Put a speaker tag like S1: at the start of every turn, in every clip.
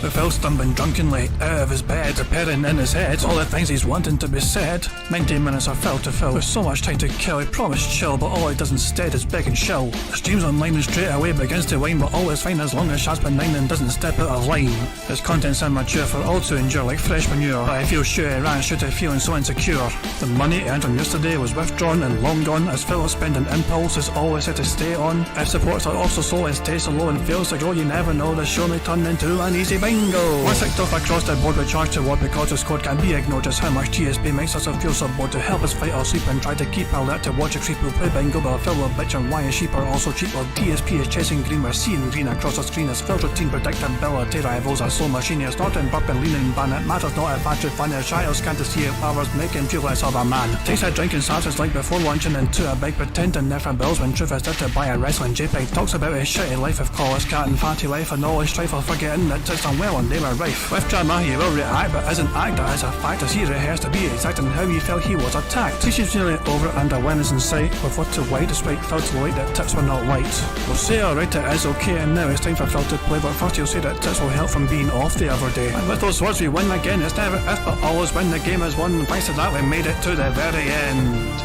S1: With Phil stumbling drunkenly out of his bed, appearing in his head all the things he's wanting to be said. 90 minutes of Phil to Phil, with so much time to kill. He promised chill, but all he does instead is beg and shill. The stream's online and straight away begins to whine, but all is fine as long as Shaz benign and doesn't step out of line. His content's immature for all to endure like fresh manure, but I feel sure he ran straight to feeling so insecure. The money earned from yesterday was withdrawn and long gone, as Phil's spending impulse is always set to stay on. If supports are also slow and stays so low and fails to grow, you never know, the show may turn into an easy bingo. Once ticked off across the board with charge to what because his code can be ignored, just how much TSP makes us feel so bored to help us fight or sleep and try to keep alert to watch a creep who play bingo, but Phil will bitch on why his sheep are also cheap. While DSP is chasing green, we're seeing green across the screen as Phil's routine predictability rivals are so machine. Snorting, burping, leaning, ban it matters not if battery fun is Shoutouts can't see it powers make him feel less of a man. Takes a drink and starts his like before launching into a bike, pretending they're from bills when truth is there to buy a wrestling JPEG. Talks about his shitty life of call his cat and fatty life and all his strife while forgetting that it's unwell and they were rife. With drama he will react but isn't act as a fact as he rehearsed to be exact in how he felt he was attacked. Teaches nearly over and awareness in sight with what to white despite Phil to light that tips were not light. We'll say alright it is okay and now it's time for Phil to play, but first he'll say that tips will help from being off the other day. And with those words we win again, it's never if but always when the game is won. Thanks to that we made it to the very end.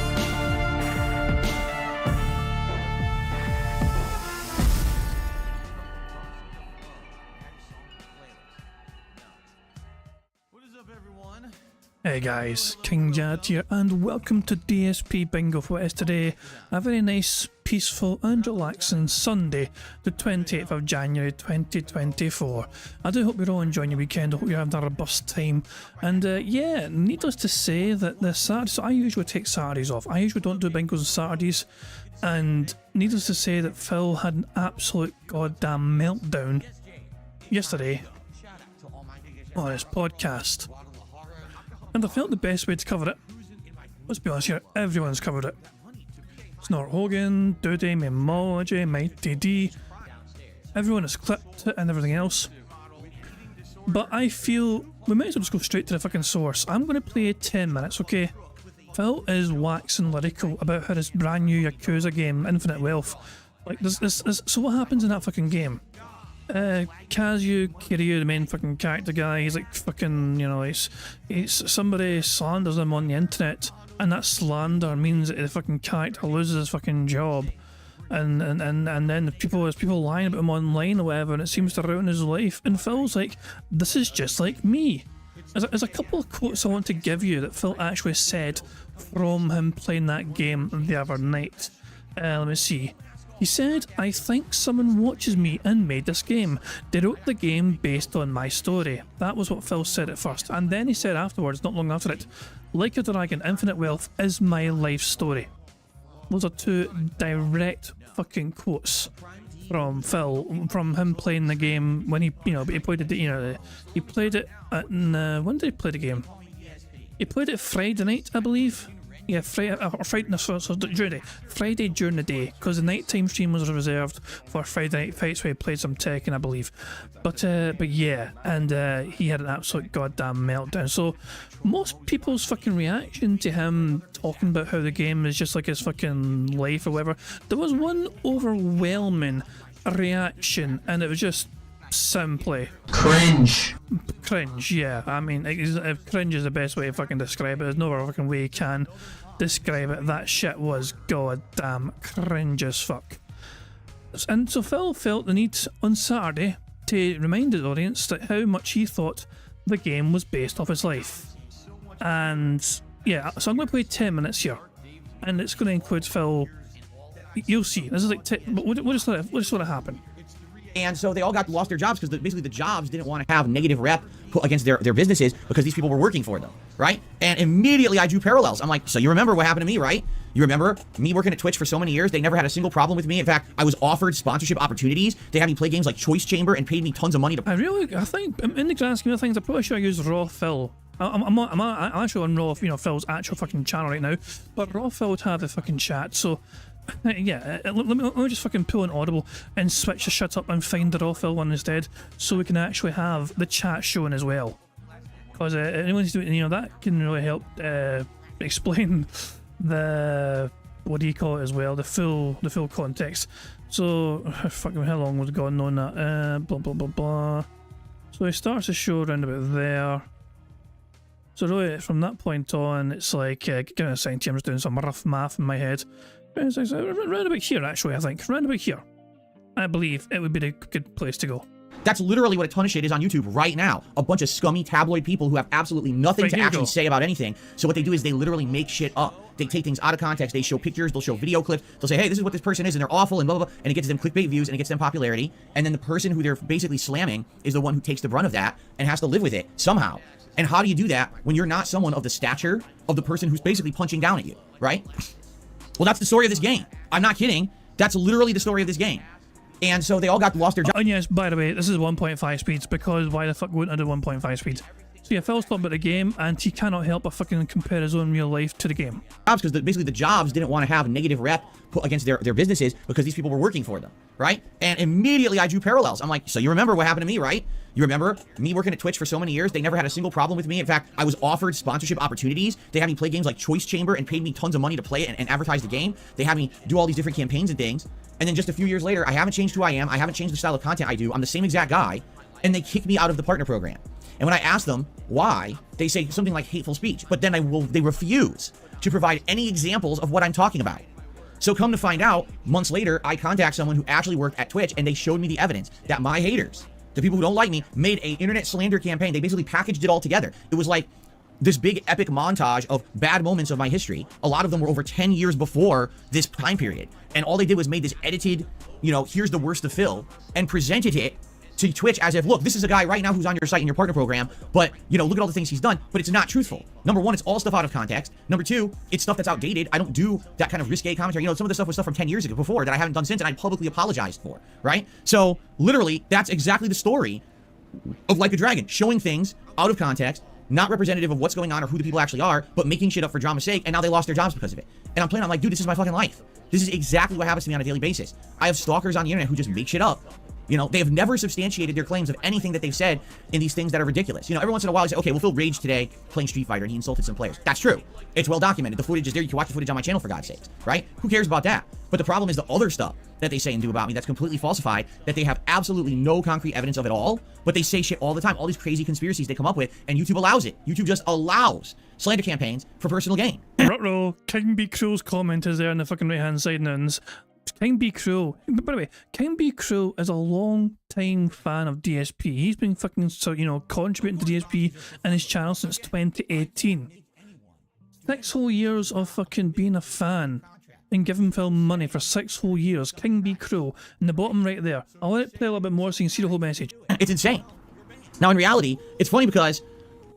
S1: Hey guys, King Jad here and welcome to DSP Bingo for what is today a very nice, peaceful and relaxing Sunday, the 28th of January 2024. I do hope you're all enjoying your weekend, I hope you're having a robust time, and yeah, needless to say that the Saturdays, so I usually take Saturdays off, I usually don't do bingos on Saturdays, and needless to say that Phil had an absolute goddamn meltdown yesterday on his podcast. And I felt the best way to cover it, let's be honest here, everyone's covered it. Snort Hogan, Dudy, Memology, Mighty D, everyone has clipped it and everything else. But I feel we might as well just go straight to the fucking source. I'm going to play 10 minutes, okay? Phil is waxing lyrical about how this brand new Yakuza game, Infinite Wealth, like so what happens in that fucking game? Kazuya Kiryu, the main fucking character guy, he's like fucking, you know, he's somebody slanders him on the internet, and that slander means that the fucking character loses his fucking job, and then there's people lying about him online or whatever, and it seems to ruin his life. And Phil's like, this is just like me. There's a couple of quotes I want to give you that Phil actually said from him playing that game the other night. Let me see. He said, I think someone watches me and made this game. They wrote the game based on my story. That was what Phil said at first. And then he said afterwards, not long after it, Like a Dragon, Infinite Wealth is my life story. Those are two direct fucking quotes from Phil, from him playing the game when he played it, he played it at, when did he play the game? He played it Friday night, I believe. Yeah, Friday during the day, because the nighttime stream was reserved for Friday night fights where he played some Tekken, I believe. But yeah, and he had an absolute goddamn meltdown. So most people's fucking reaction to him talking about how the game is just like his fucking life or whatever, there was one overwhelming reaction, and it was just simply cringe. Yeah, I mean, cringe is the best way to fucking describe it. There's no other fucking way you can describe it. That shit was goddamn cringe as fuck. And so Phil felt the need on Saturday to remind his audience that how much he thought the game was based off his life. And yeah, so I'm going to play 10 minutes here, and it's going to include Phil. You'll see. This is like, we'll just let it happen.
S2: And so they all lost their jobs because basically the jobs didn't want to have negative rep put against their businesses because these people were working for them, right? And immediately I drew parallels. I'm like, so you remember what happened to me, right? You remember me working at Twitch for so many years? They never had a single problem with me. In fact, I was offered sponsorship opportunities. They had me play games like Choice Chamber and paid me tons of money to...
S1: I think in the grand scheme of things, I probably should have used Raw Phil. I'm actually on Raw, Phil's actual fucking channel right now, but Raw Phil would have the fucking chat, so... Yeah, let me just fucking pull an audible and switch the shut up and find the Raw Phil one instead, so we can actually have the chat showing as well. Because anyone's doing, that can really help explain the, what do you call it as well, the full context. So, fucking how long was going on that? Blah blah blah blah. So he starts the show around about there. So really, from that point on, it's like, give me a second here, I'm just doing some rough math in my head. Round about here, actually, I think. Round about here. I believe it would be a good place to go.
S2: That's literally what a ton of shit is on YouTube right now. A bunch of scummy tabloid people who have absolutely nothing to actually say about anything. So what they do is they literally make shit up. They take things out of context. They show pictures. They'll show video clips. They'll say, hey, this is what this person is, and they're awful, and blah, blah, blah. And it gets them clickbait views, and it gets them popularity. And then the person who they're basically slamming is the one who takes the brunt of that and has to live with it somehow. And how do you do that when you're not someone of the stature of the person who's basically punching down at you, right? Well, that's the story of this game. I'm not kidding. That's literally the story of this game. And so they all lost their jobs.
S1: And yes, by the way, this is 1.5 speeds, because why the fuck wouldn't I do 1.5 speeds? So yeah, Phil's talking about the game, and he cannot help but fucking compare his own real life to the game.
S2: Because basically the jobs didn't want to have a negative rep put against their businesses because these people were working for them, right? And immediately I drew parallels. I'm like, so you remember what happened to me, right? You remember me working at Twitch for so many years? They never had a single problem with me. In fact, I was offered sponsorship opportunities. They had me play games like Choice Chamber and paid me tons of money to play it and advertise the game. They had me do all these different campaigns and things. And then just a few years later, I haven't changed who I am. I haven't changed the style of content I do. I'm the same exact guy. And they kicked me out of the partner program. And when I ask them why, they say something like hateful speech. But then they refuse to provide any examples of what I'm talking about. So come to find out, months later, I contact someone who actually worked at Twitch, and they showed me the evidence that my haters, the people who don't like me, made a internet slander campaign. They basically packaged it all together. It was like this big epic montage of bad moments of my history. A lot of them were over 10 years before this time period. And all they did was made this edited, you know, here's the worst of Phil, and presented it to Twitch as if, look, this is a guy right now who's on your site in your partner program, but, you know, look at all the things he's done, but it's not truthful. Number one, it's all stuff out of context. Number two, it's stuff that's outdated. I don't do that kind of risque commentary. You know, some of the stuff was stuff from 10 years ago before that I haven't done since, and I publicly apologized for, right? So, literally, that's exactly the story of Like a Dragon, showing things out of context, not representative of what's going on or who the people actually are, but making shit up for drama's sake, and now they lost their jobs because of it. And I'm playing, I'm like, dude, this is my fucking life. This is exactly what happens to me on a daily basis. I have stalkers on the internet who just make shit up. You know, they have never substantiated their claims of anything that they've said in these things that are ridiculous. You know, every once in a while, I say, okay, well, Phil raged today playing Street Fighter and he insulted some players. That's true. It's well documented. The footage is there. You can watch the footage on my channel, for God's sakes, right? Who cares about that? But the problem is the other stuff that they say and do about me that's completely falsified, that they have absolutely no concrete evidence of at all, but they say shit all the time. All these crazy conspiracies they come up with, and YouTube allows it. YouTube just allows slander campaigns for personal gain.
S1: Ruh-roh, King Be Cruel's comment is there on the fucking right-hand side now. King Be Cruel. By the way, King Be Cruel is a long-time fan of DSP. He's been fucking, so, you know, contributing to DSP and his channel since 2018. 6 whole years of fucking being a fan and giving Phil money for 6 whole years. King Be Cruel. In the bottom right there. I'll let it play a little bit more so you can see the whole message.
S2: It's insane. Now, in reality, it's funny because...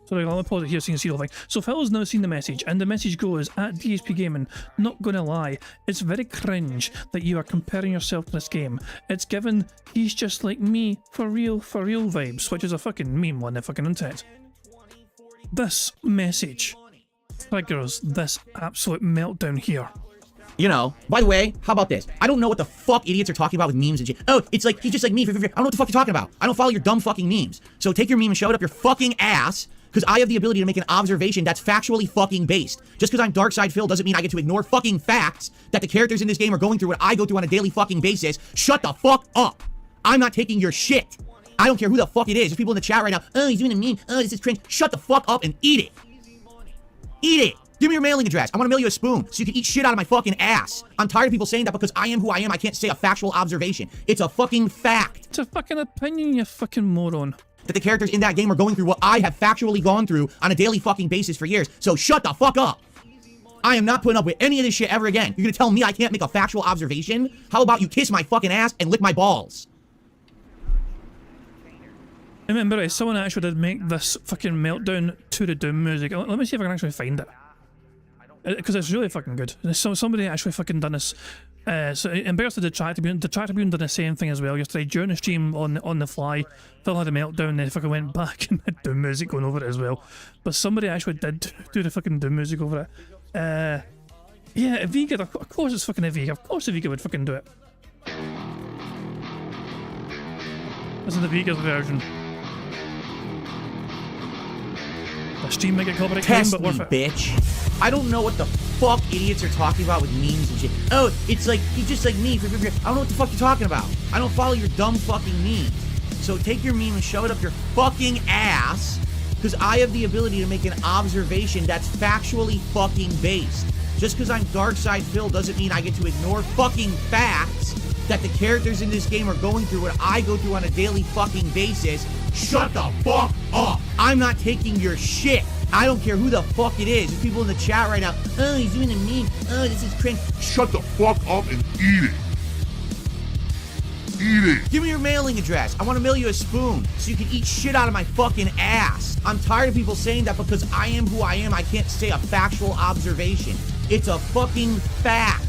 S1: Sorry, I'll pause it here so you can see the whole thing. So Phil has now seen the message, and the message goes, at DSP Gaming, not gonna lie, it's very cringe that you are comparing yourself to this game. It's given, he's just like me, for real vibes, which is a fucking meme on the fucking internet. This message triggers this absolute meltdown here.
S2: You know, by the way, how about this? I don't know what the fuck idiots are talking about with memes and shit. Oh, it's like, he's just like me. I don't know what the fuck you're talking about. I don't follow your dumb fucking memes. So take your meme and shove it up your fucking ass, because I have the ability to make an observation that's factually fucking based. Just because I'm Darkside Phil doesn't mean I get to ignore fucking facts that the characters in this game are going through what I go through on a daily fucking basis. Shut the fuck up. I'm not taking your shit. I don't care who the fuck it is. There's people in the chat right now. Oh, he's doing a meme. Oh, this is cringe. Shut the fuck up and eat it. Eat it. Give me your mailing address. I want to mail you a spoon so you can eat shit out of my fucking ass. I'm tired of people saying that because I am who I am. I can't say a factual observation. It's a fucking fact.
S1: It's a fucking opinion, you fucking moron.
S2: That the characters in that game are going through what I have factually gone through on a daily fucking basis for years. So shut the fuck up. I am not putting up with any of this shit ever again. You're gonna tell me I can't make a factual observation? How about you kiss my fucking ass and lick my balls?
S1: Remember, someone actually did make this fucking meltdown to the Doom music. Let me see if I can actually find it. Because it's really fucking good. Somebody actually fucking done this. So embarrassed the Chat Tribune. The Chat Tribune did the same thing as well yesterday during the stream on the fly. Phil had a meltdown, then fucking went back and had Doom music going over it as well. But somebody actually did do the fucking Doom music over it. Yeah, Aviga, of course it's fucking Aviga. Of course Aviga would fucking do it. This is the Aviga's version. The stream might get copyright claim, but worth it.
S2: Bitch. I don't know what the fuck idiots are talking about with memes and shit. Oh, it's like, he's just like me. I don't know what the fuck you're talking about. I don't follow your dumb fucking memes. So take your meme and shove it up your fucking ass, because I have the ability to make an observation that's factually fucking based. Just because I'm Dark Side Phil doesn't mean I get to ignore fucking facts that the characters in this game are going through what I go through on a daily fucking basis. Shut the fuck up! I'm not taking your shit. I don't care who the fuck it is. There's people in the chat right now. Oh, he's doing a meme. Oh, this is cringe.
S3: Shut the fuck up and eat it. Eat it.
S2: Give me your mailing address. I want to mail you a spoon so you can eat shit out of my fucking ass. I'm tired of people saying that because I am who I am, I can't say a factual observation. It's a fucking fact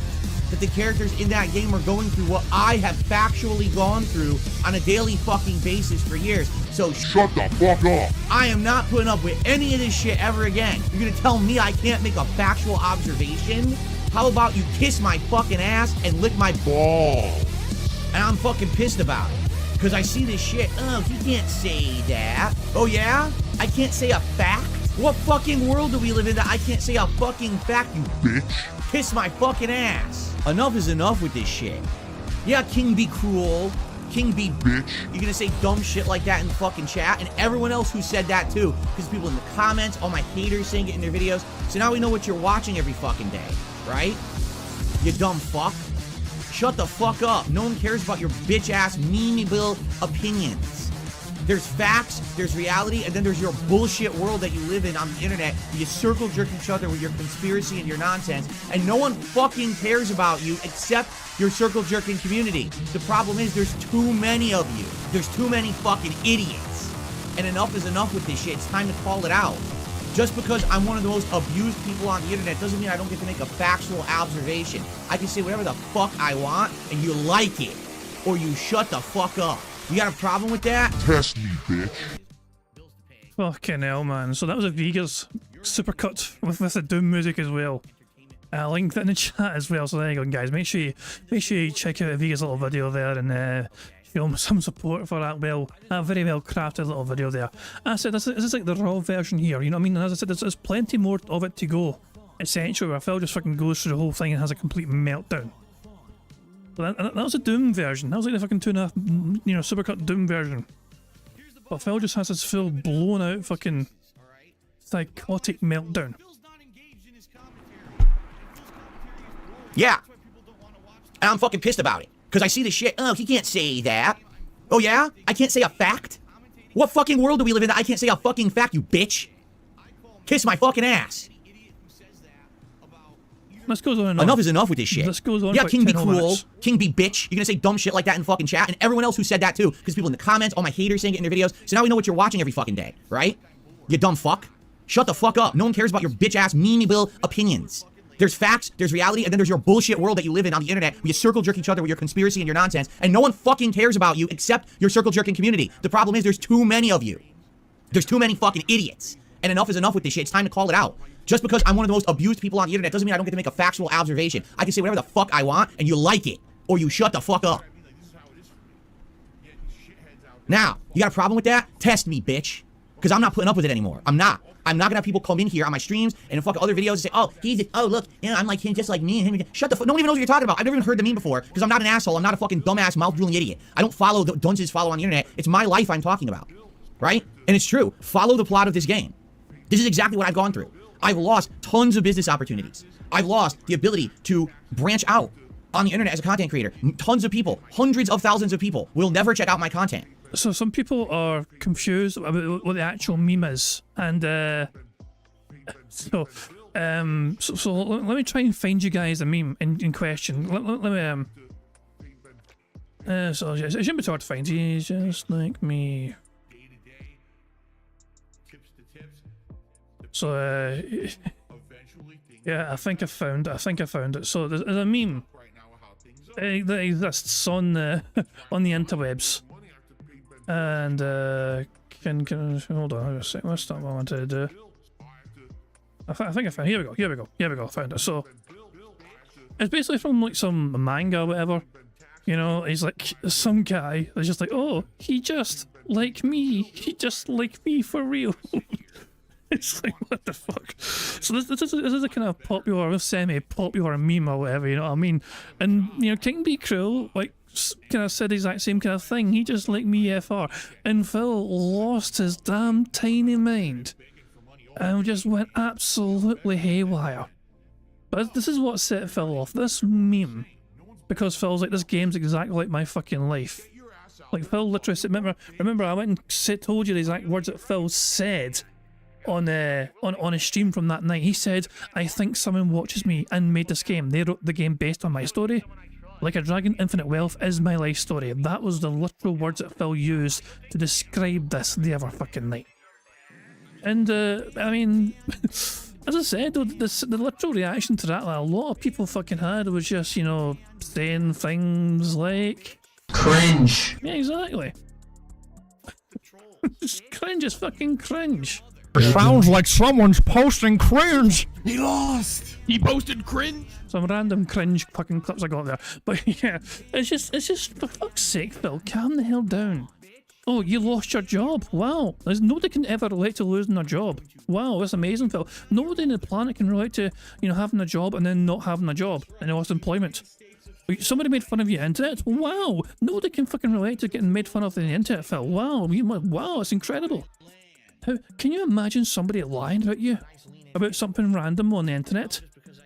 S2: that the characters in that game are going through what I have factually gone through on a daily fucking basis for years. So
S3: shut the fuck up.
S2: I am not putting up with any of this shit ever again. You're gonna tell me I can't make a factual observation? How about you kiss my fucking ass and lick my balls? And I'm fucking pissed about it. Because I see this shit. Oh, you can't say that. Oh yeah? I can't say a fact? What fucking world do we live in that I can't say a fucking fact, you
S3: bitch?
S2: Kiss my fucking ass. Enough is enough with this shit. Yeah, King be cruel. King be
S3: bitch.
S2: You're gonna say dumb shit like that in the fucking chat, and everyone else who said that too. Because people in the comments, all my haters saying it in their videos. So now we know what you're watching every fucking day, right? You dumb fuck. Shut the fuck up. No one cares about your bitch ass memeable opinions. There's facts, there's reality, and then there's your bullshit world that you live in on the internet. You circle jerk each other with your conspiracy and your nonsense, and no one fucking cares about you except your circle jerking community. The problem is there's too many of you. There's too many fucking idiots. And enough is enough with this shit. It's time to call it out. Just because I'm one of the most abused people on the internet doesn't mean I don't get to make a factual observation. I can say whatever the fuck I want, and you like it. Or you shut the fuck up. You got a problem with that?
S3: Test me, bitch.
S1: Fucking hell, man. So that was a Vegas supercut with the Doom music as well. I'll link that in the chat as well. So there you go, guys. Make sure you check out Vegas' little video there and show him some support for that very well crafted little video there. I said this is like the raw version here. You know what I mean? And as I said, there's plenty more of it to go. Essentially, where Phil just fucking goes through the whole thing and has a complete meltdown. But that was a Doom version. That was like the fucking 2.5, supercut Doom version. But Phil just has his full blown out fucking psychotic meltdown.
S2: Yeah. And I'm fucking pissed about it. Because I see this shit. Oh, he can't say that. Oh yeah? I can't say a fact? What fucking world do we live in that I can't say a fucking fact, you bitch? Kiss my fucking ass.
S1: This goes on and on.
S2: Enough is enough with this shit.
S1: This goes on.
S2: Yeah, King be
S1: cruel.
S2: minutes. King be bitch. You're gonna say dumb shit like that in fucking chat, and everyone else who said that too. Because people in the comments, all my haters saying it in their videos. So now we know what you're watching every fucking day, right? You dumb fuck. Shut the fuck up. No one cares about your bitch ass memeable opinions. There's facts, there's reality, and then there's your bullshit world that you live in on the internet where you circle jerk each other with your conspiracy and your nonsense, and no one fucking cares about you except your circle jerking community. The problem is there's too many of you. There's too many fucking idiots. And enough is enough with this shit. It's time to call it out. Just because I'm one of the most abused people on the internet doesn't mean I don't get to make a factual observation. I can say whatever the fuck I want, and you like it. Or you shut the fuck up. Now, you got a problem with that? Test me, bitch. Because I'm not putting up with it anymore. I'm not gonna have people come in here on my streams and in fucking other videos and say, oh, look, I'm like him, just like me. And him. Shut the fuck. No one even knows what you're talking about. I've never even heard the meme before because I'm not an asshole. I'm not a fucking dumbass, mouth-drooling idiot. I don't follow the dunces follow on the internet. It's my life I'm talking about. Right? And it's true. Follow the plot of this game. This is exactly what I've gone through. I've lost tons of business opportunities. I've lost the ability to branch out on the internet as a content creator. Tons of people, hundreds of thousands of people will never check out my content.
S1: So some people are confused about what the actual meme is, and so let me try and find you guys a meme in question. Let me so it shouldn't be too hard to find. He's just like me. So yeah, I think I found it. So there's a meme that exists on the interwebs, and can hold on a second. That's not what I wanted to do. I think I found. Here we go. I found it. So it's basically from like some manga or whatever. You know, he's like some guy that's just like, oh, he just like me for real. It's like, what the fuck? So this is a kind of popular, semi-popular meme or whatever, you know what I mean? And, you know, King Be Cruel, like, kind of said the exact same kind of thing. He just liked me FR. And Phil lost his damn tiny mind and just went absolutely haywire. But this is what set Phil off, this meme. Because Phil's like, this game's exactly like my fucking life. Like, Phil literally said, remember I went and told you the exact words that Phil said on a stream from that night. He said, I think someone watches me and made this game. They wrote the game based on my story. Like a Dragon, Infinite Wealth is my life story. That was the literal words that Phil used to describe this the other fucking night. And, I mean, as I said, the literal reaction to that, like, a lot of people fucking had was just, you know, saying things like...
S4: Cringe.
S1: Yeah, exactly. Just cringe is fucking cringe.
S5: Sounds like someone's posting cringe.
S4: He lost. He posted cringe.
S1: Some random cringe fucking clips I got there. But yeah, it's just for fuck's sake, Phil, calm the hell down. Oh, you lost your job? Wow. Nobody can ever relate to losing a job. Wow, that's amazing, Phil. Nobody on the planet can relate to, you know, having a job and then not having a job and lost employment. Somebody made fun of you on the internet? Wow. Nobody can fucking relate to getting made fun of on the internet, Phil. Wow. Wow, it's incredible. How can you imagine somebody lying about you? About something random on the internet?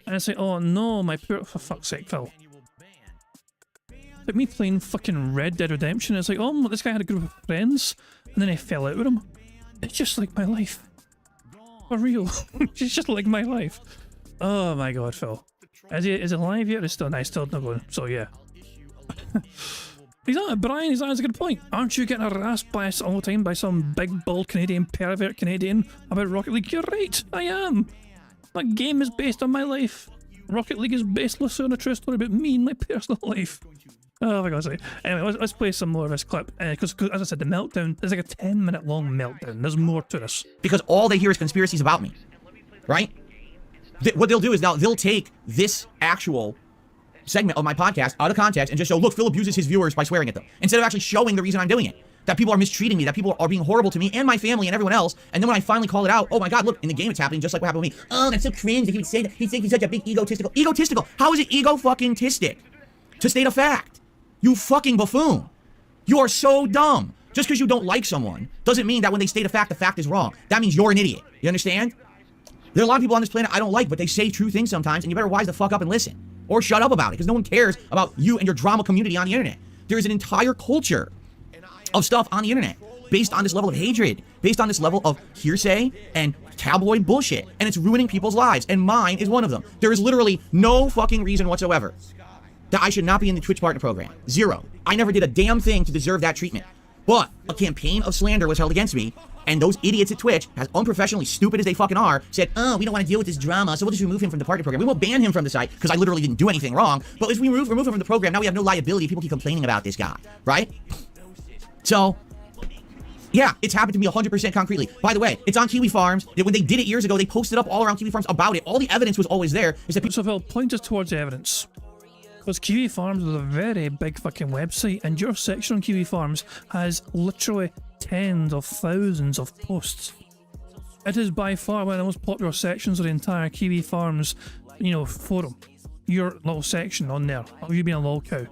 S1: And it's like, oh no, my poor... For fuck's sake, Phil. Like me playing fucking Red Dead Redemption, it's like, oh, this guy had a group of friends, and then I fell out with him. It's just like my life. For real. It's just like my life. Oh my god, Phil. Is he alive yet? It's still nice, still not going. So yeah. Brian, he's a good point. Aren't you getting harassed by us all the time by some big bald Canadian pervert Canadian about Rocket League? You're right, I am. That game is based on my life. Rocket League is based on a true story about me and my personal life. Oh my god, anyway, let's play some more of this clip. Because as I said, the meltdown is like a 10-minute long meltdown. There's more to this.
S2: Because all they hear is conspiracies about me, right? What they'll do is they'll take this actual segment of my podcast out of context and just show, look, Phil abuses his viewers by swearing at them, instead of actually showing the reason I'm doing it. That people are mistreating me, that people are being horrible to me and my family and everyone else. And then when I finally call it out, oh my god, look, in the game it's happening just like what happened with me. Oh, that's so cringe that he would say that. He'd think he's such a big egotistical. Egotistical? How is it ego-fucking-tistic? To state a fact. You fucking buffoon. You are so dumb. Just because you don't like someone doesn't mean that when they state a fact, the fact is wrong. That means you're an idiot. You understand? There are a lot of people on this planet I don't like, but they say true things sometimes, and you better wise the fuck up and listen. Or shut up about it, because no one cares about you and your drama community on the internet. There is an entire culture of stuff on the internet based on this level of hatred, based on this level of hearsay and tabloid bullshit, and it's ruining people's lives, and mine is one of them. There is literally no fucking reason whatsoever that I should not be in the Twitch partner program. Zero. I never did a damn thing to deserve that treatment. But a campaign of slander was held against me, and those idiots at Twitch, as unprofessionally stupid as they fucking are, said, oh, we don't want to deal with this drama, so we'll just remove him from the partner program. We won't ban him from the site, because I literally didn't do anything wrong, but as we remove him from the program, now we have no liability. People keep complaining about this guy, right? So, yeah, it's happened to me 100% concretely. By the way, it's on Kiwi Farms. When they did it years ago, they posted up all around Kiwi Farms about it. All the evidence was always there. Is that
S1: So Phil, point us towards evidence. Because Kiwi Farms is a very big fucking website, and your section on Kiwi Farms has literally tens of thousands of posts. It is by far one of the most popular sections of the entire Kiwi Farms, you know, forum. Your little section on there, you being a lol cow.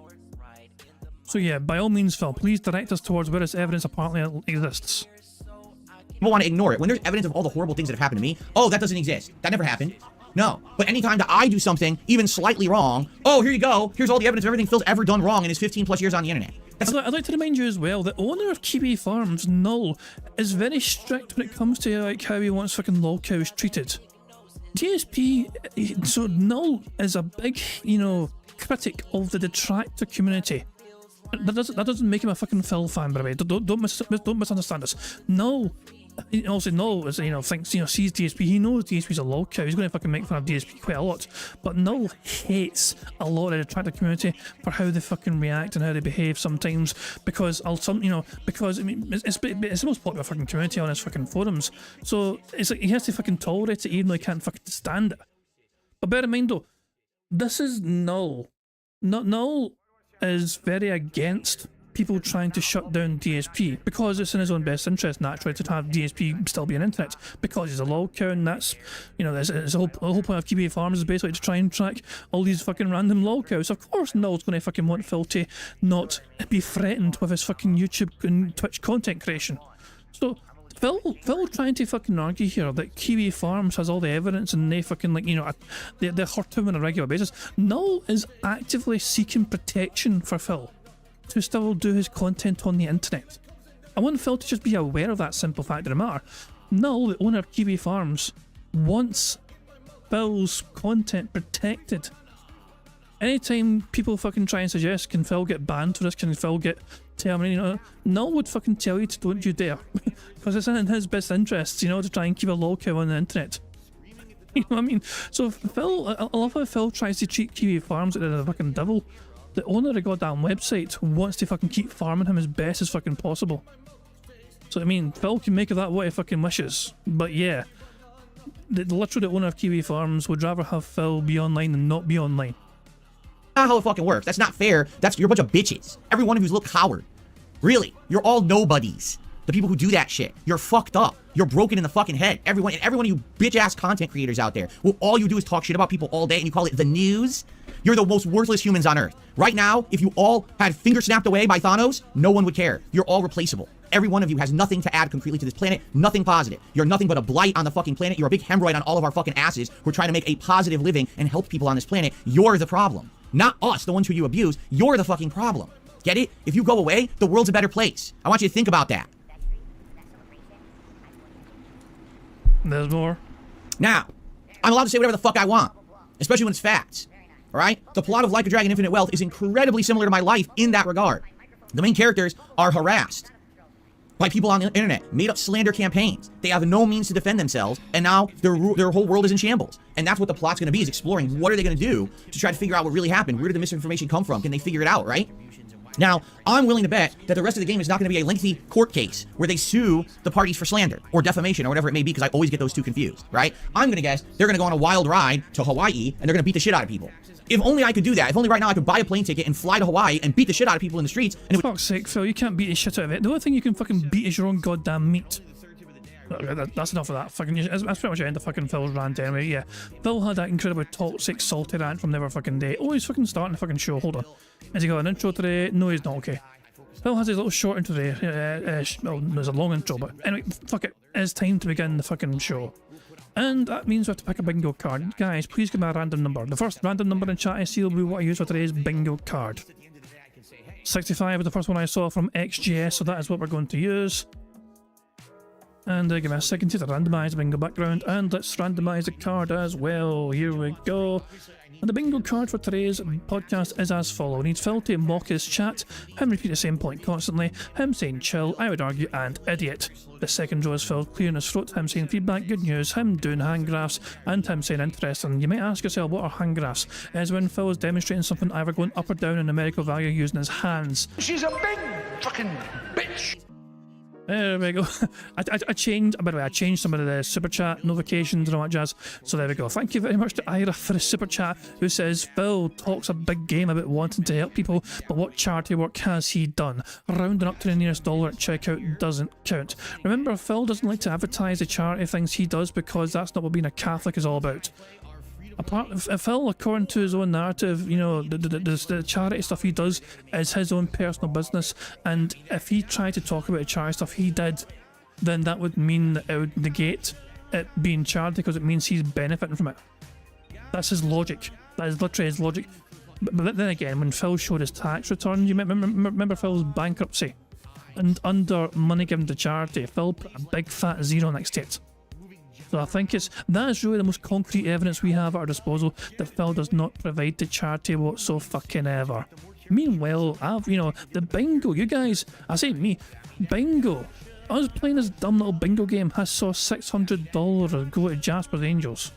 S1: So yeah, by all means, Phil, please direct us towards where this evidence apparently exists.
S2: people want to ignore it. When there's evidence of all the horrible things that have happened to me, oh, that doesn't exist. That never happened. No. But anytime that I do something even slightly wrong, oh, here you go. Here's all the evidence of everything Phil's ever done wrong in his 15 plus years on the internet.
S1: I'd like to remind you as well, the owner of Kiwi Farms, Null, is very strict when it comes to like how he wants fucking lol cows treated. DSP, so Null is a big, you know, critic of the detractor community. That doesn't make him a fucking Phil fan, by the way. Don't misunderstand us. Null, also Null is, you know, thinks, you know, sees DSP. He knows DSP's a lol cow. He's going to fucking make fun of DSP quite a lot. But Null hates a lot of the detractor community for how they fucking react and how they behave sometimes. Because because I mean, it's the most popular fucking community on his fucking forums. So it's like he has to fucking tolerate it, even though he can't fucking stand it. But bear in mind though, this is Null. Null is very against people trying to shut down DSP because it's in his own best interest, naturally, to have DSP still be on internet because he's a lol cow, and that's, you know, that's the whole point of Kiwi Farms is basically to try and track all these fucking random lol cows. Of course, Null's going to fucking want Phil to not be threatened with his fucking YouTube and Twitch content creation. So Phil trying to fucking argue here that Kiwi Farms has all the evidence and they fucking, like, you know, they hurt him on a regular basis. Null is actively seeking protection for Phil to still do his content on the internet. I want Phil to just be aware of that simple fact of the matter. Null, the owner of Kiwi Farms, wants Phil's content protected. Anytime people fucking try and suggest, can Phil get banned for this, can Phil get terminated, you know, Null would fucking tell you to don't you dare. Because it's in his best interests, you know, to try and keep a low cow on the internet. You know what I mean? So Phil, I love how Phil tries to treat Kiwi Farms like the fucking devil. The owner of the goddamn website wants to fucking keep farming him as best as fucking possible. So I mean, Phil can make of that what he fucking wishes. But yeah, literally the owner of Kiwi Farms would rather have Phil be online than not be online.
S2: Not how it fucking works. That's not fair. You're a bunch of bitches. Every one of you's a little coward. Really, you're all nobodies. The people who do that shit. You're fucked up. You're broken in the fucking head. Every one of you bitch-ass content creators out there. Well, all you do is talk shit about people all day and you call it the news. You're the most worthless humans on earth. Right now, if you all had finger snapped away by Thanos, no one would care. You're all replaceable. Every one of you has nothing to add concretely to this planet, nothing positive. You're nothing but a blight on the fucking planet. You're a big hemorrhoid on all of our fucking asses. We're trying to make a positive living and help people on this planet. You're the problem. Not us, the ones who you abuse. You're the fucking problem. Get it? If you go away, the world's a better place. I want you to think about that.
S1: There's more.
S2: Now, I'm allowed to say whatever the fuck I want, especially when it's facts. Alright? The plot of Like a Dragon Infinite Wealth is incredibly similar to my life in that regard. The main characters are harassed by people on the internet, made up slander campaigns. They have no means to defend themselves, and now their whole world is in shambles. And that's what the plot's going to be, is exploring what are they going to do to try to figure out what really happened. Where did the misinformation come from? Can they figure it out, right? Now, I'm willing to bet that the rest of the game is not going to be a lengthy court case where they sue the parties for slander or defamation or whatever it may be, because I always get those two confused, right? I'm going to guess they're going to go on a wild ride to Hawaii and they're going to beat the shit out of people. If only I could do that. If only right now I could buy a plane ticket and fly to Hawaii and beat the shit out of people in the streets. And
S1: For fuck's sake, Phil, you can't beat the shit out of it. The only thing you can fucking beat is your own goddamn meat. That's enough of that. Fucking, that's pretty much the end of fucking Phil's rant anyway. Yeah, Phil had that incredibly toxic, salty rant from Never Fucking Day. Oh, he's fucking starting the fucking show. Hold on. Has he got an intro today? No, he's not. Okay. Phil has his little short intro today. Well, there's a long intro, but anyway, fuck it. It's time to begin the fucking show. And that means we have to pick a bingo card. Guys, please give me a random number. The first random number in chat I see will be what I use for today's bingo card. 65 was the first one I saw from XGS, so that is what we're going to use. And give me a second to randomise the bingo background, and let's randomise the card as well. Here we go. And the bingo card for today's podcast is as follows. Needs Phil to mock his chat, him repeat the same point constantly, him saying chill, I would argue, and idiot. The second row is Phil clearing his throat, him saying feedback, good news, him doing hand graphs, and him saying interesting. You might ask yourself, what are hand graphs? It is when Phil is demonstrating something either going up or down in numerical value using his hands.
S4: She's a big fucking bitch.
S1: There we go. I changed, by the way, I changed some of the super chat notifications and all that jazz. So there we go. Thank you very much to Ira for the super chat, who says Phil talks a big game about wanting to help people, but what charity work has he done? Rounding up to the nearest dollar at checkout doesn't count. Remember, Phil doesn't like to advertise the charity things he does because that's not what being a Catholic is all about. Apart from Phil, according to his own narrative, you know, the charity stuff he does is his own personal business, and if he tried to talk about the charity stuff he did, then that would mean that it would negate it being charity because it means he's benefiting from it. That's his logic. That is literally his logic. But then again, when Phil showed his tax return, you remember Phil's bankruptcy, and under money given to charity, Phil put a big fat zero next to it. So I think that is really the most concrete evidence we have at our disposal that Phil does not provide to charity whatsoever. Meanwhile, the bingo, you guys, I say me, bingo. I was playing this dumb little bingo game, I saw $600 go to Jasper's Angels.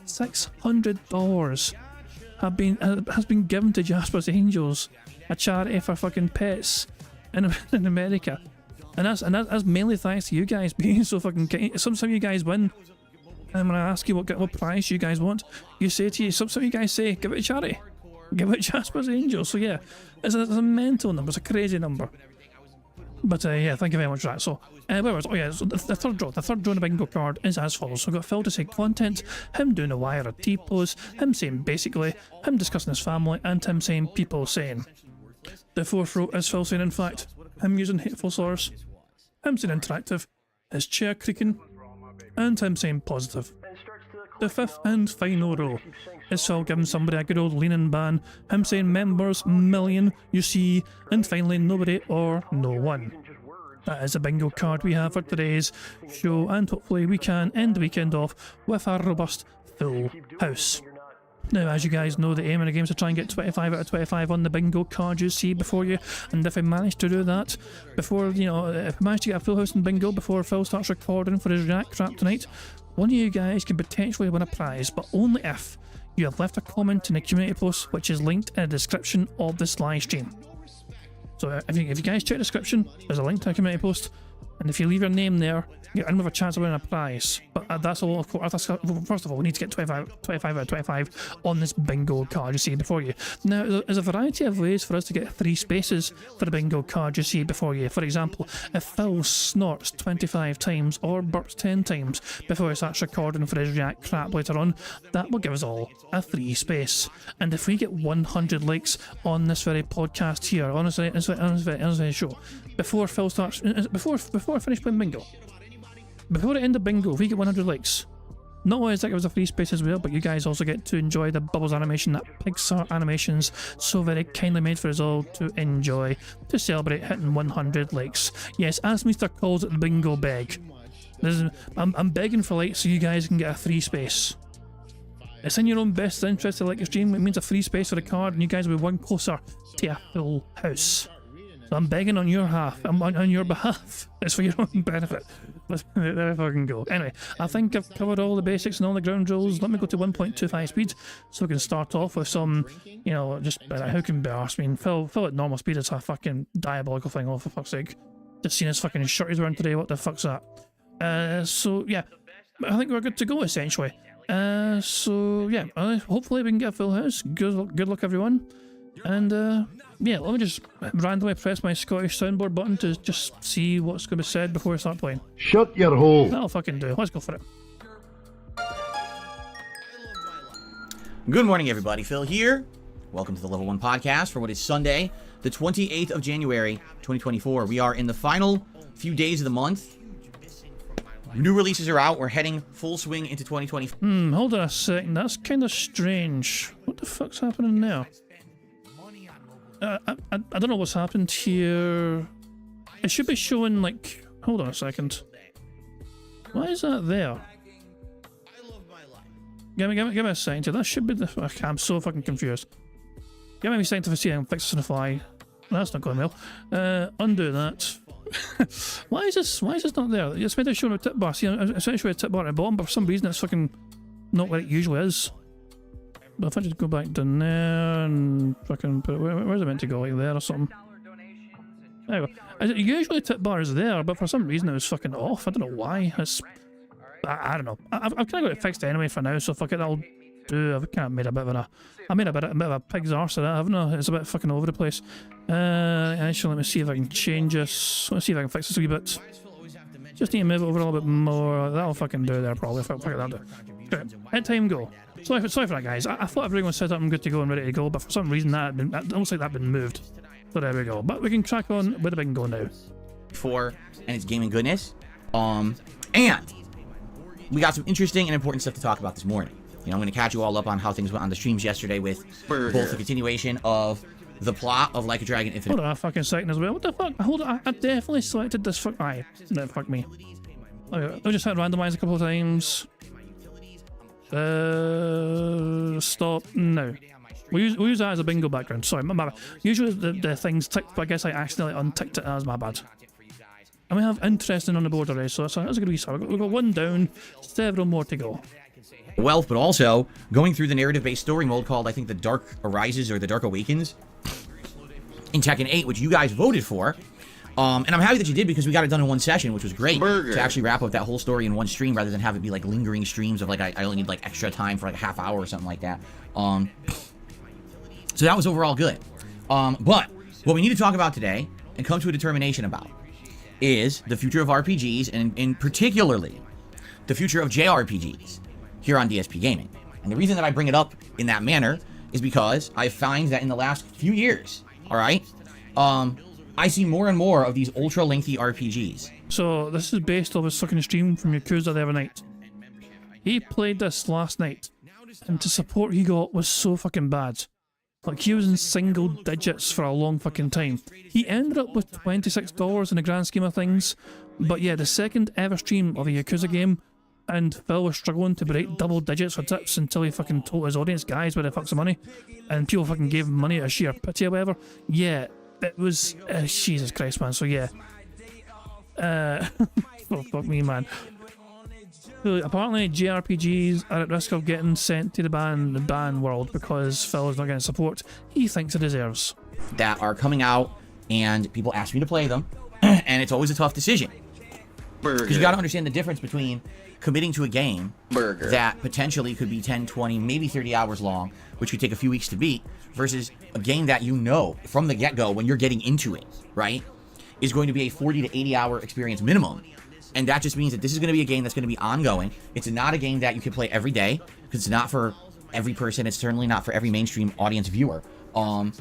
S1: $600 has been given to Jasper's Angels, a charity for fucking pets in America. And that's mainly thanks to you guys being so fucking kind. Some of you guys win, and when I ask you what prize you guys want, you say some of you guys say give it to charity. Give it Jasper's Angel. So yeah, it's a mental number. It's a crazy number. But yeah, thank you very much for that. So, where was it? Oh yeah, so the third draw. The third draw on the bingo card is as follows. So we've got Phil to say content, him doing a wire or T-pose, him saying basically, him discussing his family, and him saying people saying. The fourth row is Phil saying in fact, him using hateful slurs, him saying interactive, his chair creaking, and him saying positive. The fifth and final row is Phil giving somebody a good old leaning ban, him saying members, million, you see, and finally nobody or no one. That is a bingo card we have for today's show, and hopefully we can end the weekend off with a robust full house. Now, as you guys know, the aim of the game is to try and get 25 out of 25 on the bingo card you see before you, and if I manage to do that before, you know, if I manage to get a full house in bingo before Phil starts recording for his react crap tonight, one of you guys can potentially win a prize, but only if you have left a comment in the community post, which is linked in the description of this live stream. So if you guys check the description, there's a link to a community post, and if you leave your name there, you're in with a chance of winning a prize. But that's all, of course. First of all, we need to get 25 out of 25 on this bingo card you see before you. Now, there's a variety of ways for us to get 3 spaces for the bingo card you see before you. For example, if Phil snorts 25 times or burps 10 times before he starts recording for his react crap later on, that will give us all a 3 space. And if we get 100 likes on this very podcast here, on this very show, before Phil starts, before I finish playing bingo, before the end of bingo, if we get 100 likes, not only is that give us a free space as well, but you guys also get to enjoy the Bubbles animation that Pixar Animations so very kindly made for us all to enjoy to celebrate hitting 100 likes. Yes, as Mr. calls it, the bingo beg. I'm begging for likes so you guys can get a free space. It's in your own best interest to like your stream. It means a free space for the card, and you guys will be one closer to a full house. So I'm begging on your behalf. It's for your own benefit. There I fucking go. Anyway, I think I've covered all the basics and all the ground rules. Let me go to 1.25 speed so we can start off with some, you know, just who can be arsed? I mean, Phil at normal speed is a fucking diabolical thing, oh for fuck's sake. Just seen his fucking shirt he's wearing today, what the fuck's that? So yeah, I think we're good to go essentially. So yeah, hopefully we can get a full house. Good luck everyone. And yeah, let me just randomly press my Scottish soundboard button to just see what's going to be said before I start playing.
S3: Shut your hole.
S1: That'll fucking do. Let's go for it.
S2: Good morning, everybody. Phil here. Welcome to the Level 1 podcast for what is Sunday, the 28th of January, 2024. We are in the final few days of the month. New releases are out. We're heading full swing into 2020.
S1: Hold on a second. That's kind of strange. What the fuck's happening now? I don't know what's happened here. It should be showing like... Hold on a second. Why is that there? Give me a second here. That should be the... Okay, I'm so fucking confused. Give me a second to see if I can fix this on the fly. That's not going well. Undo that. Why is this not there? It's meant to show a tip bar. See, it's meant to show a tip bar at the bottom, but for some reason it's fucking not where it usually is. But if I just go back down there and fucking put it, where's it meant to go, like there or something? There we go. Usually tip bar is there, but for some reason it was fucking off. I don't know why. I don't know. I've kind of got it fixed anyway for now, so fuck it, I'll do. I've kind of made a bit of a pig's arse of that, haven't I? It's a bit fucking over the place. Actually, let me see if I can change this. Let's see if I can fix this a wee bit. Just need to move it over a little bit more. That'll fucking do there, probably. Fuck it, that'll do. Okay, head time go. Sorry for that, guys. I thought everything was set up and good to go and ready to go, but for some reason that looks like that's been moved. So there we go. But we can crack on with the bingo now.
S2: And its gaming goodness. And we got some interesting and important stuff to talk about this morning. You know, I'm going to catch you all up on how things went on the streams yesterday with both the continuation of the plot of Like a Dragon Infinite.
S1: Hold on a fucking second as well. What the fuck? Hold on. I definitely selected this fuck. Aye. No, fuck me. Okay, I'll just hit randomize a couple of times. Stop. No. We'll use that as a bingo background. Sorry, my bad. Usually the thing's ticked, but I guess I accidentally unticked it as my bad. And we have interesting on the board already, so that's a good wee start. We've got one down, several more to go.
S2: Wealth, but also going through the narrative-based story mode called, I think, The Dark Arises or The Dark Awakens in Tekken 8, which you guys voted for. And I'm happy that you did because we got it done in one session, which was great to actually wrap up that whole story in one stream rather than have it be like lingering streams of like I only need like extra time for like a half hour or something like that. So that was overall good. But what we need to talk about today and come to a determination about is the future of RPGs, and in particularly the future of JRPGs here on DSP Gaming. And the reason that I bring it up in that manner is because I find that in the last few years, all right, I see more and more of these ultra lengthy RPGs.
S1: So this is based off a fucking stream from Yakuza the other night. He played this last night, and the support he got was so fucking bad. Like, he was in single digits for a long fucking time. He ended up with $26 in the grand scheme of things, but yeah, the second ever stream of a Yakuza game, and Phil was struggling to break double digits for tips until he fucking told his audience, guys, where the fuck's the money? And people fucking gave him money out of sheer pity or whatever. Yeah, it was, Jesus Christ, man, so yeah. Oh, fuck me, man. So apparently JRPGs are at risk of getting sent to the ban world because Phil is not getting support he thinks it deserves.
S2: That are coming out, and people ask me to play them, and it's always a tough decision. Because you got to understand the difference between committing to a game that potentially could be 10, 20, maybe 30 hours long, which could take a few weeks to beat, versus a game that you know from the get-go when you're getting into it, right, is going to be a 40 to 80 hour experience minimum. And that just means that this is going to be a game that's going to be ongoing. It's not a game that you can play every day, because it's not for every person. It's certainly not for every mainstream audience viewer. And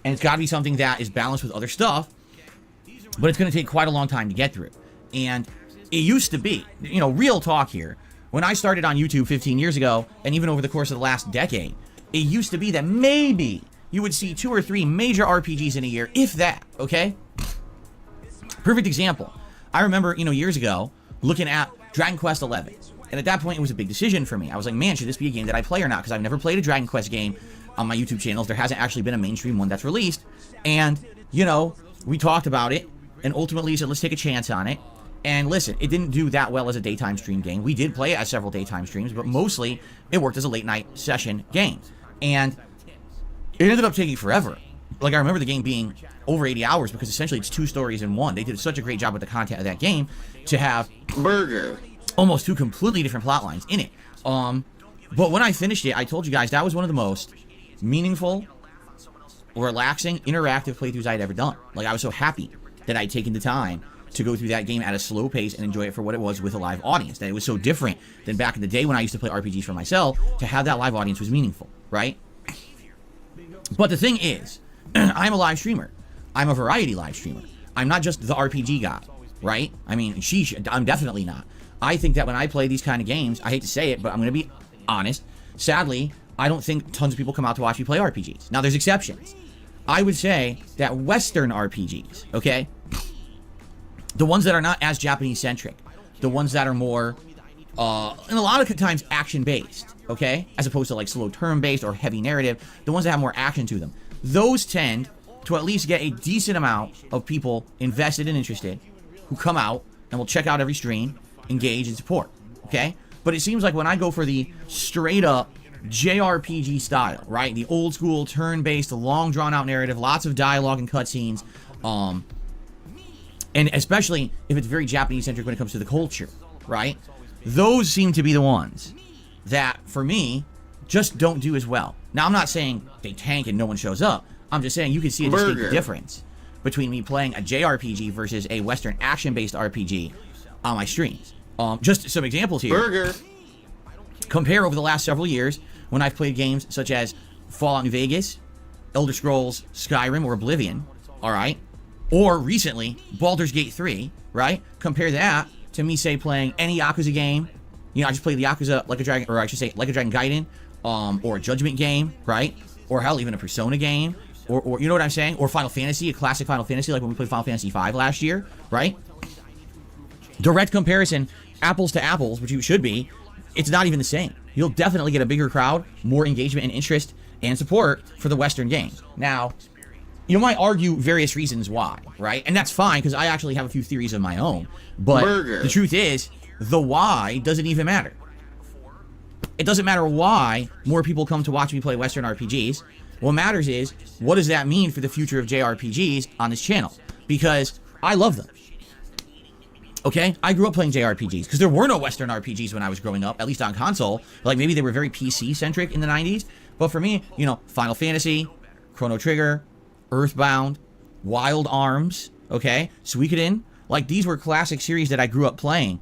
S2: it's got to be something that is balanced with other stuff, but it's going to take quite a long time to get through. And it used to be, you know, real talk here, when I started on YouTube 15 years ago, and even over the course of the last decade, it used to be that maybe you would see 2 or 3 major RPGs in a year, if that, okay? Perfect example. I remember, you know, years ago, looking at Dragon Quest XI. And at that point, it was a big decision for me. I was like, man, should this be a game that I play or not? Because I've never played a Dragon Quest game on my YouTube channels. There hasn't actually been a mainstream one that's released. And, you know, we talked about it, and ultimately said, let's take a chance on it. And listen, it didn't do that well as a daytime stream game. We did play it as several daytime streams, but mostly it worked as a late night session game. And it ended up taking forever. Like, I remember the game being over 80 hours because essentially it's 2 stories in one. They did such a great job with the content of that game to have almost 2 completely different plot lines in it. But when I finished it, I told you guys that was one of the most meaningful, relaxing, interactive playthroughs I had ever done. Like, I was so happy that I'd taken the time to go through that game at a slow pace and enjoy it for what it was with a live audience. That it was so different than back in the day when I used to play RPGs for myself. To have that live audience was meaningful, right? But the thing is, I'm a live streamer. I'm a variety live streamer. I'm not just the RPG guy, right? I mean, I'm definitely not. I think that when I play these kind of games, I hate to say it, but I'm going to be honest. Sadly, I don't think tons of people come out to watch me play RPGs. Now, there's exceptions. I would say that Western RPGs, okay? The ones that are not as Japanese-centric. The ones that are more, and a lot of times, action-based, okay? As opposed to, like, slow turn-based or heavy narrative. The ones that have more action to them. Those tend to at least get a decent amount of people invested and interested who come out and will check out every stream, engage, and support, okay? But it seems like when I go for the straight-up JRPG style, right? The old-school, turn-based, long, drawn-out narrative, lots of dialogue and cutscenes, and especially if it's very Japanese-centric when it comes to the culture, right? Those seem to be the ones that, for me, just don't do as well. Now, I'm not saying they tank and no one shows up. I'm just saying you can see a distinct difference between me playing a JRPG versus a Western action-based RPG on my streams. Just some examples here. Compare over the last several years when I've played games such as Fallout New Vegas, Elder Scrolls Skyrim or Oblivion, all right? Or recently, Baldur's Gate 3, right? Compare that to me, say, playing any Yakuza game. You know, I just played the Yakuza Like a Dragon, or I should say Like a Dragon Gaiden, or a Judgment game, right? Or hell, even a Persona game, or you know what I'm saying? Or Final Fantasy, a classic Final Fantasy, like when we played Final Fantasy V last year, right? Direct comparison, apples to apples, which you should be, it's not even the same. You'll definitely get a bigger crowd, more engagement and interest and support for the Western game. Now, you might argue various reasons why, right? And that's fine, because I actually have a few theories of my own. But the truth is, the why doesn't even matter. It doesn't matter why more people come to watch me play Western RPGs. What matters is, what does that mean for the future of JRPGs on this channel? Because I love them. Okay? I grew up playing JRPGs, because there were no Western RPGs when I was growing up, at least on console. Like, maybe they were very PC-centric in the 90s. But for me, you know, Final Fantasy, Chrono Trigger, Earthbound, Wild Arms, okay, Suikoden. Like, these were classic series that I grew up playing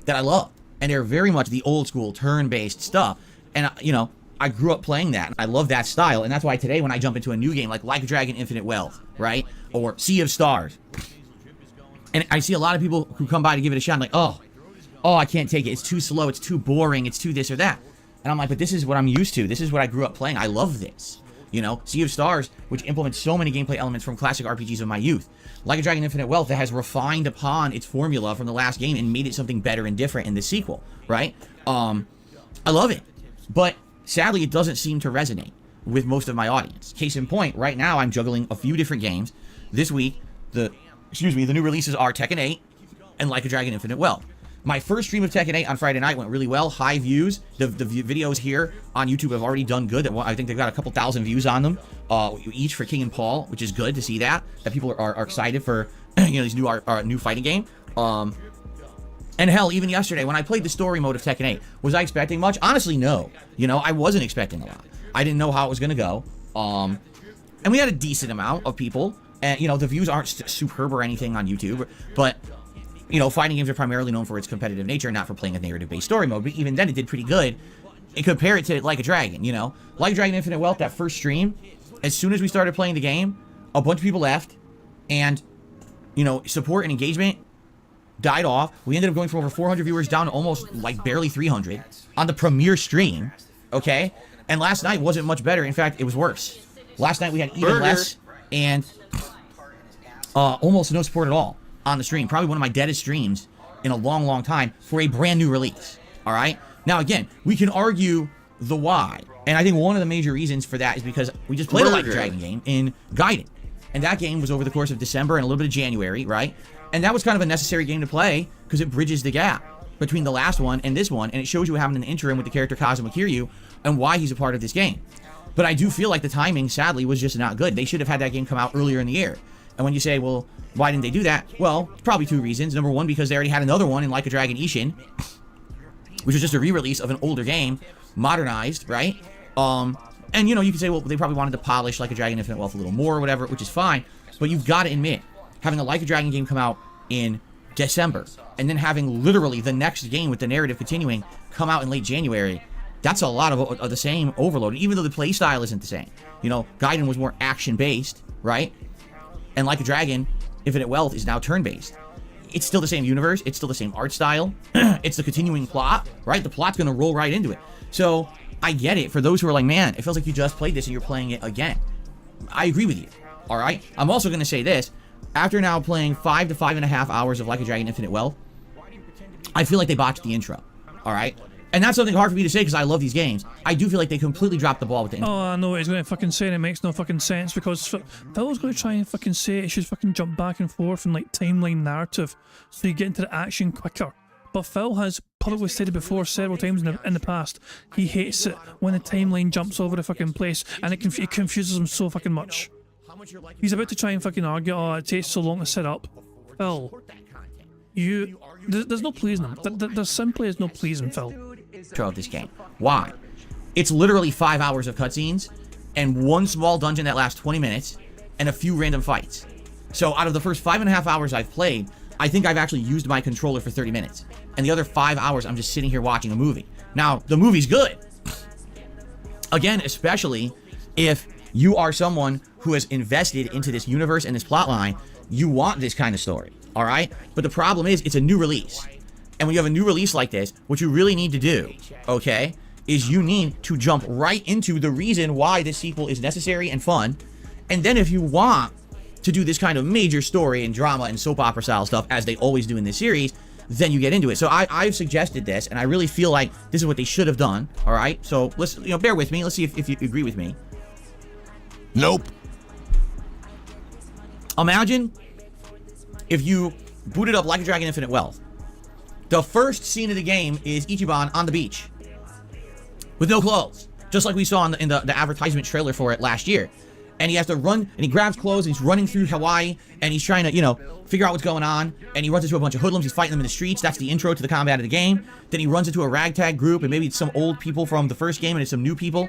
S2: that I love. And they're very much the old school turn-based stuff. And, you know, I grew up playing that. I love that style. And that's why today when I jump into a new game like a Dragon Infinite Wealth, right? Or Sea of Stars. And I see a lot of people who come by to give it a shot. I'm like, oh, I can't take it. It's too slow. It's too boring. It's too this or that. And I'm like, but this is what I'm used to. This is what I grew up playing. I love this. You know, Sea of Stars, which implements so many gameplay elements from classic RPGs of my youth. Like a Dragon Infinite Wealth that has refined upon its formula from the last game and made it something better and different in the sequel, right? I love it. But sadly, it doesn't seem to resonate with most of my audience. Case in point, right now I'm juggling a few different games. This week, the new releases are Tekken 8 and Like a Dragon Infinite Wealth. My first stream of Tekken 8 on Friday night went really well. High views. The videos here on YouTube have already done good. I think they've got a couple thousand views on them, each for King and Paul, which is good to see that people are excited for this new fighting game. And hell, even yesterday when I played the story mode of Tekken 8, was I expecting much? Honestly, no. I wasn't expecting a lot. I didn't know how it was going to go. And we had a decent amount of people. And, the views aren't superb or anything on YouTube, but fighting games are primarily known for its competitive nature, not for playing a narrative-based story mode. But even then, it did pretty good. And compare it to Like a Dragon, Like a Dragon Infinite Wealth, that first stream, as soon as we started playing the game, a bunch of people left, and, support and engagement died off. We ended up going from over 400 viewers down to almost, barely 300 on the premiere stream, okay? And last night wasn't much better. In fact, it was worse. Last night we had even less, and almost no support at all on the stream. Probably one of my deadest streams in a long, long time for a brand new release. All right. Now, again, we can argue the why. And I think one of the major reasons for that is because we just played a Like a Dragon game in Gaiden. And that game was over the course of December and a little bit of January, right? And that was kind of a necessary game to play because it bridges the gap between the last one and this one. And it shows you what happened in the interim with the character Kazuma Kiryu and why he's a part of this game. But I do feel like the timing, sadly, was just not good. They should have had that game come out earlier in the year. And when you say, well, why didn't they do that? Well, probably two reasons. Number one, because they already had another one in Like a Dragon Ishin, which was just a re-release of an older game, modernized, right? And, you can say, well, they probably wanted to polish Like a Dragon Infinite Wealth a little more or whatever, which is fine. But you've got to admit, having a Like a Dragon game come out in December, and then having literally the next game with the narrative continuing come out in late January, that's a lot of the same overload. Even though the play style isn't the same. Gaiden was more action-based, right? And Like a Dragon Infinite Wealth is now turn-based. It's still the same universe. It's still the same art style. It's the continuing plot, right? The plot's going to roll right into it. So I get it for those who are like, man, it feels like you just played this and you're playing it again. I agree with you, all right? I'm also going to say this. After now playing 5 to 5.5 hours of Like a Dragon Infinite Wealth, I feel like they botched the intro, all right? And that's something hard for me to say because I love these games. I do feel like they completely dropped the ball with the intro.
S1: Oh, I know what he's going to fucking say, and it makes no fucking sense because Phil's going to try and fucking say it should fucking jump back and forth in timeline narrative so you get into the action quicker. But Phil has publicly stated before several times in the past he hates it when the timeline jumps over the fucking place and it confuses him so fucking much. He's about to try and fucking argue, oh, it takes so long to set up. Phil, there's no pleasing him. There simply is no pleasing Phil.
S2: Of this game. Why? It's literally 5 hours of cutscenes and one small dungeon that lasts 20 minutes and a few random fights. So out of the first 5.5 hours I've played, I think I've actually used my controller for 30 minutes. And the other 5 hours I'm just sitting here watching a movie. Now, the movie's good. Again, especially if you are someone who has invested into this universe and this plotline, you want this kind of story, all right? But the problem is, it's a new release. And when you have a new release like this, what you really need to do, okay, is you need to jump right into the reason why this sequel is necessary and fun. And then if you want to do this kind of major story and drama and soap opera style stuff, as they always do in this series, then you get into it. So I've suggested this, and I really feel like this is what they should have done, all right? So let's, bear with me. Let's see if you agree with me.
S3: Nope.
S2: Imagine if you booted up Like a Dragon Infinite Wealth. The first scene of the game is Ichiban on the beach with no clothes, just like we saw in the advertisement trailer for it last year. And he has to run, and he grabs clothes, and he's running through Hawaii, and he's trying to, figure out what's going on, and he runs into a bunch of hoodlums, he's fighting them in the streets. That's the intro to the combat of the game. Then he runs into a ragtag group, and maybe it's some old people from the first game, and it's some new people.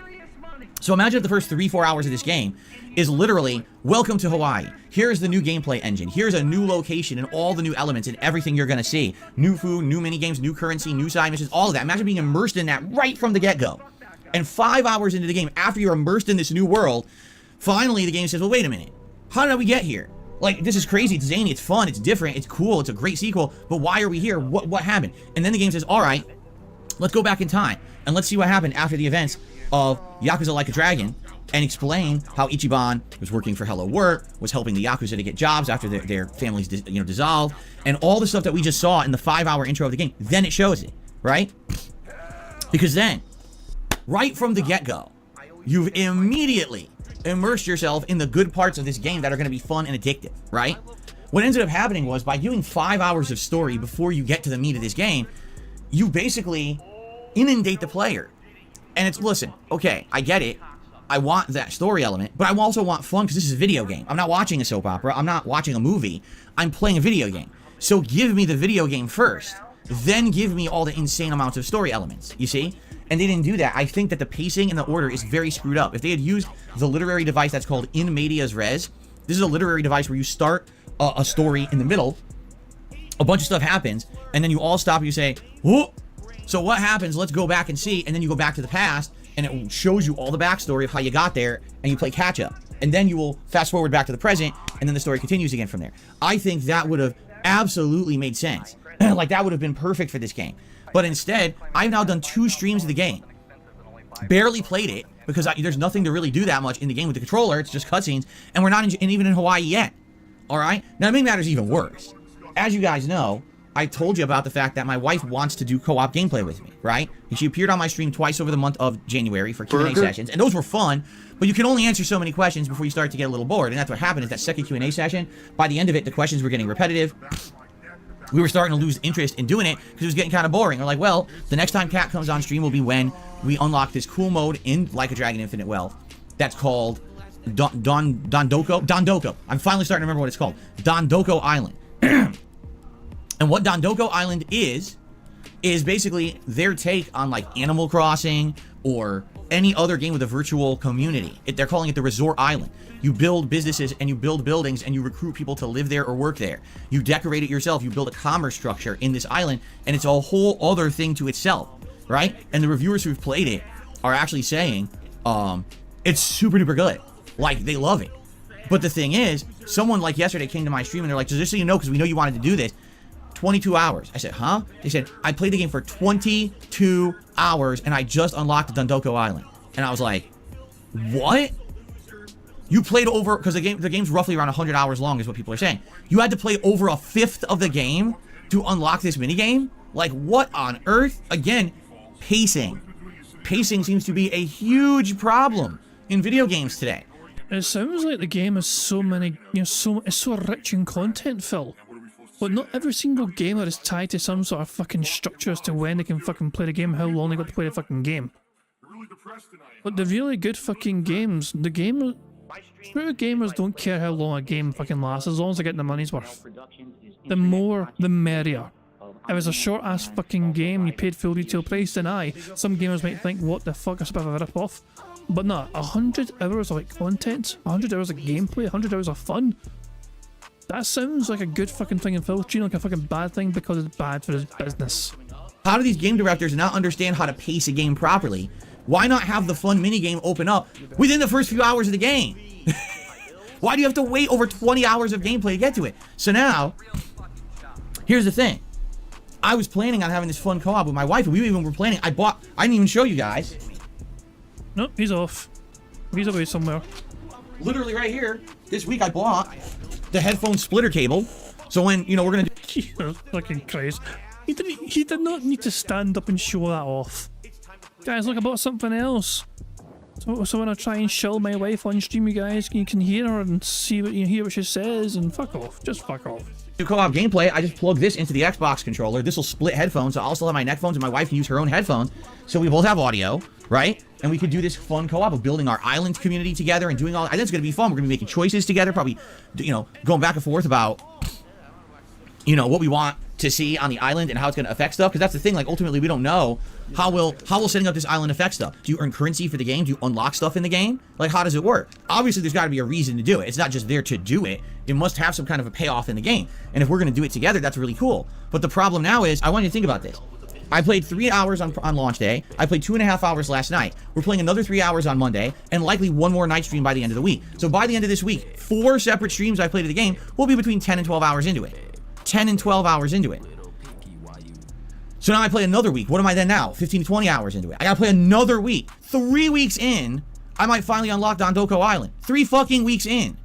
S2: So imagine if the first 3-4 hours of this game is literally, welcome to Hawaii. Here's the new gameplay engine. Here's a new location and all the new elements and everything you're going to see. New food, new minigames, new currency, new side missions, all of that. Imagine being immersed in that right from the get-go. And 5 hours into the game, after you're immersed in this new world, finally the game says, well, wait a minute. How did we get here? Like, this is crazy, it's zany, it's fun, it's different, it's cool, it's a great sequel, but why are we here? What happened? And then the game says, all right, let's go back in time, and let's see what happened after the events of Yakuza Like a Dragon, and explain how Ichiban was working for Hello Work, was helping the Yakuza to get jobs after their families dissolved, and all the stuff that we just saw in the 5-hour intro of the game. Then it shows it, right? Because then, right from the get-go, you've immediately immersed yourself in the good parts of this game that are going to be fun and addictive, right? What ended up happening was, by doing 5 hours of story before you get to the meat of this game, you basically inundate the player. And it's, listen, okay, I get it. I want that story element, but I also want fun because this is a video game. I'm not watching a soap opera. I'm not watching a movie. I'm playing a video game. So give me the video game first, then give me all the insane amounts of story elements, you see? And they didn't do that. I think that the pacing and the order is very screwed up. If they had used the literary device that's called in medias res, this is a literary device where you start a story in the middle, a bunch of stuff happens, and then you all stop and you say, whoa, so what happens? Let's go back and see. And then you go back to the past, and it shows you all the backstory of how you got there, and you play catch up. And then you will fast forward back to the present, and then the story continues again from there. I think that would have absolutely made sense. Like, that would have been perfect for this game. But instead, I've now done 2 streams of the game. Barely played it, because there's nothing to really do that much in the game with the controller. It's just cutscenes, and we're not even in Hawaii yet. Alright? Now, to make matters even worse, as you guys know, I told you about the fact that my wife wants to do co-op gameplay with me, right? And she appeared on my stream twice over the month of January for Q&A sessions, and those were fun, but you can only answer so many questions before you start to get a little bored, and that's what happened is that second Q&A session, by the end of it, the questions were getting repetitive. We were starting to lose interest in doing it because it was getting kind of boring. We're like, well, the next time Kat comes on stream will be when we unlock this cool mode in Like a Dragon Infinite Wealth that's called Dondoko. I'm finally starting to remember what it's called. Dondoko Island. And what Dondoko Island is basically their take on like Animal Crossing or any other game with a virtual community. They're calling it the Resort Island. You build businesses and you build buildings and you recruit people to live there or work there. You decorate it yourself. You build a commerce structure in this island, and it's a whole other thing to itself, right? And the reviewers who've played it are actually saying it's super duper good. Like, they love it. But the thing is, someone like yesterday came to my stream and they're like, just so you know, because we know you wanted to do this, 22 hours. I said, huh? They said, I played the game for 22 hours and I just unlocked the Dondoko Island. And I was like, what? You played over, because the game's roughly around 100 hours long is what people are saying. You had to play over a fifth of the game to unlock this minigame? Like, what on earth? Again, pacing. Pacing seems to be a huge problem in video games today.
S1: It sounds like the game has so many, it's so rich in content, Phil. But not every single gamer is tied to some sort of fucking structure as to when they can fucking play the game, how long they got to play the fucking game. But the really good fucking games, true gamers don't care how long a game fucking lasts, as long as they're getting the money's worth. The more, the merrier. If it's a short ass fucking game, you paid full retail price, then aye, some gamers might think, what the fuck, it's a bit of a rip off. But no, 100 hours of like content, 100 hours of gameplay, 100 hours of fun. That sounds like a good fucking thing, and Phil's treating like a fucking bad thing because it's bad for his business.
S2: How do these game directors not understand how to pace a game properly? Why not have the fun minigame open up within the first few hours of the game? Why do you have to wait over 20 hours of gameplay to get to it? So now, here's the thing. I was planning on having this fun co-op with my wife, and we even were planning. I didn't even show you guys.
S1: Nope, he's off. He's away somewhere.
S2: Literally right here, this week I bought the headphone splitter cable. So when, we're gonna do...
S1: Jesus fucking Christ. He did not need to stand up and show that off. Guys, look, I bought something else. So when I try and shill my wife on stream, you guys, you can hear her and hear what she says, and fuck off. Just fuck off.
S2: To co-op gameplay, I just plug this into the Xbox controller. This will split headphones, so I'll still have my neck phones, and my wife can use her own headphones. So we both have audio, right? And we could do this fun co-op of building our island community together and doing all. I think it's gonna be fun. We're gonna be making choices together, probably, going back and forth about, what we want to see on the island and how it's gonna affect stuff. Because that's the thing. Like, ultimately, we don't know How will setting up this island affect stuff? Do you earn currency for the game? Do you unlock stuff in the game? Like, how does it work? Obviously, there's got to be a reason to do it. It's not just there to do it. It must have some kind of a payoff in the game. And if we're going to do it together, that's really cool. But the problem now is, I want you to think about this. I played 3 hours on launch day. I played 2.5 hours last night. We're playing another 3 hours on Monday, and likely one more night stream by the end of the week. So by the end of this week, 4 separate streams I played of the game will be between 10 and 12 hours into it. 10 and 12 hours into it. So now I play another week. What am I then now? 15 to 20 hours into it. I gotta play another week. 3 weeks in, I might finally unlock Dondoko Island. 3 fucking weeks in.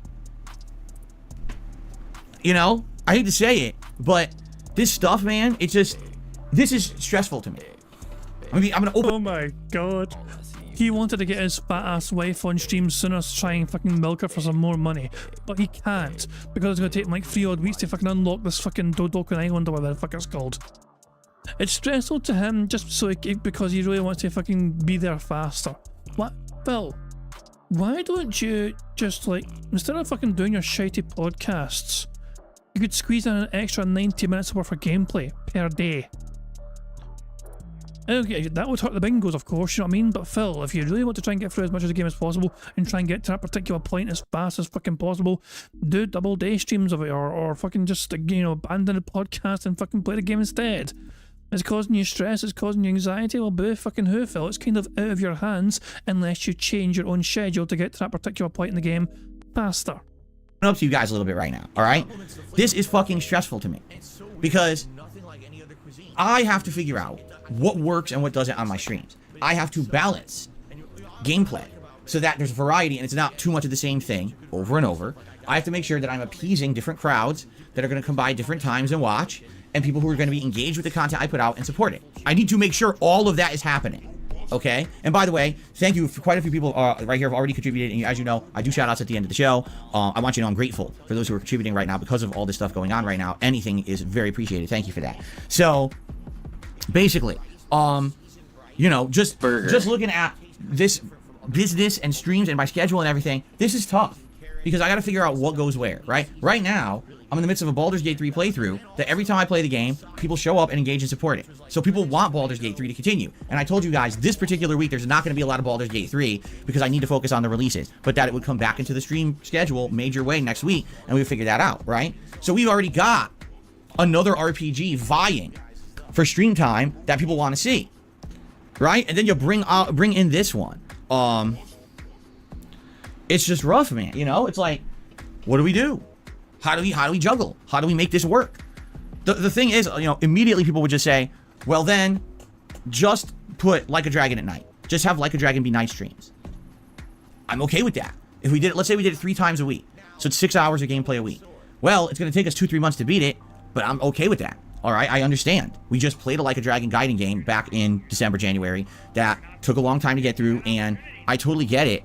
S2: You know, I hate to say it, but this stuff, man, it's just, this is stressful to me. I'm gonna open.
S1: Oh my god. He wanted to get his fat ass wife on stream sooner to try and fucking milk her for some more money. But he can't, because it's gonna take him like 3 odd weeks to fucking unlock this fucking Dodokan Island or whatever the fuck it's called. It's stressful to him just so because he really wants to fucking be there faster. What? Phil, why don't you just like, instead of fucking doing your shitey podcasts, you could squeeze in an extra 90 minutes worth of gameplay per day. Okay, that would hurt the bingos, of course, you know what I mean? But Phil, if you really want to try and get through as much of the game as possible and try and get to that particular point as fast as fucking possible, do double day streams of it, or fucking just, you know, abandon the podcast and fucking play the game instead. It's causing you stress, it's causing you anxiety. Well, boo fucking who, Phil? It's kind of out of your hands unless you change your own schedule to get to that particular point in the game faster.
S2: Up to you guys a little bit right now, all right? This is fucking stressful to me because I have to figure out what works and what doesn't on my streams. I have to balance gameplay so that there's variety and it's not too much of the same thing over and over. I have to make sure that I'm appeasing different crowds that are going to come by different times and watch, and people who are going to be engaged with the content I put out and support it. I need to make sure all of that is happening. Okay? And by the way, thank you for quite a few people right here have already contributed. And as you know, I do shout outs at the end of the show. I want you to know I'm grateful for those who are contributing right now because of all this stuff going on right now. Anything is very appreciated. Thank you for that. So basically, you know, just looking at this business and streams and my schedule and everything, this is tough because I got to figure out what goes where, right? Right now, I'm in the midst of a Baldur's Gate 3 playthrough that every time I play the game, people show up and engage and support it. So people want Baldur's Gate 3 to continue. And I told you guys, this particular week, there's not going to be a lot of Baldur's Gate 3 because I need to focus on the releases. But that it would come back into the stream schedule major way next week, and we figure that out, right? So we've already got another RPG vying for stream time that people want to see, right? And then you bring in this one. It's just rough, man. You know, it's like, what do we do? How do we juggle? How do we make this work? The thing is, you know, immediately people would just say, well then, just put Like a Dragon at night. Just have Like a Dragon be night streams. I'm okay with that. If we did it, let's say we did it 3 times a week. So it's 6 hours of gameplay a week. Well, it's going to take us 2-3 months to beat it, but I'm okay with that. All right, I understand. We just played a Like a Dragon guiding game back in December, January. That took a long time to get through, and I totally get it.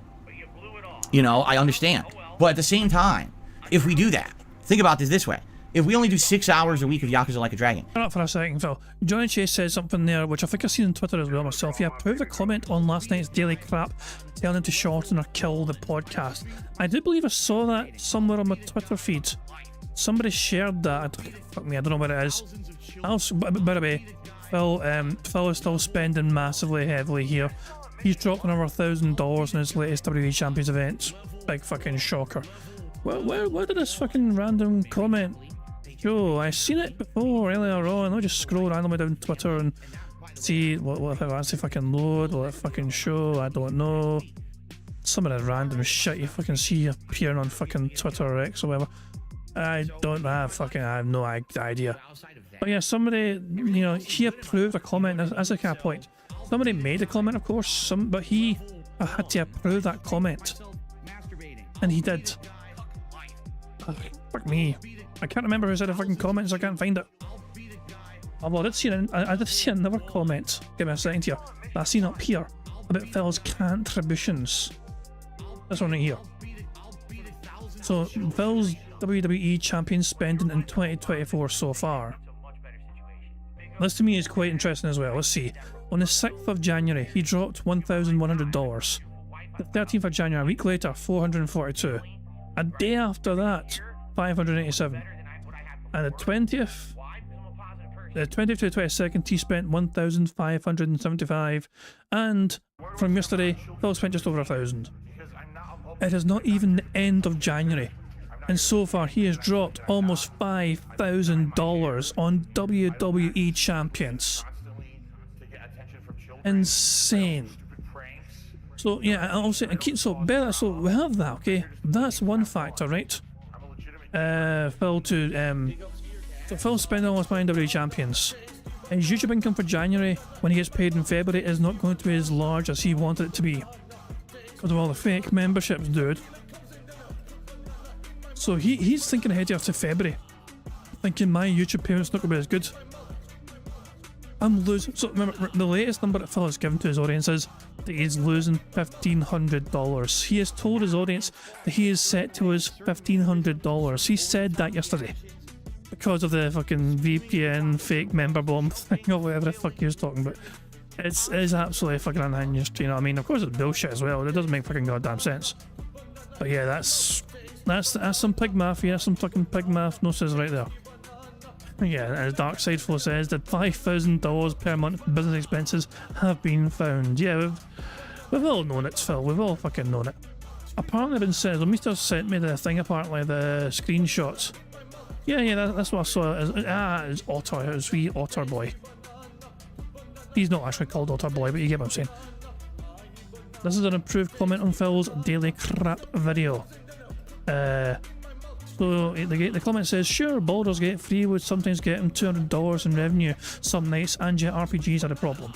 S2: You know, I understand. But at the same time, if we do that, think about this way. If we only do 6 hours a week of Yakuza Like a Dragon.
S1: Shut up for a second, Phil. Johnny Chase said something there, which I think I've seen on Twitter as well myself. Yeah, approved a comment on last night's Daily Crap, telling him to shorten or kill the podcast. I do believe I saw that somewhere on my Twitter feed. Somebody shared that. Fuck me, I don't know what it is. By the way, Phil is still spending massively heavily here. He's dropped another $1,000 in his latest WWE Champions event. Big fucking shocker. Where did this fucking random comment go? I seen it before earlier on. I'll just scroll randomly down Twitter and see what if it actually fucking load, will it fucking show? I don't know. Some of the random shit you fucking see appearing on fucking Twitter or X or whatever. I have no idea. But yeah, somebody, you know, he approved a comment as a kind of point. Somebody made a comment, of course, but he had to approve that comment. And he did. Fuck me. I can't remember who said the fucking comment, so I can't find it. Although I did see another comment. Give me a second here. That I seen up here about Phil's contributions. This one right here. So Phil's WWE champion spending in 2024 so far. This to me is quite interesting as well. Let's see. On the 6th of January, he dropped $1,100. The 13th of January, a week later, $442. A day after that, $587. And the 20th, The 20th to the 22nd, he spent 1,575, and from yesterday, Phil spent just over 1,000. It is not even the end of January, and so far he has dropped almost $5,000 on WWE champions. Insane. So yeah, I'll say, so bear, so we have that, okay? That's one factor, right? Phil spending almost buying WWE champions. His YouTube income for January, when he gets paid in February, is not going to be as large as he wanted it to be. Because of all the fake memberships, dude. So he's thinking ahead to February. Thinking my YouTube payment's not going to be as good. I'm losing. So remember, the latest number that Phil has given to his audience is that he's losing $1,500. He has told his audience that he is set to lose $1,500. He said that yesterday. Because of the fucking VPN fake member bomb thing or whatever the fuck he was talking about. It's absolutely fucking unhinged, you know what I mean? Of course it's bullshit as well. It doesn't make fucking goddamn sense. But yeah, that's some pig math. Yeah, some fucking pig math. No says right there. Yeah, as Darksideflow says, that $5,000 per month business expenses have been found. Yeah, we've all known it, Phil. We've all fucking known it. Apparently, been said. Mr. sent me the thing. Apparently, the screenshots. Yeah, that's what I saw. It's Otter. It's wee Otter Boy. He's not actually called Otter Boy, but you get what I'm saying. This is an improved comment on Phil's daily crap video. So the comment says, sure, Baldur's Gate 3 would sometimes get him $200 in revenue some nights, and JRPGs are a problem.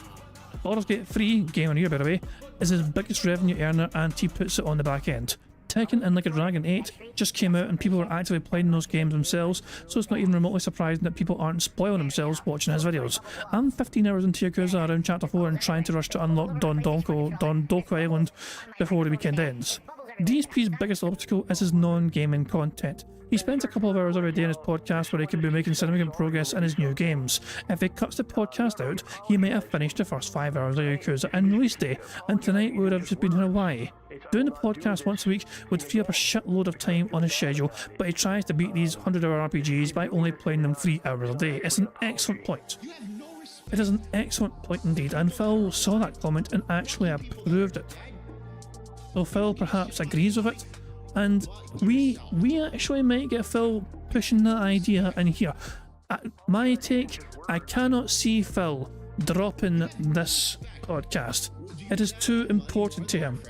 S1: Baldur's Gate 3, game of the year by the way, is his biggest revenue earner, and he puts it on the back end. Tekken and Like a Dragon 8 just came out and people are actively playing those games themselves, so it's not even remotely surprising that people aren't spoiling themselves watching his videos. I'm 15 hours into Yakuza around chapter 4 and trying to rush to unlock Dondoku Island before the weekend ends. DSP's biggest obstacle is his non-gaming content. He spends a couple of hours every day in his podcast where he could be making significant progress in his new games. If he cuts the podcast out, he might have finished the first 5 hours of Yakuza and release day, and tonight we would have just been in Hawaii. Doing the podcast once a week would free up a shitload of time on his schedule, but he tries to beat these 100-hour RPGs by only playing them 3 hours a day. It's an excellent point. It is an excellent point indeed, and Phil saw that comment and actually approved it. So Phil perhaps agrees with it, and we actually might get Phil pushing that idea in here. My take, I cannot see Phil dropping this podcast. It is too important to him.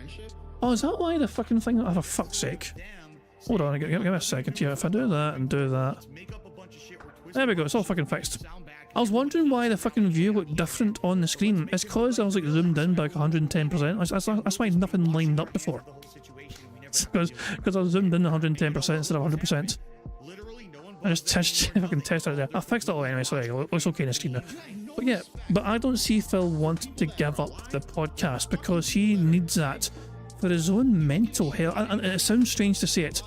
S1: Oh, is that why the fucking thing? Oh, for fuck's sake. Hold on, give me a second here. If I do that and do that. There we go, it's all fucking fixed. I was wondering why the fucking view looked different on the screen. It's cause I was like zoomed in by like 110%. That's why nothing lined up before. Because I was zoomed in 110% instead of 100%. I just fucking tested it there. I fixed it all anyway, so there you go. It looks okay on the screen now. But yeah, but I don't see Phil wanting to give up the podcast because he needs that for his own mental health. And it sounds strange to say it,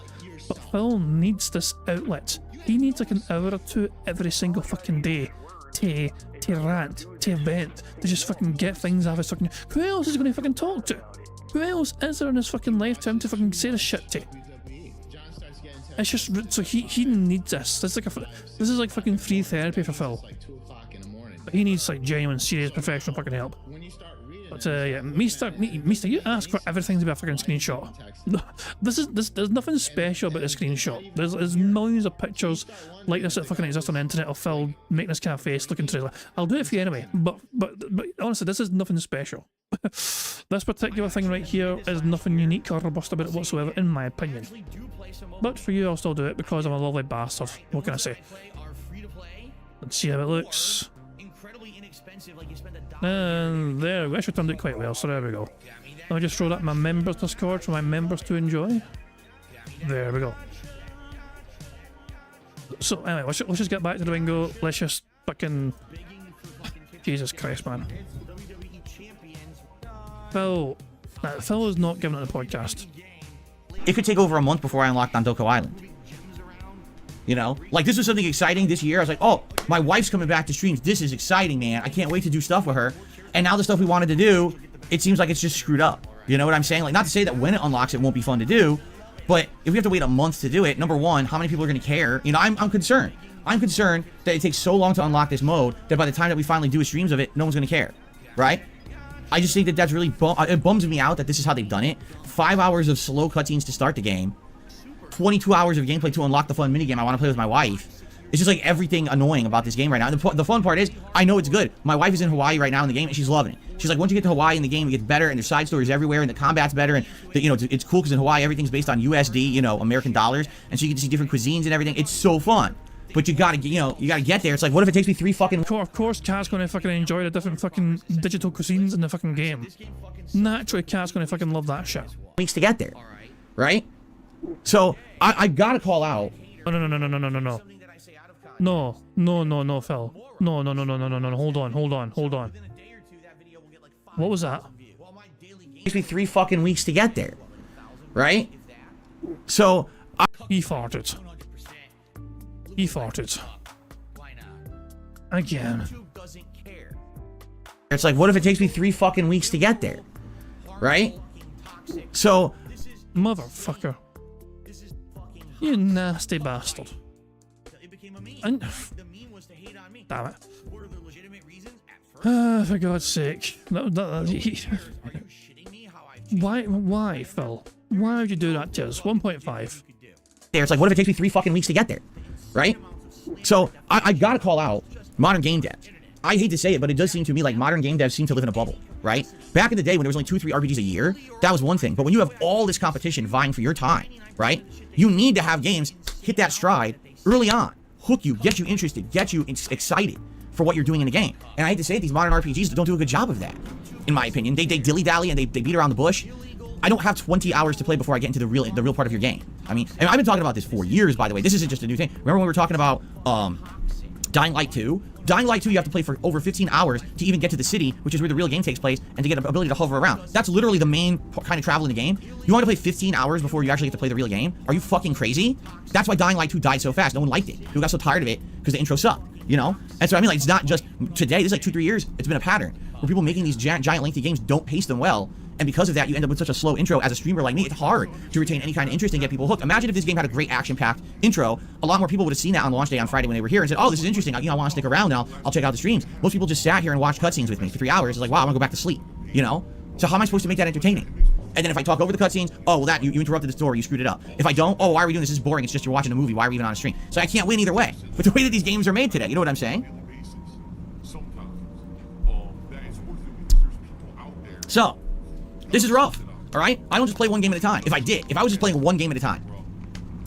S1: but Phil needs this outlet. He needs like an hour or two every single fucking day to rant, to vent, to just fucking get things out of his fucking... Who else is he going to fucking talk to? Who else is there in his fucking lifetime to fucking say this shit to? It's just... So he needs this. This is like fucking free therapy for Phil. But he needs like genuine, serious, professional fucking help. But yeah, Mister, you ask for everything to be a fucking screenshot. There's nothing special about the screenshot. There's millions of pictures like this that fucking exist on the internet of Phil making this kind of face looking trailer. I'll do it for you anyway, but honestly, this is nothing special. This particular thing right here is nothing unique or robust about it whatsoever, in my opinion. But for you, I'll still do it because I'm a lovely bastard. What can I say? Let's see how it looks. And there we go. Actually turned out quite well, so there we go. Let me just throw that in my members Discord for my members to enjoy. There we go. So anyway, let's just get back to the bingo. Let's just fucking... Jesus Christ, man. Phil is not giving it the podcast.
S2: It could take over a month before I unlocked Dondoku Island. You know, like this was something exciting this year. I was like, oh, my wife's coming back to streams. This is exciting, man. I can't wait to do stuff with her. And now the stuff we wanted to do, it seems like it's just screwed up. You know what I'm saying? Like, not to say that when it unlocks, it won't be fun to do, but if we have to wait a month to do it, number one, how many people are going to care? You know, I'm concerned. I'm concerned that it takes so long to unlock this mode that by the time that we finally do streams of it, no one's gonna care, right? I just think that that's really it bums me out that this is how they've done it. 5 hours of slow cutscenes to start the game, 22 hours of gameplay to unlock the fun minigame I want to play with my wife. It's just like everything annoying about this game right now. And the fun part is, I know it's good. My wife is in Hawaii right now in the game, and she's loving it. She's like, once you get to Hawaii in the game, it gets better, and there's side stories everywhere, and the combat's better, and it's cool because in Hawaii everything's based on USD, American dollars, and so you get to see different cuisines and everything. It's so fun. But you gotta get there. It's like, what if it takes me 3 fucking...
S1: Of course, Cat's gonna fucking enjoy the different fucking digital cuisines in the fucking game. Naturally, Cat's gonna fucking love that shit.
S2: weeks to get there, right? So I gotta call out.
S1: No, Phil. No. Hold on. What was that?
S2: It takes me 3 fucking weeks to get there, right? So
S1: He farted. Again.
S2: It's like, what if it takes me 3 fucking weeks to get there, right? So,
S1: Motherfucker. You nasty bastard. And, damn it. For God's sake. Why, Phil? Why would you do that to us? 1.5.
S2: it's like, what if it takes me 3 fucking weeks to get there, right? So I gotta call out modern game devs. I hate to say it, but it does seem to me like modern game devs seem to live in a bubble, right? Back in the day when there was only 2 or 3 RPGs a year, that was one thing. But when you have all this competition vying for your time, right? You need to have games hit that stride early on, hook you, get you interested, get you excited for what you're doing in the game. And I hate to say it, these modern RPGs don't do a good job of that, in my opinion. They dilly-dally and they beat around the bush. I don't have 20 hours to play before I get into the real part of your game. I mean, and I've been talking about this for years, by the way. This isn't just a new thing. Remember when we were talking about Dying Light 2? Dying Light 2, you have to play for over 15 hours to even get to the city, which is where the real game takes place, and to get the ability to hover around. That's literally the main kind of travel in the game. You want to play 15 hours before you actually get to play the real game? Are you fucking crazy? That's why Dying Light 2 died so fast. No one liked it. People got so tired of it because the intro sucked, you know? And so, I mean, like, it's not just today. This is like 2-3 years. It's been a pattern where people making these giant lengthy games don't pace them well. And because of that, you end up with such a slow intro. As a streamer like me, it's hard to retain any kind of interest and get people hooked. Imagine if this game had a great action-packed intro. A lot more people would have seen that on launch day on Friday when they were here and said, oh, this is interesting. I want to stick around now. I'll check out the streams. Most people just sat here and watched cutscenes with me for 3 hours. It's like, wow, I'm going to go back to sleep, you know? So how am I supposed to make that entertaining? And then if I talk over the cutscenes, oh, well, you interrupted the story, you screwed it up. If I don't, oh, why are we doing this? This is boring. It's just you're watching a movie. Why are we even on a stream? So I can't win either way. But the way that these games are made today, you know what I'm saying? So, this is rough, all right? I don't just play one game at a time. If I was just playing one game at a time,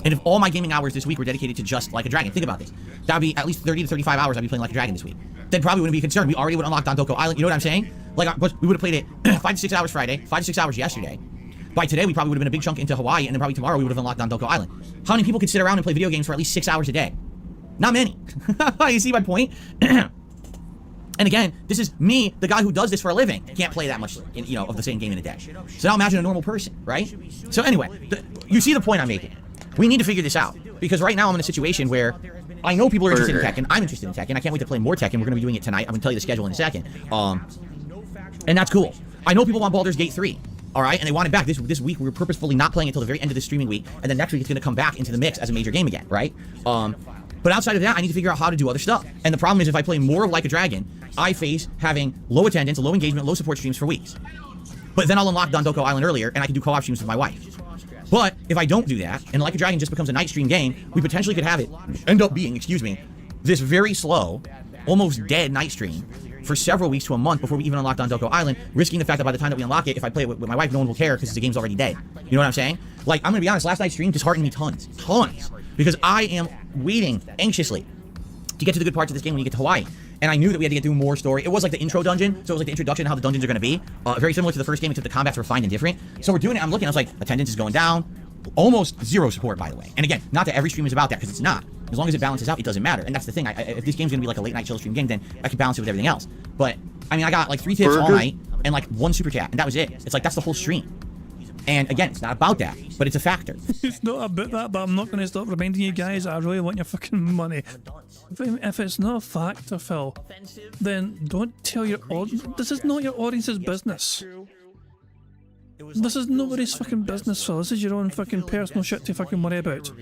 S2: and if all my gaming hours this week were dedicated to just Like a Dragon, think about this. That would be at least 30 to 35 hours I'd be playing Like a Dragon this week. Then probably wouldn't be concerned. We already would unlock Dondoko Island. You know what I'm saying? Like, we would have played it 5 to 6 hours Friday, 5 to 6 hours yesterday. By today, we probably would have been a big chunk into Hawaii, and then probably tomorrow we would have unlocked Dondoko Island. How many people could sit around and play video games for at least 6 hours a day? Not many. You see my point? And again, this is me, the guy who does this for a living. Can't play that much, of the same game in a day. So now imagine a normal person, right? So anyway, you see the point I'm making. We need to figure this out. Because right now I'm in a situation where I know people are interested in Tekken. I'm interested in Tekken. I can't wait to play more Tekken. We're going to be doing it tonight. I'm going to tell you the schedule in a second. And that's cool. I know people want Baldur's Gate 3. All right, and they want it back. This week, we were purposefully not playing until the very end of the streaming week. And then next week, it's going to come back into the mix as a major game again, right? But outside of that, I need to figure out how to do other stuff. And the problem is, if I play more of Like a Dragon, I face having low attendance, low engagement, low support streams for weeks. But then I'll unlock Dondoko Island earlier, and I can do co-op streams with my wife. But if I don't do that, and Like a Dragon just becomes a night stream game, we potentially could have it end up being, this very slow, almost dead night stream for several weeks to a month before we even unlock Dondoko Island, risking the fact that by the time that we unlock it, if I play it with my wife, no one will care because the game's already dead. You know what I'm saying? Like, I'm gonna be honest, last night's stream disheartened me tons. Because I am waiting anxiously to get to the good parts of this game when you get to Hawaii. And I knew that we had to get through more story. It was like the intro dungeon, so it was like the introduction to how the dungeons are going to be. Very similar to the first game, except the combats were fine and different. So we're doing it, I'm looking, I was like, attendance is going down. Almost zero support, by the way. And again, not that every stream is about that, because it's not. As long as it balances out, it doesn't matter. And that's the thing, if this game's going to be like a late night chill stream game, then I can balance it with everything else. But, I mean, I got like 3 tips all night, and like 1 super chat, and that was it. It's like, that's the whole stream. And again, it's not about that, but it's a factor.
S1: It's not about that, but I'm not going to stop reminding you guys I really want your fucking money. If it's not a factor, Phil, then don't tell your audience. This is not your audience's business. This is nobody's fucking business, Phil. This is your own fucking personal shit to fucking worry about.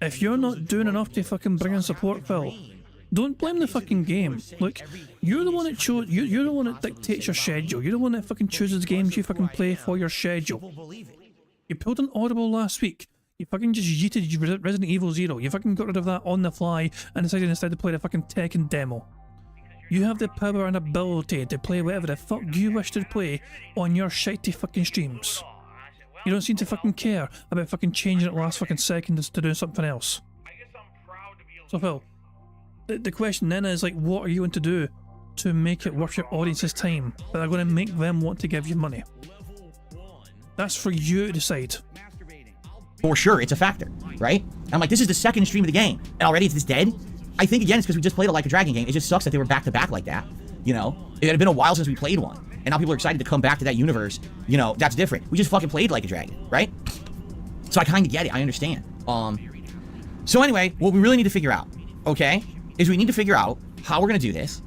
S1: If you're not doing enough to fucking bring in support, Phil, don't blame the fucking game. Look, you're the one that you're the one that dictates your schedule. You're the one that fucking chooses games you fucking play for your schedule. You pulled an Audible last week. You fucking just yeeted Resident Evil 0. You fucking got rid of that on the fly and decided instead to play the fucking Tekken demo. You have the power and ability to play whatever the fuck you wish to play on your shitey fucking streams. You don't seem to fucking care about fucking changing it last fucking second to do something else. So Phil, the question then is like, what are you going to do to make it worth your audience's time that are going to make them want to give you money? That's for you to decide.
S2: For sure, it's a factor, right? I'm like, this is the second stream of the game, and already it's this dead? I think, again, it's because we just played a Like a Dragon game. It just sucks that they were back-to-back like that, you know? It had been a while since we played one, and now people are excited to come back to that universe. You know, that's different. We just fucking played Like a Dragon, right? So I kind of get it. I understand. So anyway, what we really need to figure out, okay, is we need to figure out how we're going to do this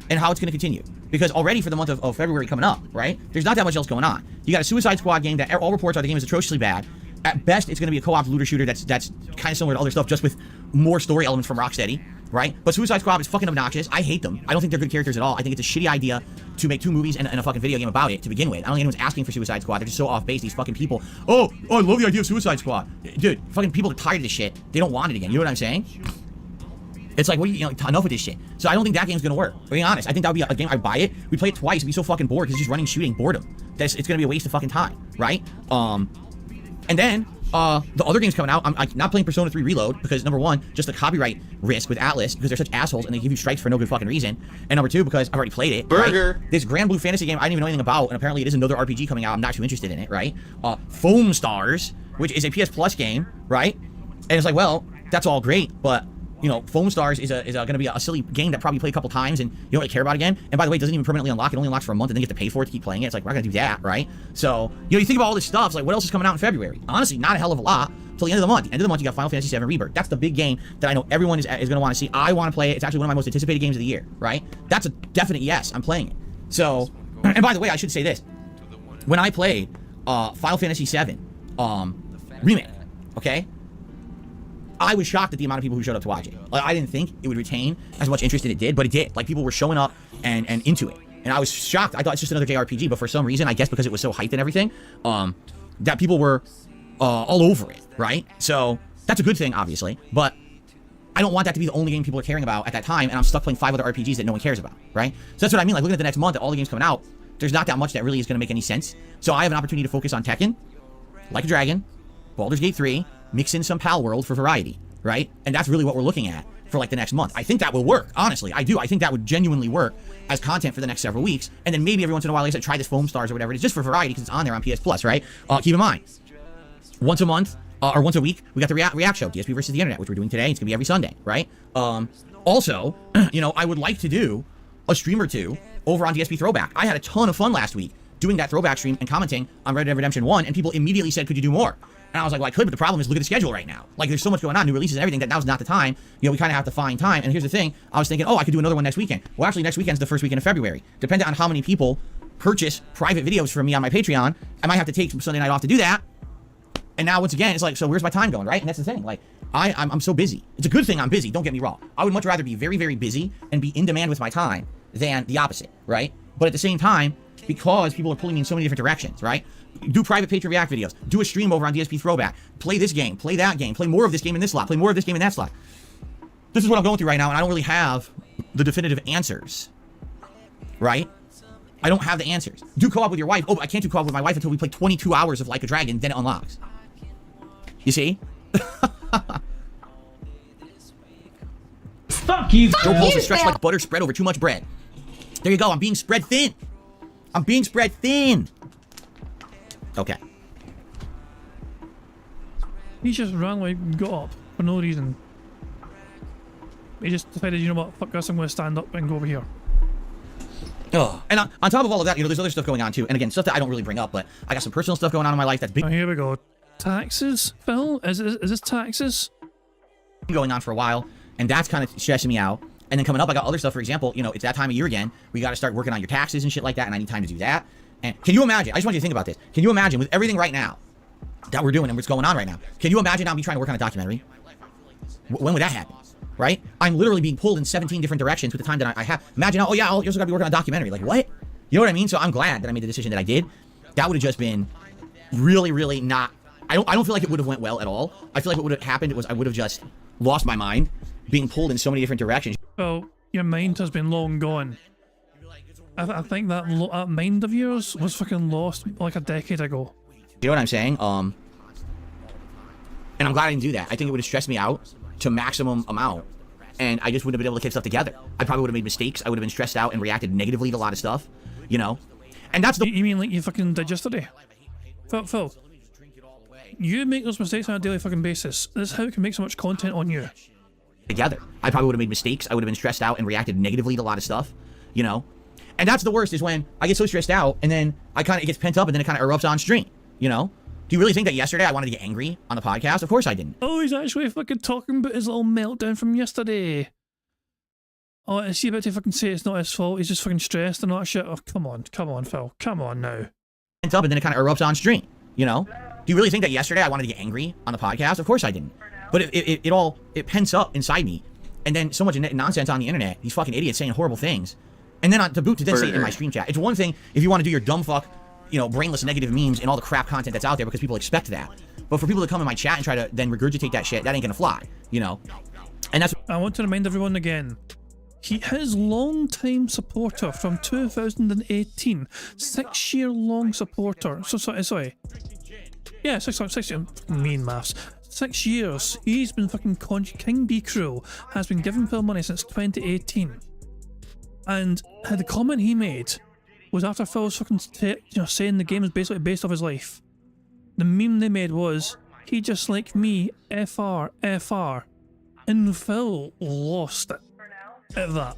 S2: and how it's going to continue. Because already for the month of February coming up, right, there's not that much else going on. You got a Suicide Squad game that all reports are the game is atrociously bad. At best, it's going to be a co-op looter shooter that's kind of similar to other stuff, just with more story elements from Rocksteady, right? But Suicide Squad is fucking obnoxious. I hate them. I don't think they're good characters at all. I think it's a shitty idea to make 2 movies and a fucking video game about it to begin with. I don't think anyone's asking for Suicide Squad. They're just so off base, these fucking people. Oh, I love the idea of Suicide Squad. Dude, fucking people are tired of this shit. They don't want it again. You know what I'm saying? It's like, you know, enough with this shit. So I don't think that game's gonna work. Being honest, I think that would be a game I'd buy it. We play it twice. It'd be so fucking bored because it's just running, shooting, boredom. It's gonna be a waste of fucking time, right? And then the other games coming out, I'm not playing Persona 3 Reload because number one, just the copyright risk with Atlas because they're such assholes and they give you strikes for no good fucking reason. And number two, because I've already played it. Burger. Right? This Grand Blue Fantasy game I didn't even know anything about, and apparently it is another RPG coming out. I'm not too interested in it, right? Foam Stars, which is a PS Plus game, right? And it's like, well, that's all great, but you know, Foam Stars is going to be a silly game that probably play a couple times and you don't really care about again. And by the way, it doesn't even permanently unlock. It only unlocks for a month and then you have to pay for it to keep playing it. It's like, we're not going to do that, right? So, you know, you think about all this stuff. It's like, what else is coming out in February? Honestly, not a hell of a lot till the end of the month. The end of the month, you got Final Fantasy VII Rebirth. That's the big game that I know everyone is going to want to see. I want to play it. It's actually one of my most anticipated games of the year, right? That's a definite yes. I'm playing it. So, and by the way, I should say this. When I played Final Fantasy VII Remake, okay? I was shocked at the amount of people who showed up to watch it. Like, I didn't think it would retain as much interest as it did, but it did. Like, people were showing up and into it. And I was shocked. I thought it's just another JRPG, but for some reason, I guess because it was so hyped and everything, that people were all over it, right? So, that's a good thing, obviously, but I don't want that to be the only game people are caring about at that time, and I'm stuck playing 5 other RPGs that no one cares about, right? So that's what I mean. Like, looking at the next month, at all the games coming out, there's not that much that really is going to make any sense. So I have an opportunity to focus on Tekken, Like a Dragon, Baldur's Gate 3, mix in some Pal World for variety, right? And that's really what we're looking at for like the next month. I think that will work, honestly. I do. I think that would genuinely work as content for the next several weeks. And then maybe every once in a while, like I said, try this Foam Stars or whatever it is, just for variety because it's on there on PS Plus, right? Keep in mind, once a month or once a week, we got the React show, DSP versus the Internet, which we're doing today. It's gonna be every Sunday, right? Also, you know, I would like to do a stream or two over on DSP Throwback. I had a ton of fun last week doing that throwback stream and commenting on Red Dead Redemption 1, and people immediately said, could you do more? And I was like, well, I could, but the problem is, look at the schedule right now. Like, there's so much going on, new releases and everything, that now's not the time. You know, we kind of have to find time. And here's the thing. I was thinking, oh, I could do another one next weekend. Well, actually, next weekend's the first weekend of February. Depending on how many people purchase private videos from me on my Patreon, I might have to take some Sunday night off to do that. And now, once again, it's like, so where's my time going, right? And that's the thing. Like, I'm so busy. It's a good thing I'm busy. Don't get me wrong. I would much rather be very, very busy and be in demand with my time than the opposite, right? But at the same time, because people are pulling me in so many different directions, right? Do private Patreon React videos. Do a stream over on DSP Throwback. Play this game. Play that game. Play more of this game in this slot. Play more of this game in that slot. This is what I'm going through right now, and I don't really have the definitive answers, right? I don't have the answers. Do co-op with your wife. Oh, I can't do co-op with my wife until we play 22 hours of Like a Dragon, then it unlocks. You see?
S5: Fuck you.
S2: Your balls are stretched like butter spread over too much bread. There you go. I'm being spread thin. I'm being spread thin. Okay.
S1: He just randomly got up for no reason. He just decided, you know what, fuck this, I'm going to stand up and go over here.
S2: Oh. And on top of all of that, you know, there's other stuff going on too. And again, stuff that I don't really bring up, but I got some personal stuff going on in my life that's big.
S1: Oh, here we go. Taxes, Phil? Is this taxes?
S2: Going on for a while, and that's kind of stressing me out. And then coming up, I got other stuff. For example, you know, it's that time of year again. We got to start working on your taxes and shit like that, and I need time to do that. And can you imagine? I just want you to think about this. Can you imagine with everything right now that we're doing and what's going on right now? Can you imagine now me trying to work on a documentary? When would that happen? Right? I'm literally being pulled in 17 different directions with the time that I have. Imagine, oh yeah, you're also gotta be working on a documentary. Like, what? You know what I mean? So I'm glad that I made the decision that I did. That would have just been really, really not... I don't feel like it would have went well at all. I feel like what would have happened was I would have just lost my mind, being pulled in so many different directions.
S1: Well, your mind has been long gone. I think that mind of yours was fucking lost like a decade ago.
S2: You know what I'm saying? And I'm glad I didn't do that. I think it would have stressed me out to maximum amount, and I just wouldn't have been able to get stuff together. I probably would have made mistakes. I would have been stressed out and reacted negatively to a lot of stuff, you know? And that's the...
S1: You mean like you fucking did yesterday? Phil, you make those mistakes on a daily fucking basis. This is how it can make so much content on you.
S2: Together. I probably would have made mistakes. I would have been stressed out and reacted negatively to a lot of stuff, you know? And that's the worst, is when I get so stressed out and then it gets pent up and then it kind of erupts on stream, you know? Do you really think that yesterday I wanted to get angry on the podcast? Of course I didn't.
S1: Oh, he's actually fucking talking about his little meltdown from yesterday. Oh, is he about to fucking say it's not his fault? He's just fucking stressed and all that shit. Oh, come on, Phil. Come on now.
S2: Pent up and then it kind of erupts on stream, you know? Do you really think that yesterday I wanted to get angry on the podcast? Of course I didn't. But it pents up inside me. And then so much nonsense on the internet. These fucking idiots saying horrible things. And then to boot to then say it in my stream chat. It's one thing if you want to do your dumb fuck, you know, brainless negative memes and all the crap content that's out there because people expect that. But for people to come in my chat and try to then regurgitate that shit, that ain't gonna fly, you know? And that's...
S1: I want to remind everyone again. His long-time supporter from 2018, 6-year-long supporter. Sorry. Yeah, 6 years. Mean maths. 6 years. He's been fucking King B. Cruel has been giving Phil money since 2018. And the comment he made was after Phil was fucking saying the game is basically based off his life. The meme they made was, he just like me, FR. And Phil lost it at that.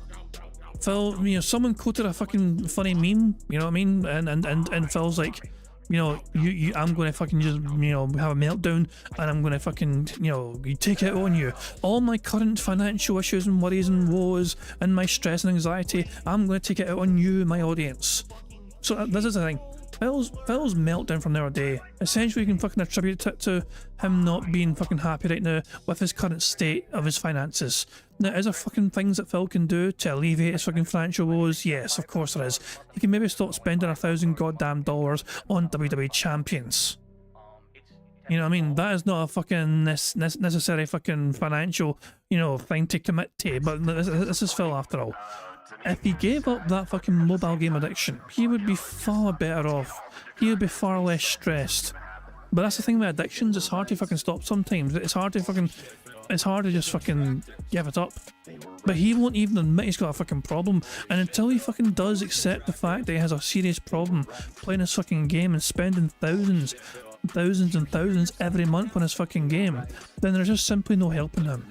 S1: Phil, you know, someone quoted a fucking funny meme, you know what I mean? And Phil's like, you know, I'm gonna fucking just, you know, have a meltdown and I'm gonna fucking, you know, take it on you. All my current financial issues and worries and woes and my stress and anxiety, I'm gonna take it out on you, my audience. So this is the thing. Phil's meltdown from the other day, essentially you can fucking attribute it to him not being fucking happy right now with his current state of his finances. Now, is there fucking things that Phil can do to alleviate his fucking financial woes? Yes, of course there is. He can maybe stop spending $1,000 goddamn dollars on WWE champions. You know what I mean? That is not a fucking necessary fucking financial, you know, thing to commit to, but this is Phil after all. If he gave up that fucking mobile game addiction, he would be far better off. He would be far less stressed. But that's the thing with addictions, it's hard to fucking stop sometimes. It's hard to just fucking give it up. But he won't even admit he's got a fucking problem. And until he fucking does accept the fact that he has a serious problem playing his fucking game and spending thousands and thousands every month on his fucking game, then there's just simply no helping him.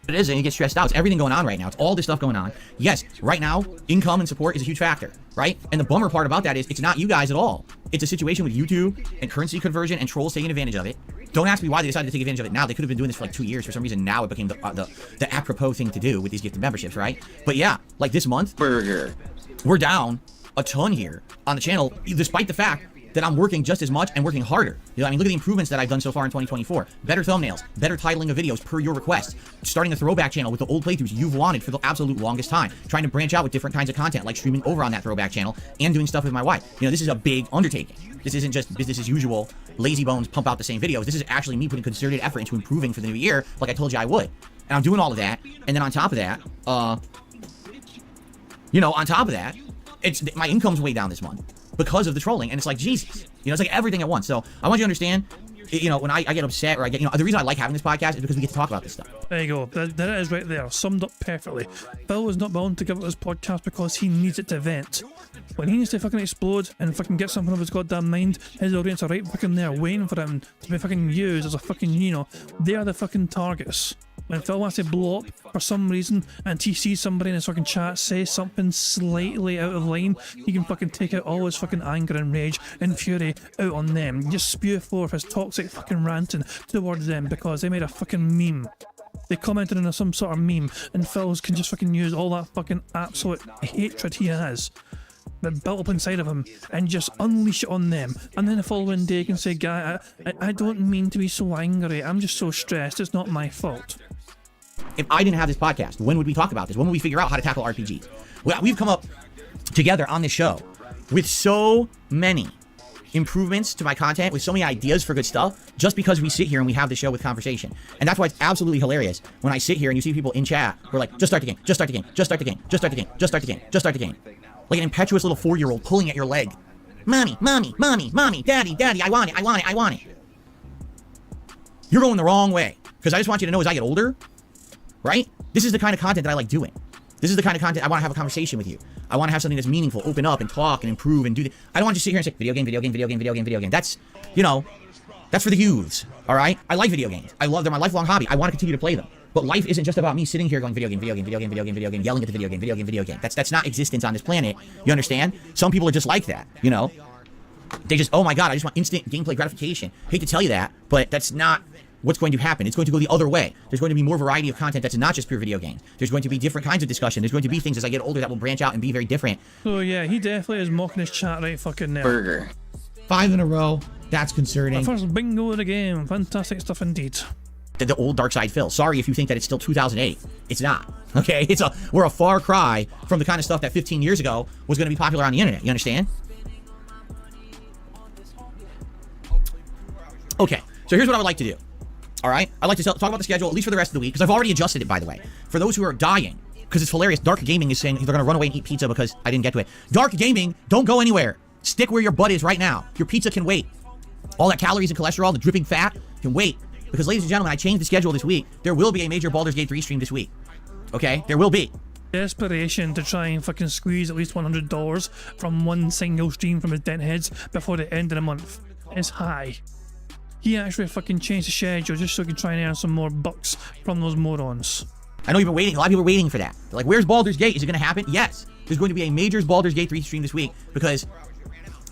S2: It is, and you get stressed out. It's everything going on right now. It's all this stuff going on. Yes, right now, income and support is a huge factor, right? And the bummer part about that is it's not you guys at all. It's a situation with YouTube and currency conversion and trolls taking advantage of it. Don't ask me why they decided to take advantage of it now. They could have been doing this for like 2 years. For some reason, now it became the apropos thing to do with these gifted memberships, right? But yeah, like this month, we're down a ton here on the channel, despite the fact that I'm working just as much and working harder. You know, I mean, look at the improvements that I've done so far in 2024. Better thumbnails, better titling of videos per your requests, starting a throwback channel with the old playthroughs you've wanted for the absolute longest time, trying to branch out with different kinds of content, like streaming over on that throwback channel and doing stuff with my wife. You know, this is a big undertaking. This isn't just business as usual, lazy bones pump out the same videos. This is actually me putting concerted effort into improving for the new year, like I told you I would. And I'm doing all of that, and then on top of that, you know, on top of that, it's my income's way down this month because of the trolling, and it's like, Jesus. You know, it's like everything at once. So I want you to understand, you know, when I get upset or I get, you know, the reason I like having this podcast is because we get to talk about this stuff.
S1: There you go. There it is right there. Summed up perfectly. Phil is not willing to give up this podcast because he needs it to vent. When he needs to fucking explode and fucking get something off his goddamn mind, his audience are right fucking there waiting for him to be fucking used as a fucking, you know, they are the fucking targets. When Phil wants to blow up for some reason and he sees somebody in his fucking chat say something slightly out of line, he can fucking take out all his fucking anger and rage and fury out on them. Just spew forth his toxic fucking ranting towards them because they made a fucking meme. They commented on some sort of meme and Phil can just fucking use all that fucking absolute hatred he has that built up inside of him and just unleash it on them. And then the following day he can say, guy, I don't mean to be so angry. I'm just so stressed. It's not my fault.
S2: If I didn't have this podcast, when would we talk about this? When would we figure out how to tackle RPGs? Well, we've come up together on this show with so many improvements to my content, with so many ideas for good stuff, just because we sit here and we have the show with conversation. And that's why it's absolutely hilarious when I sit here and you see people in chat who are like, just start the game, just start the game, just start the game, just start the game, just start the game, just start the game. Like an impetuous little 4-year-old pulling at your leg. Mommy, mommy, mommy, mommy, daddy, daddy, I want it, I want it, I want it. You're going the wrong way. Because I just want you to know as I get older, right? This is the kind of content that I like doing. This is the kind of content I want to have a conversation with you. I want to have something that's meaningful, open up and talk and improve and do. I don't want to just sit here and say video game, video game, video game, video game, video game. That's, you know, that's for the youths. All right. I like video games. I love them. My lifelong hobby. I want to continue to play them. But life isn't just about me sitting here going video game, video game, video game, video game, video game, yelling at the video game, video game, video game. That's not existence on this planet. You understand? Some people are just like that. You know, they just, oh my god, I just want instant gameplay gratification. Hate to tell you that, but that's not what's going to happen. It's going to go the other way. There's going to be more variety of content that's not just pure video games. There's going to be different kinds of discussion. There's going to be things as I get older that will branch out and be very different.
S1: So yeah, he definitely is mocking his chat right fucking now.
S3: Burger.
S2: 5 in a row. That's concerning.
S1: The first bingo of the game. Fantastic stuff indeed.
S2: The old Dark Side Phil. Sorry if you think that it's still 2008. It's not. Okay? We're a far cry from the kind of stuff that 15 years ago was going to be popular on the internet. You understand? Okay. So here's what I would like to do. All right, I'd like to talk about the schedule, at least for the rest of the week, because I've already adjusted it, by the way. For those who are dying, because it's hilarious, Dark Gaming is saying they're going to run away and eat pizza because I didn't get to it. Dark Gaming, don't go anywhere. Stick where your butt is right now. Your pizza can wait. All that calories and cholesterol, the dripping fat, can wait. Because, ladies and gentlemen, I changed the schedule this week. There will be a major Baldur's Gate 3 stream this week. Okay? There will be.
S1: Desperation to try and fucking squeeze at least $100 from one single stream from his dead heads before the end of the month is high. He actually fucking changed the schedule just so he can try and earn some more bucks from those morons.
S2: I know you've been waiting. A lot of people are waiting for that. They're like, where's Baldur's Gate? Is it going to happen? Yes. There's going to be a major Baldur's Gate 3 stream this week because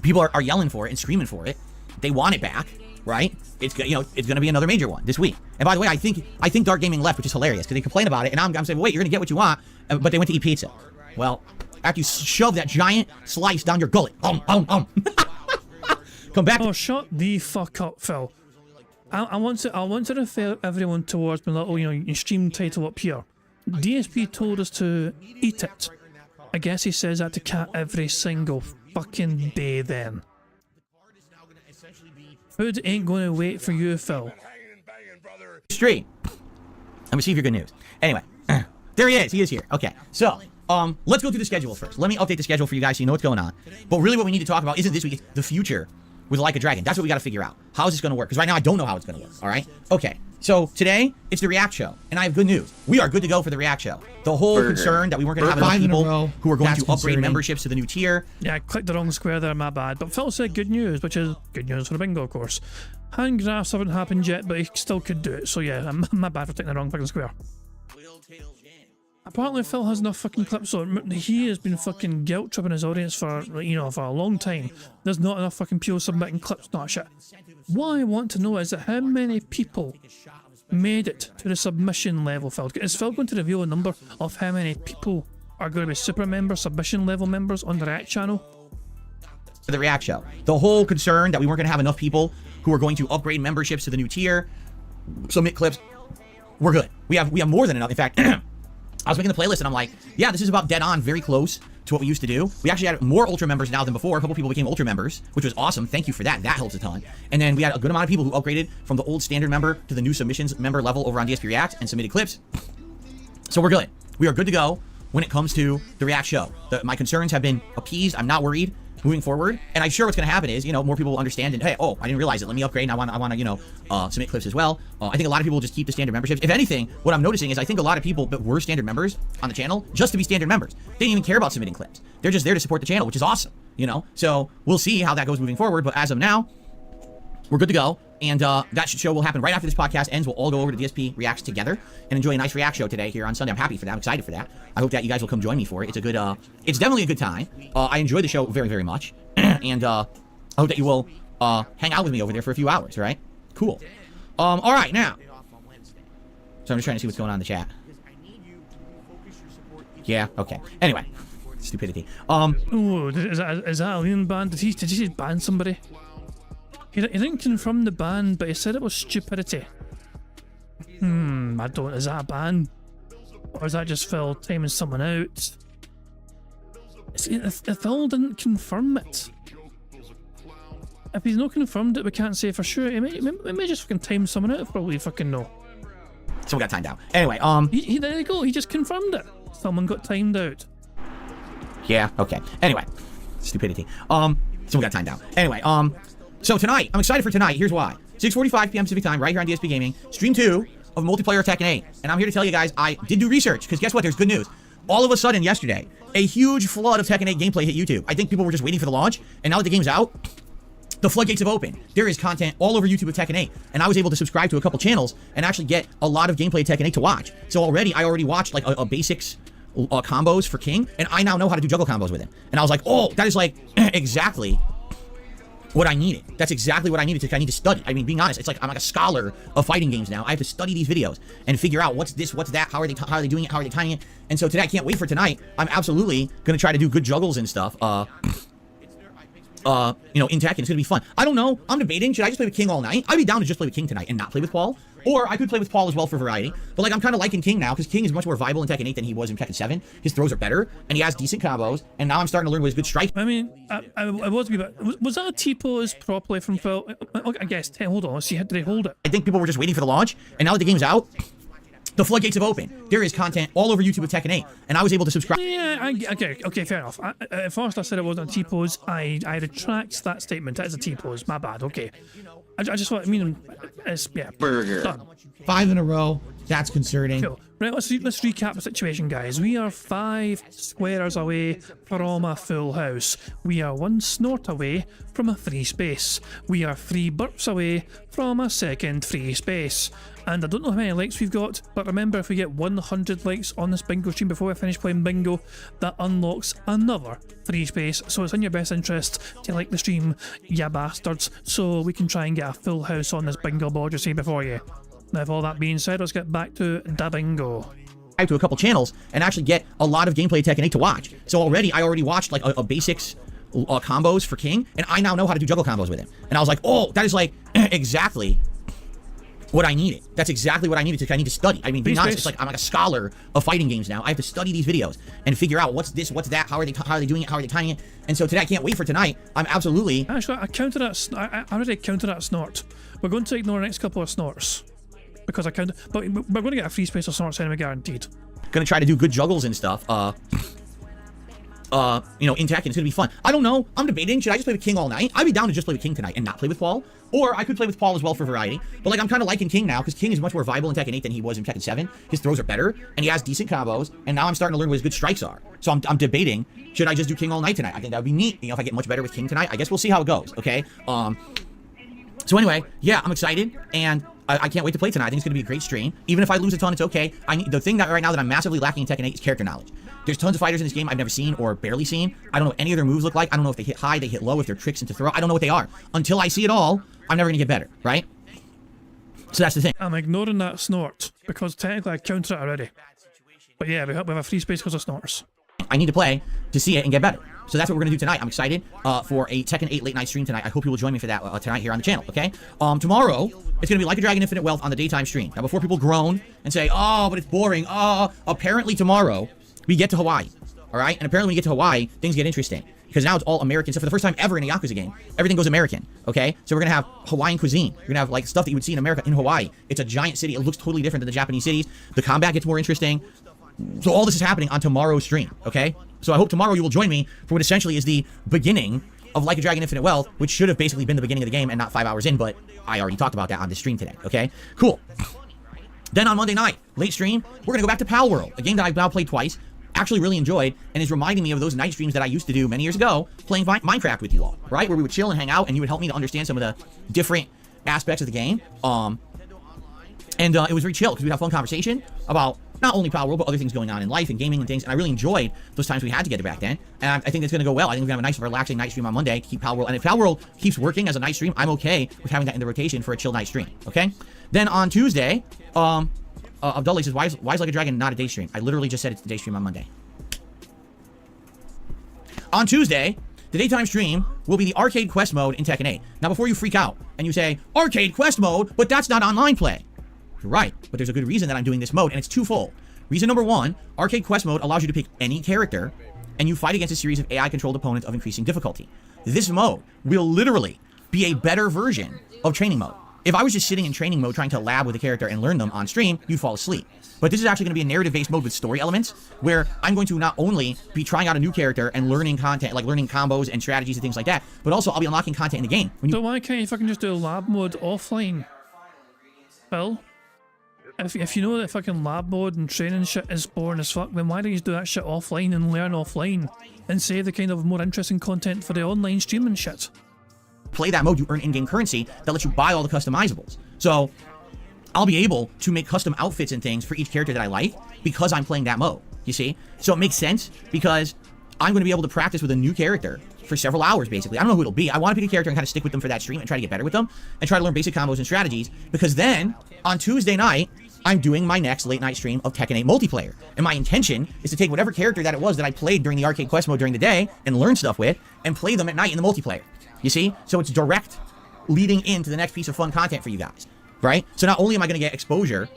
S2: people are yelling for it and screaming for it. They want it back, right? It's going to be another major one this week. And by the way, I think Dark Gaming left, which is hilarious because they complain about it, and I'm saying, well, wait, you're going to get what you want, but they went to eat pizza. Well, after you shove that giant slice down your gullet, come back.
S1: Oh, shut the fuck up, Phil. I want to refer everyone towards my little, stream title up here. DSP told us to eat it. I guess he says that to Cat every single fucking day then. Food ain't gonna wait for you, Phil.
S2: Stream. Let me see if you're good news. Anyway, there he is. He is here. Okay, so let's go through the schedule first. Let me update the schedule for you guys so you know what's going on. But really, what we need to talk about isn't this week; it's the future with Like a Dragon. That's what we got to figure out. How is this going to work? Because right now I don't know how it's going to work. All right. Okay. So today it's the React show, and I have good news. We are good to go for the React show. The whole concern that we weren't going to have enough people who are going to upgrade memberships to the new tier.
S1: Yeah, I clicked the wrong square there. My bad. But Phil said good news, which is good news for the bingo, of course. Hand graphs haven't happened yet, but he still could do it. So yeah, my bad for taking the wrong fucking square. Apparently Phil has enough fucking clips, so he has been fucking guilt tripping his audience for for a long time. There's not enough fucking people submitting clips, not shit. What I want to know is that how many people made it to the submission level, Phil? Is Phil going to reveal a number of how many people are going to be super members, submission level members on the React channel?
S2: For the React show. The whole concern that we weren't going to have enough people who are going to upgrade memberships to the new tier, submit clips, we're good. We have more than enough. In fact, I was making the playlist and I'm like, yeah, this is about dead on, very close to what we used to do. We actually had more Ultra members now than before. A couple people became Ultra members, which was awesome. Thank you for that. That helps a ton. And then we had a good amount of people who upgraded from the old standard member to the new submissions member level over on DSP React and submitted clips. So we're good. We are good to go when it comes to the React show. My concerns have been appeased. I'm not worried moving forward. And I'm sure what's going to happen is, more people will understand and, hey, oh, I didn't realize it. Let me upgrade. And I want to, submit clips as well. I think a lot of people will just keep the standard memberships. If anything, what I'm noticing is I think a lot of people that were standard members on the channel just to be standard members. They didn't even care about submitting clips. They're just there to support the channel, which is awesome, So we'll see how that goes moving forward. But as of now, we're good to go. And that show will happen right after this podcast ends. We'll all go over to DSP Reacts together and enjoy a nice React show today here on Sunday. I'm happy for that. I'm excited for that. I hope that you guys will come join me for it. It's a good, it's definitely a good time. I enjoy the show very, very much. And I hope that you will hang out with me over there for a few hours, right? Cool. All right, now. So I'm just trying to see what's going on in the chat. Yeah, okay. Anyway. Stupidity.
S1: Oh, is that a lean ban? Did he just ban somebody? He didn't confirm the ban, but he said it was stupidity. I don't. Is that a ban? Or is that just Phil timing someone out? See, if Phil didn't confirm it. If he's not confirmed it, we can't say for sure. He may just fucking time someone out for all we fucking know.
S2: So we got timed out. Anyway,
S1: there you go. He just confirmed it. Someone got timed out.
S2: Yeah, okay. Anyway, stupidity. So we got timed out. Anyway, so tonight, I'm excited for tonight. Here's why. 6:45 p.m. Pacific time, right here on DSP Gaming. Stream 2 of multiplayer Tekken 8. And I'm here to tell you guys, I did do research, because guess what? There's good news. All of a sudden, yesterday, a huge flood of Tekken 8 gameplay hit YouTube. I think people were just waiting for the launch, and now that the game's out, the floodgates have opened. There is content all over YouTube with Tekken 8, and I was able to subscribe to a couple channels and actually get a lot of gameplay of Tekken 8 to watch. So I already watched like a basics combos for King, and I now know how to do juggle combos with him. And I was like, oh, that is like exactly what I needed. That's exactly what I needed to. I need to study. I mean, being honest, it's like I'm like a scholar of fighting games now. I have to study these videos and figure out what's this, what's that, how are they doing it, how are they timing it. And so today, I can't wait for tonight. I'm absolutely gonna try to do good juggles and stuff. You know, in Tekken. It's gonna be fun. I don't know. I'm debating. Should I just play with King all night? I'd be down to just play with King tonight and not play with Paul. Or I could play with Paul as well for variety. But like, I'm kind of liking King now because King is much more viable in Tekken 8 than he was in Tekken 7. His throws are better, and he has decent combos. And now I'm starting to learn what his good strike.
S1: I mean, I was a bit. Was that a T-pose properly from Phil? I guess. Hold on. Let's see. Did they hold it?
S2: I think people were just waiting for the launch, and now that the game's out, the floodgates have opened. There is content all over YouTube with Tekken 8, and I was able to subscribe.
S1: Yeah, okay, fair enough. At first I said it wasn't a T-pose. I retract that statement. That is a T-pose. My bad. Okay. I just thought. I mean, it's yeah.
S3: Burger.
S1: Done.
S2: 5 in a row. That's concerning.
S1: Cool. Right, let's recap the situation, guys. We are 5 squares away from a full house. We are 1 snort away from a free space. We are 3 burps away from a second free space. And I don't know how many likes we've got, but remember, if we get 100 likes on this bingo stream before we finish playing bingo, that unlocks another free space. So it's in your best interest to like the stream, ya bastards, so we can try and get a full house on this bingo board you see before you. Now, with all that being said, let's get back to the bingo.
S2: To a couple channels and actually get a lot of gameplay of Tekken 8 to watch. So I already watched like a basics combos for King, and I now know how to do juggle combos with him. And I was like, oh, that is like exactly what I needed. That's exactly what I needed to. I need to study. I mean, being honest, it's like I'm like a scholar of fighting games now. I have to study these videos and figure out what's this, what's that, how are they doing it, how are they timing it. And so today, I can't wait for tonight. I'm absolutely.
S1: Actually, I counted that. I already counted that snort. We're going to ignore the next couple of snorts because I counted. But we're going to get a free space of snorts anyway, guaranteed.
S2: Gonna try to do good juggles and stuff. You know, in Tekken. It's gonna be fun. I don't know. I'm debating. Should I just play with King all night? I'd be down to just play with King tonight and not play with Paul. Or I could play with Paul as well for variety. But like, I'm kind of liking King now because King is much more viable in Tekken 8 than he was in Tekken 7. His throws are better, and he has decent combos. And now I'm starting to learn what his good strikes are. So I'm debating. Should I just do King all night tonight? I think that would be neat. You know, if I get much better with King tonight, I guess we'll see how it goes. Okay. So anyway, yeah, I'm excited, and I can't wait to play tonight. I think it's gonna be a great stream. Even if I lose a ton, it's okay. The thing that right now that I'm massively lacking in Tekken 8 is character knowledge. There's tons of fighters in this game I've never seen or barely seen. I don't know what any of their moves look like. I don't know if they hit high, they hit low, if they're tricks into throw. I don't know what they are. Until I see it all, I'm never gonna get better, right? So that's the thing.
S1: I'm ignoring that snort because technically I counted it already. But yeah, we have a free space because of snorts.
S2: I need to play to see it and get better. So that's what we're going to do tonight. I'm excited for a Tekken 8 late night stream tonight. I hope you will join me for that tonight here on the channel, okay? Tomorrow, it's going to be Like a Dragon Infinite Wealth on the daytime stream. Now, before people groan and say, oh, but it's boring, apparently tomorrow we get to Hawaii, all right? And apparently when we get to Hawaii, things get interesting. Because now it's all American. So for the first time ever in a Yakuza game, everything goes American, okay? So we're going to have Hawaiian cuisine. We're going to have, like, stuff that you would see in America in Hawaii. It's a giant city. It looks totally different than the Japanese cities. The combat gets more interesting. So all this is happening on tomorrow's stream, okay? So I hope tomorrow you will join me for what essentially is the beginning of Like a Dragon Infinite Wealth, which should have basically been the beginning of the game and not 5 hours in, but I already talked about that on this stream today, okay? Cool. Then on Monday night, late stream, we're going to go back to Pal World, a game that I've now played twice, actually really enjoyed, and is reminding me of those night streams that I used to do many years ago, playing Minecraft with you all, right? Where we would chill and hang out, and you would help me to understand some of the different aspects of the game. It was very chill because we'd have fun conversation about not only Power World, but other things going on in life and gaming and things. And I really enjoyed those times we had together back then. And I think it's going to go well. I think we're going to have a nice, relaxing night stream on Monday to keep Power World. And if Power World keeps working as a night stream, I'm okay with having that in the rotation for a chill night stream. Okay? Then on Tuesday, Abdullah says, why is Like a Dragon not a day stream? I literally just said it's the day stream on Monday. On Tuesday, the daytime stream will be the arcade quest mode in Tekken 8. Now, before you freak out and you say, arcade quest mode, but that's not online play. You're right, but there's a good reason that I'm doing this mode, and it's twofold. Reason number one, arcade quest mode allows you to pick any character, and you fight against a series of AI-controlled opponents of increasing difficulty. This mode will literally be a better version of training mode. If I was just sitting in training mode trying to lab with a character and learn them on stream, you'd fall asleep. But this is actually going to be a narrative-based mode with story elements, where I'm going to not only be trying out a new character and learning content, like learning combos and strategies and things like that, but also I'll be unlocking content in the game.
S1: So why can't you fucking just do lab mode offline? Phil? If you know that fucking lab mode and training shit is boring as fuck, then why don't you do that shit offline and learn offline and save the kind of more interesting content for the online streaming shit?
S2: Play that mode, you earn in-game currency that lets you buy all the customizables. So I'll be able to make custom outfits and things for each character that I like because I'm playing that mode, you see? So it makes sense because I'm going to be able to practice with a new character for several hours, basically. I don't know who it'll be. I want to pick a character and kind of stick with them for that stream and try to get better with them and try to learn basic combos and strategies, because then on Tuesday night, I'm doing my next late night stream of Tekken 8 multiplayer. And my intention is to take whatever character that it was that I played during the arcade quest mode during the day and learn stuff with and play them at night in the multiplayer. You see? So it's direct leading into the next piece of fun content for you guys, right? So not only am I going to get exposure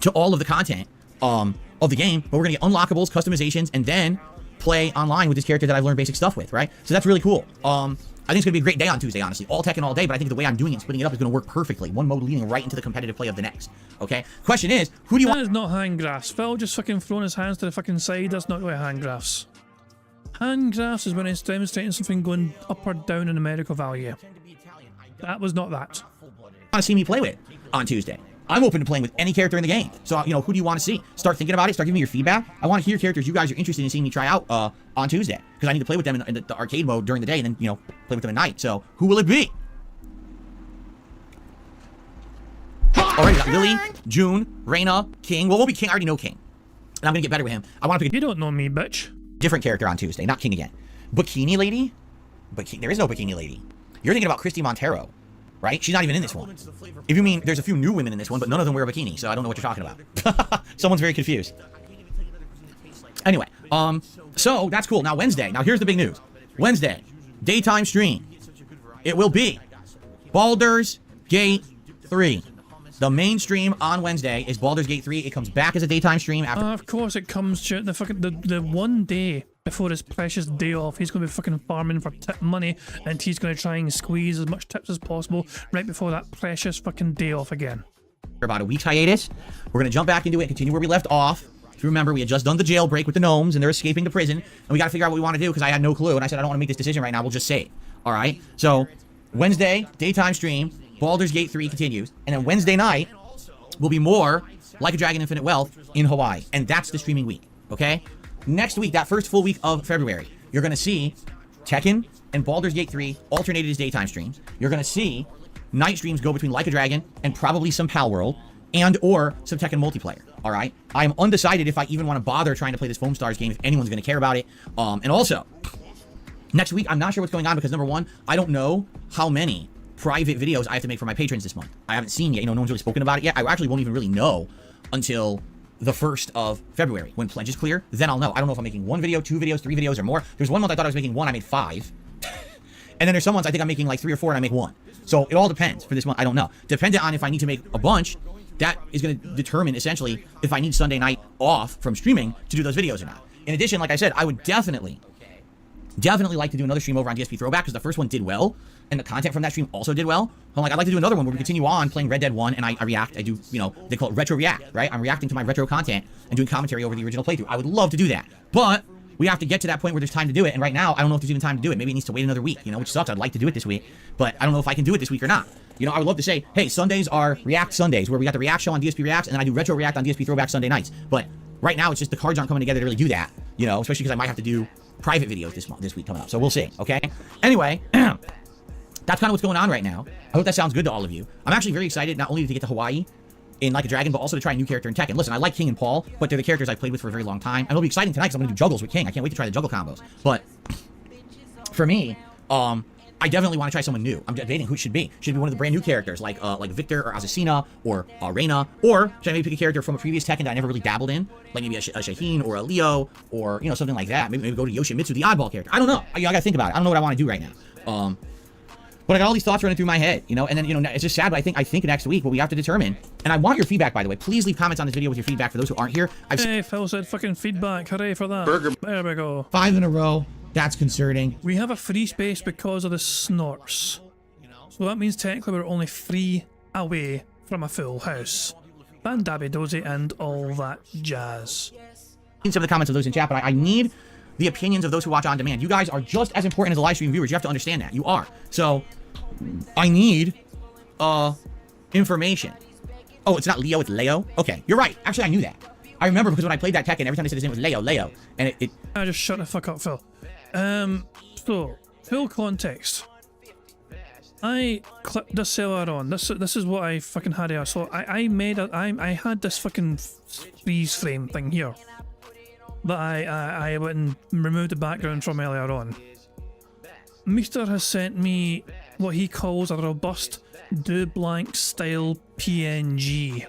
S2: to all of the content of the game, but we're going to get unlockables, customizations, and then play online with this character that I've learned basic stuff with, right? So that's really cool. I think it's going to be a great day on Tuesday, honestly. All Tekken all day, but I think the way I'm doing it, splitting it up, is going to work perfectly. One mode leading right into the competitive play of the next, okay? Question is, who do you want?
S1: That is not hand graphs. Phil just fucking throwing his hands to the fucking side. That's not really hand graphs. Hand graphs is when it's demonstrating something going up or down in numerical value. That was not that.
S2: Want to see me play with on Tuesday? I'm open to playing with any character in the game. So, you know, who do you want to see? Start thinking about it. Start giving me your feedback. I want to hear characters you guys are interested in seeing me try out on Tuesday, because I need to play with them in the arcade mode during the day and then, you know, play with them at night. So, who will it be? Already got Lily, June, Reina, King. Well, it won't be King. I already know King. And I'm going to get better with him. I want to pick
S1: You don't know me, bitch.
S2: different character on Tuesday, not King again. Bikini Lady? There is no Bikini Lady. You're thinking about Christy Montero, right? She's not even in this one. If you mean, there's a few new women in this one, but none of them wear a bikini, so I don't know what you're talking about. Someone's very confused. Anyway, so that's cool. Now Wednesday. Now here's the big news. Wednesday, daytime stream. It will be Baldur's Gate 3. The main stream on Wednesday is Baldur's Gate 3. It comes back as a daytime stream after.
S1: Of course it comes to the fucking the one day before his precious day off. He's going to be fucking farming for tip money, and he's going to try and squeeze as much tips as possible right before that precious fucking day off again.
S2: For about a week's hiatus, we're going to jump back into it and continue where we left off. If you remember, we had just done the jailbreak with the gnomes, and they're escaping to prison, and we got to figure out what we want to do, because I had no clue, and I said, I don't want to make this decision right now, we'll just save. All right? So, Wednesday, daytime stream, Baldur's Gate 3 continues, and then Wednesday night will be more Like a Dragon Infinite Wealth in Hawaii, and that's the streaming week, okay? Next week, that first full week of February, you're going to see Tekken and Baldur's Gate 3 alternated as daytime streams. You're going to see night streams go between Like a Dragon and probably some Pal World and or some Tekken multiplayer, all right? I am undecided if I even want to bother trying to play this Foam Stars game, if anyone's going to care about it. And also, next week, I'm not sure what's going on because, number one, I don't know how many private videos I have to make for my patrons this month. I haven't seen yet. You know, no one's really spoken about it yet. I actually won't even really know until the 1st of February. When pledges clear, then I'll know. I don't know if I'm making 1 video, 2 videos, 3 videos, or more. There's one month I thought I was making 1, I made 5. And then there's some months I think I'm making like 3 or 4 and I make 1. So it all depends for this month. I don't know. Dependent on if I need to make a bunch, that is going to determine essentially if I need Sunday night off from streaming to do those videos or not. In addition, like I said, I would definitely like to do another stream over on DSP Throwback, because the first one did well, and the content from that stream also did well. So I'm like, I'd like to do another one where we continue on playing Red Dead 1, and I react. I do, you know, they call it retro react, right? I'm reacting to my retro content and doing commentary over the original playthrough. I would love to do that, but we have to get to that point where there's time to do it, and right now, I don't know if there's even time to do it. Maybe it needs to wait another week, you know, which sucks. I'd like to do it this week, but I don't know if I can do it this week or not. You know, I would love to say, hey, Sundays are React Sundays, where we got the React show on DSP Reacts, and then I do retro react on DSP Throwback Sunday nights. But right now, it's just the cards aren't coming together to really do that, you know, especially because I might have to do private videos this week coming up. So we'll see, okay? Anyway, that's kind of what's going on right now. I hope that sounds good to all of you. I'm actually very excited not only to get to Hawaii in Like a Dragon, but also to try a new character in Tekken. Listen, I like King and Paul, but they're the characters I've played with for a very long time. And it'll be exciting tonight because I'm going to do juggles with King. I can't wait to try the juggle combos. But for me, I definitely want to try someone new. I'm debating who it should be. Should it be one of the brand new characters like Victor or Azucena or Reyna, or should I maybe pick a character from a previous Tekken that I never really dabbled in, like maybe a Shaheen or a Leo or something like that. Maybe go to Yoshimitsu, the oddball character. I don't know. I gotta think about it. I don't know what I want to do right now. But I got all these thoughts running through my head, and then it's just sad. But I think next week what we have to determine, and I want your feedback, by the way. Please leave comments on this video with your feedback for those who aren't here.
S1: Hey, Phil said fucking feedback. Hooray for that. Burger. There we go.
S2: 5 in a row. That's concerning.
S1: We have a free space because of the snorts. So that means technically we're only 3 away from a full house. And Dabby Dozy and all that jazz.
S2: Some of the comments of those in chat, but I need the opinions of those who watch on demand. You guys are just as important as the live stream viewers. You have to understand that. You are. So I need information. Oh, it's not Leo, it's Leo? Okay, you're right. Actually, I knew that. I remember because when I played that Tekken, every time they said his name was Leo. And it
S1: I just shut the fuck up, Phil. So, full context. I clipped this seller on. This is what I fucking had here. So I had this fucking freeze frame thing here that I went and removed the background from earlier on. Meester has sent me what he calls a robust do blank style PNG.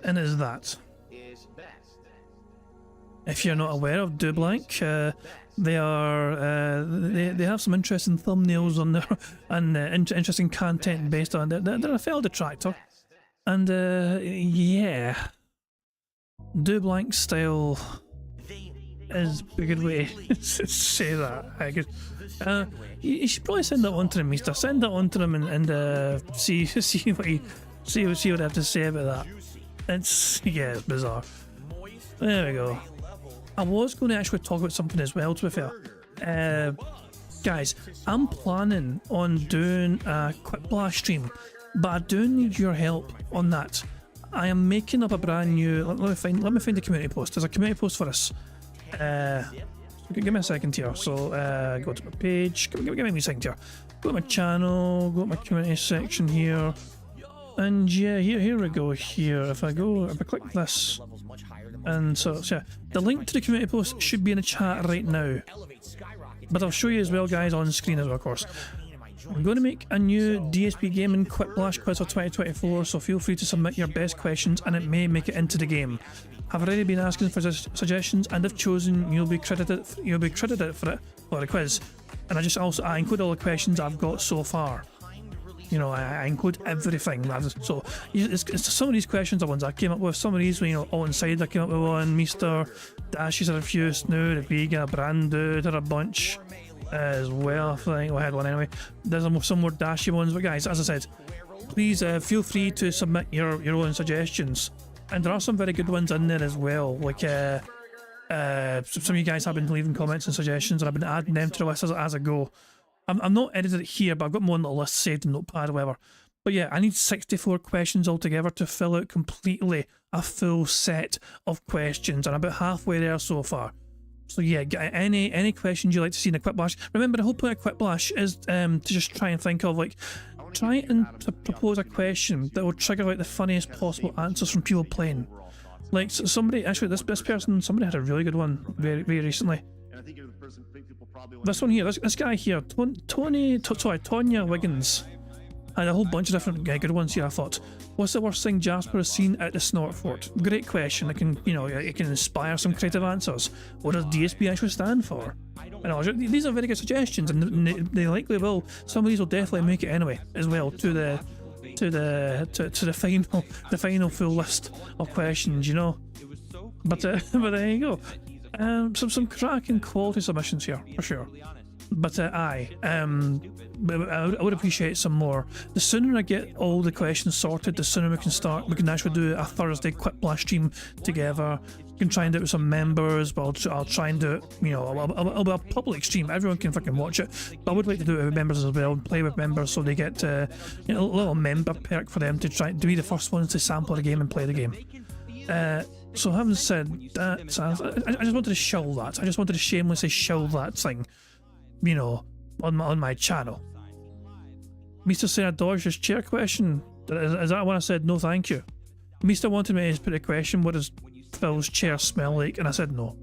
S1: And is that? If you're not aware of do blank, they are they have some interesting thumbnails on there and interesting content based on it. They're a fair detractor, and yeah, do blank style is a good way to say that. I guess. You should probably send that on to him, Meester. Send that on to him and see what they have to say about that. It's bizarre. There we go. I was going to actually talk about something as well, to be fair. Guys, I'm planning on doing a quick blast stream, but I do need your help on that. I am making up a brand new. Let me find the community post. There's a community post for us. Give me a second here. So go to my page. Give me a second here. Go to my channel. Go to my community section here. And yeah, here we go. Here, if I click this, and so yeah, the link to the community post should be in the chat right now. But I'll show you as well, guys, on screen as well, of course. I'm going to make a new DSP Gaming Quick Blast Quiz for 2024, so feel free to submit your best questions, and it may make it into the game. I've already been asking for suggestions, and if chosen, you'll be credited for it for the quiz. And I include all the questions I've got so far. I include everything. So it's some of these questions are ones I came up with. Some of these, all inside I came up with one. Meester, Dashies are a few, Snoo, the Vega, Brandu, there are a bunch as well. I think I had one anyway. There's some more Dashy ones, but guys, as I said, please feel free to submit your own suggestions. And there are some very good ones in there as well. Like some of you guys have been leaving comments and suggestions, and I've been adding them to the list as I go. I'm not edited it here, but I've got my own little list saved in Notepad or whatever. But yeah, I need 64 questions altogether to fill out completely a full set of questions, and I'm about halfway there so far. So yeah, any questions you'd like to see in a Quick Blast. Remember, the whole point of Quick Blast is to just try and think of, try and propose a question that will trigger the funniest possible answers from people playing. Somebody, actually, this person, somebody had a really good one very, very recently. This one here, this guy here, Tonya Wiggins, had a whole bunch of different good ones here. I thought, what's the worst thing Jasper has seen at the Snort Fort? Great question. It can, it can inspire some creative answers. What does DSP actually stand for? These are very good suggestions, and they likely will. Some of these will definitely make it anyway, as well, to the final full list of questions, But there you go. Some cracking quality submissions here, for sure. But I would appreciate some more. The sooner I get all the questions sorted, the sooner we can actually do a Thursday Quick Blast stream together. We can try and do it with some members, but I'll try and do it, it'll be a public stream. Everyone can fucking watch it. But I would like to do it with members as well, and play with members so they get a little member perk for them to try to be the first ones to sample the game and play the game. So having said that, I just wanted to show that. I just wanted to shamelessly show that thing, on my channel. Meester saying I dodged his chair question. Is that when I said no thank you? Meester wanted me to put a question, what does Phil's chair smell like? And I said no.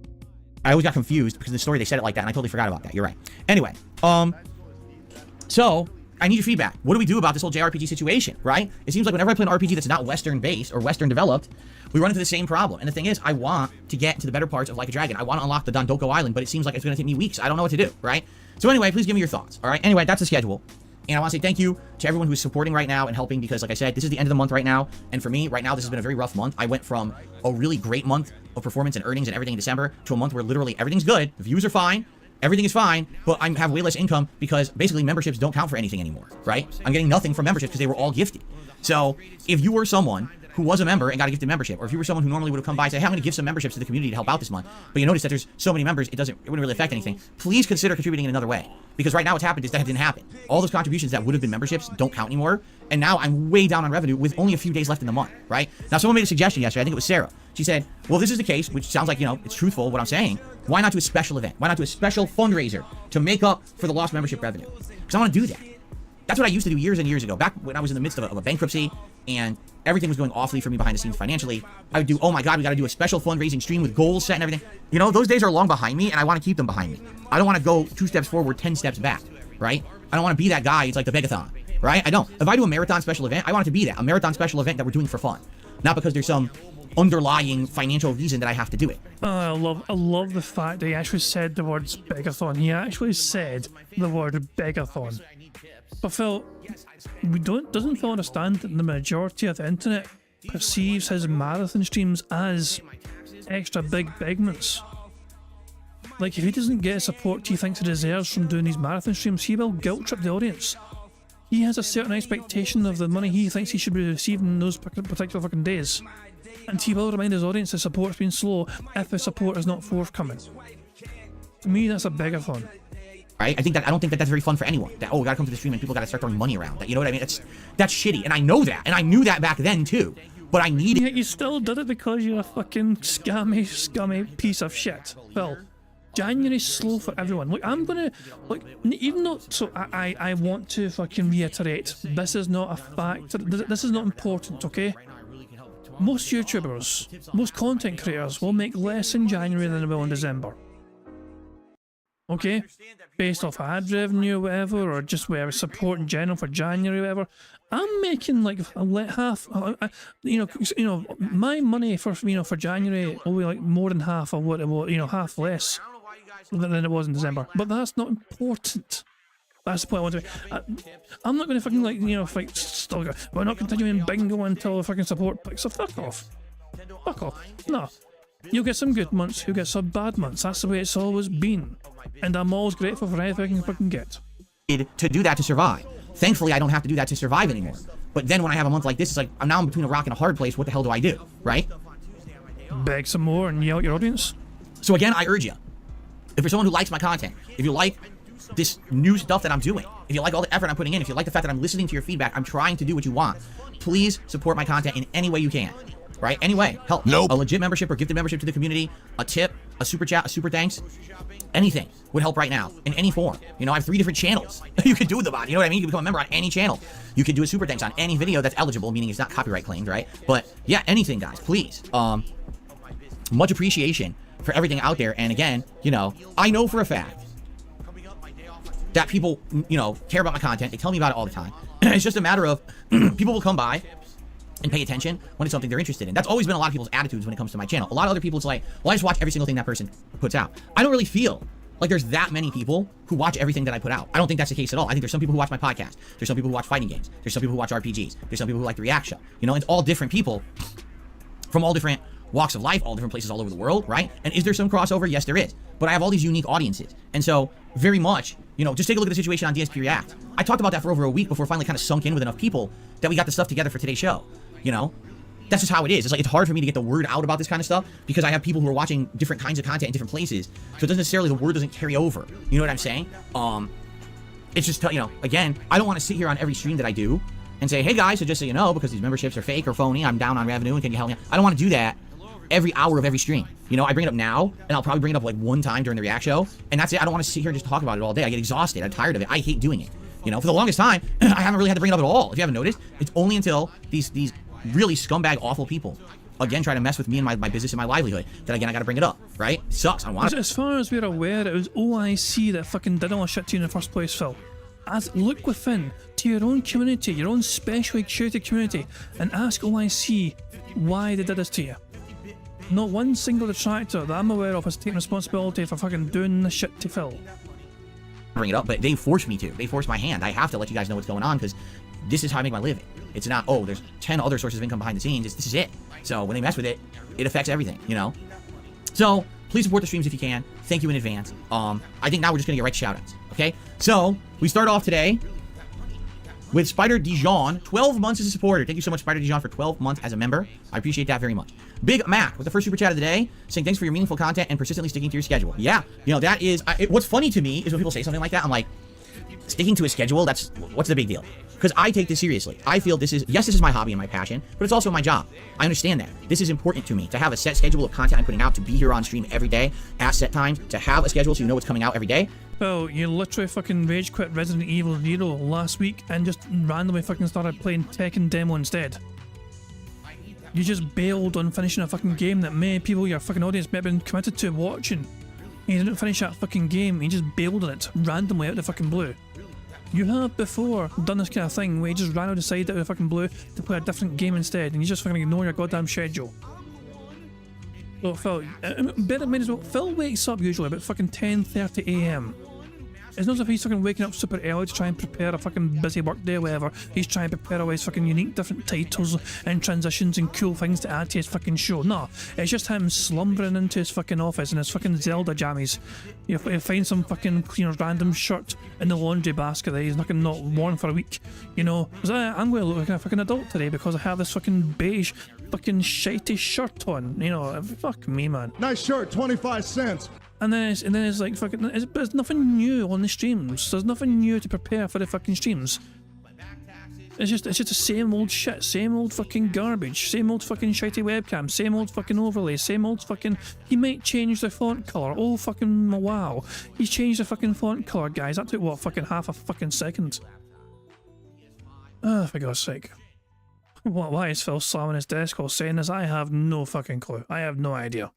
S2: I always got confused because in the story they said it like that, and I totally forgot about that. You're right. Anyway, so I need your feedback. What do we do about this whole JRPG situation, right? It seems like whenever I play an RPG that's not Western-based or Western-developed, we run into the same problem. And the thing is, I want to get to the better parts of Like a Dragon. I want to unlock the Dondoko Island, but it seems like it's going to take me weeks. I don't know what to do, right? So anyway, please give me your thoughts, all right? Anyway, that's the schedule. And I want to say thank you to everyone who's supporting right now and helping because, like I said, this is the end of the month right now. And for me, right now, this has been a very rough month. I went from a really great month of performance and earnings and everything in December to a month where literally everything's good. The views are fine. Everything is fine, but I have way less income because basically memberships don't count for anything anymore, right? I'm getting nothing from memberships because they were all gifted. So if you were someone who was a member and got a gifted membership, or if you were someone who normally would have come by and say, hey, I'm going to give some memberships to the community to help out this month, but you notice that there's so many members, it wouldn't really affect anything, please consider contributing in another way. Because right now what's happened is that didn't happen. All those contributions that would have been memberships don't count anymore, and now I'm way down on revenue with only a few days left in the month, right? Now someone made a suggestion yesterday, I think it was Sarah. She said, well, this is the case, which sounds like, you know, it's truthful what I'm saying. Why not do a special event? Why not do a special fundraiser to make up for the lost membership revenue? Because I want to do that. That's what I used to do years and years ago. Back when I was in the midst of a bankruptcy and everything was going awfully for me behind the scenes financially, I would do, oh my God, we got to do a special fundraising stream with goals set and everything. You know, those days are long behind me and I want to keep them behind me. I don't want to go 2 steps forward, 10 steps back, right? I don't want to be that guy. It's like the Begathon, right? I don't. If I do a marathon special event, I want it to be that. A marathon special event that we're doing for fun. Not because there's some underlying financial reason that I have to do it.
S1: I love the fact that he actually said the words begathon. He actually said the word begathon. But Phil, doesn't Phil understand that the majority of the internet perceives his marathon streams as extra big segments? Like, if he doesn't get the support he thinks he deserves from doing these marathon streams, he will guilt trip the audience. He has a certain expectation of the money he thinks he should be receiving those particular fucking days. And he will remind his audience that support's been slow if the support is not forthcoming. To me, that's a begathon.
S2: Right? I don't think that that's very fun for anyone. That, oh, we gotta come to the stream and people gotta start throwing money around. That, you know what I mean? That's shitty. And I know that. And I knew that back then too. But I needed.
S1: Yet you still did it because you're a fucking scummy piece of shit. Well, January's slow for everyone. Look, I'm gonna, like, even though, so I want to fucking reiterate, this is not a fact, this is not important, okay? Most YouTubers, most content creators will make less in January than they will in December. Okay? Based off ad revenue or whatever, or just whatever support in general for January or whatever. I'm making like half, you know, my money for, you know, for January will be like more than half of what it was, you know, half less than it was in December. But that's not important. That's the point I want to make. I'm not going to fucking, like, you know, like, still go, we're not continuing bingo until the fucking support picks up. Fuck off. Fuck off. No. You'll get some good months, you'll get some bad months. That's the way it's always been. And I'm always grateful for anything I can fucking get.
S2: To do that to survive. Thankfully, I don't have to do that to survive anymore. But then when I have a month like this, it's like, I'm between a rock and a hard place. What the hell do I do? Right?
S1: Beg some more and yell at your audience.
S2: So again, I urge you. If you're someone who likes my content, if you like this new stuff that I'm doing, if you like all the effort I'm putting in, if you like the fact that I'm listening to your feedback, I'm trying to do what you want, please support my content in any way you can. Right? Any way. Help.
S3: Nope.
S2: A legit membership or gifted membership to the community, a tip, a super chat, a super thanks, anything would help right now in any form. You know, I have 3 different channels you can do them on. You know what I mean? You can become a member on any channel. You can do a super thanks on any video that's eligible, meaning it's not copyright claimed, right? But yeah, anything, guys, please. Much appreciation for everything out there. And again, you know, I know for a fact that people, you know, care about my content. They tell me about it all the time. It's just a matter of people will come by and pay attention when it's something they're interested in. That's always been a lot of people's attitudes when it comes to my channel. A lot of other people, it's like, well, I just watch every single thing that person puts out. I don't really feel like there's that many people who watch everything that I put out. I don't think that's the case at all. I think there's some people who watch my podcast. There's some people who watch fighting games. There's some people who watch RPGs. There's some people who like the react show. You know, it's all different people from all different walks of life, all different places all over the world, right? And is there some crossover? Yes, there is. But I have all these unique audiences. And so, very much, you know, just take a look at the situation on DSP React. I talked about that for over a week before finally kind of sunk in with enough people that we got the stuff together for today's show. You know? That's just how it is. It's like, it's hard for me to get the word out about this kind of stuff because I have people who are watching different kinds of content in different places. So it doesn't necessarily, the word doesn't carry over. You know what I'm saying? It's just, you know, again, I don't want to sit here on every stream that I do and say, hey guys, so just so you know, because these memberships are fake or phony, I'm down on revenue and can you help me? I don't want to do that every hour of every stream. You know, I bring it up now and I'll probably bring it up like one time during the react show and that's it. I don't want to sit here and just talk about it all day. I get exhausted. I'm tired of it. I hate doing it. You know, for the longest time, I haven't really had to bring it up at all. If you haven't noticed, it's only until these really scumbag, awful people again, try to mess with me and my business and my livelihood, then again, I gotta bring it up, right? It sucks. I want it.
S1: As far as we're aware, it was OIC that fucking did all the shit to you in the first place, Phil. Look within to your own community, your own specially curated community, and ask OIC why they did this to you. Not one single detractor that I'm aware of has taken responsibility for fucking doing this shit to Phil.
S2: Bring it up, but they forced me to. They forced my hand. I have to let you guys know what's going on because this is how I make my living. It's not, oh, there's 10 other sources of income behind the scenes. This is it. So when they mess with it, it affects everything, you know? So please support the streams if you can. Thank you in advance. I think now we're just gonna get right to shoutouts, okay? So we start off today with Spider Dijon, 12 months as a supporter. Thank you so much, Spider Dijon, for 12 months as a member. I appreciate that very much. Big Mac with the first super chat of the day, saying thanks for your meaningful content and persistently sticking to your schedule. Yeah, you know, that is, what's funny to me is when people say something like that, I'm like, sticking to a schedule, what's the big deal? Because I take this seriously. I feel this is my hobby and my passion, but it's also my job. I understand that. This is important to me, to have a set schedule of content I'm putting out, to be here on stream every day at set times, to have a schedule so you know what's coming out every day.
S1: Well, you literally fucking rage quit Resident Evil 0 last week and just randomly fucking started playing Tekken demo instead. You just bailed on finishing a fucking game that many people, your fucking audience, may have been committed to watching. And you didn't finish that fucking game, you just bailed on it randomly out of the fucking blue. You have before done this kind of thing where you just randomly decide out of the fucking blue to play a different game instead and you just fucking ignore your goddamn schedule. So Phil, bear in mind as well, Phil wakes up usually about fucking 10:30 AM. It's not as if he's fucking waking up super early to try and prepare a fucking busy work day or whatever. He's trying to prepare all his fucking unique different titles and transitions and cool things to add to his fucking show. No, it's just him slumbering into his fucking office in his fucking Zelda jammies. You find some fucking, you know, random shirt in the laundry basket that he's not worn for a week. You know, I'm going to look like a fucking adult today because I have this fucking beige fucking shitey shirt on. You know, fuck me, man.
S6: Nice shirt, 25 cents.
S1: And then it's like fucking, there's nothing new on the streams. There's nothing new to prepare for the fucking streams. It's just the same old shit, same old fucking garbage, same old fucking shitty webcam, same old fucking overlay, same old fucking. He might change the font color. Oh fucking wow! He changed the fucking font color, guys. That took what, fucking half a fucking second. Ah, for God's sake! Why is Phil slamming his desk while saying this? I have no fucking clue. I have no idea.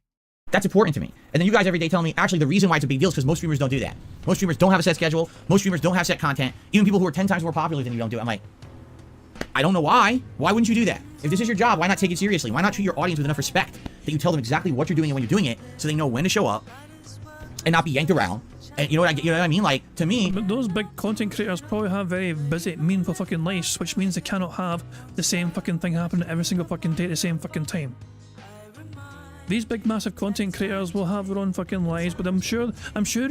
S2: That's important to me. And then you guys every day tell me, actually, the reason why it's a big deal is because most streamers don't do that. Most streamers don't have a set schedule. Most streamers don't have set content. Even people who are 10 times more popular than you don't do it. I'm like, I don't know why. Why wouldn't you do that? If this is your job, why not take it seriously? Why not treat your audience with enough respect that you tell them exactly what you're doing and when you're doing it so they know when to show up and not be yanked around? And you know what I mean? Like, to me...
S1: But those big content creators probably have very busy, meaningful fucking lives, which means they cannot have the same fucking thing happen every single fucking day at the same fucking time. These big massive content creators will have their own fucking lives, but I'm sure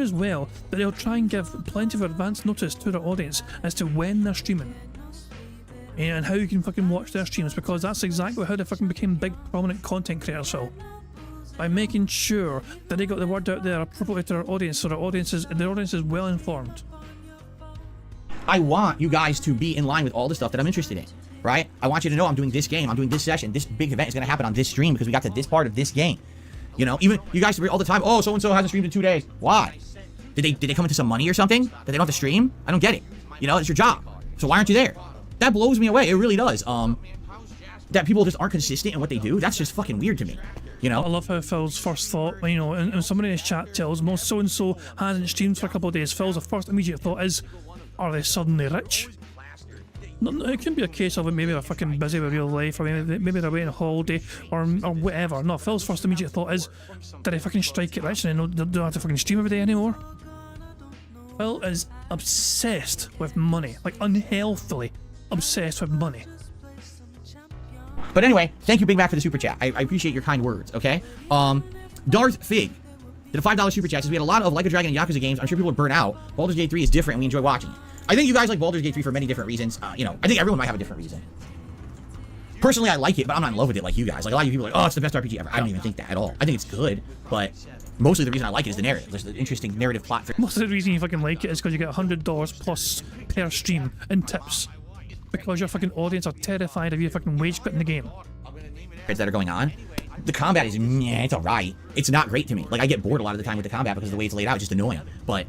S1: as well that they'll try and give plenty of advance notice to their audience as to when they're streaming and how you can fucking watch their streams, because that's exactly how they fucking became big prominent content creators, so by making sure that they got the word out there appropriately to their audience so their audience is well informed.
S2: I want you guys to be in line with all the stuff that I'm interested in. Right? I want you to know I'm doing this game, I'm doing this session, this big event is going to happen on this stream because we got to this part of this game. You know, even you guys all the time, oh, so-and-so hasn't streamed in 2 days. Why? Did they come into some money or something that they don't have to stream? I don't get it. You know, it's your job. So why aren't you there? That blows me away. It really does. That people just aren't consistent in what they do, that's just fucking weird to me. You know?
S1: I love how Phil's first thought, you know, and somebody in his chat tells most so-and-so hasn't streamed for a couple of days. Phil's first immediate thought is, are they suddenly rich? No, it can be a case of maybe they're fucking busy with real life, or maybe they're away on a holiday, or whatever. No, Phil's first immediate thought is, did I fucking strike it rich and I don't have to fucking stream every day anymore? Phil is obsessed with money, like unhealthily obsessed with money.
S2: But anyway, thank you Big Mac for the super chat. I appreciate your kind words, okay? Darth Fig did a $5 super chat. Says we had a lot of Like a Dragon and Yakuza games. I'm sure people would burn out. Baldur's Gate 3 is different and we enjoy watching it. I think you guys like Baldur's Gate 3 for many different reasons. You know, I think everyone might have a different reason. Personally, I like it, but I'm not in love with it like you guys. Like, a lot of people are like, oh, it's the best RPG ever. I don't even think that at all. I think it's good, but mostly the reason I like it is the narrative. There's the interesting narrative plot.
S1: Most of the reason you fucking like it is because you get $100 plus per stream in tips. Because your fucking audience are terrified of you fucking wage quitting the game.
S2: That are going on. The combat is, it's alright. It's not great to me. Like, I get bored a lot of the time with the combat because the way it's laid out is just annoying. But,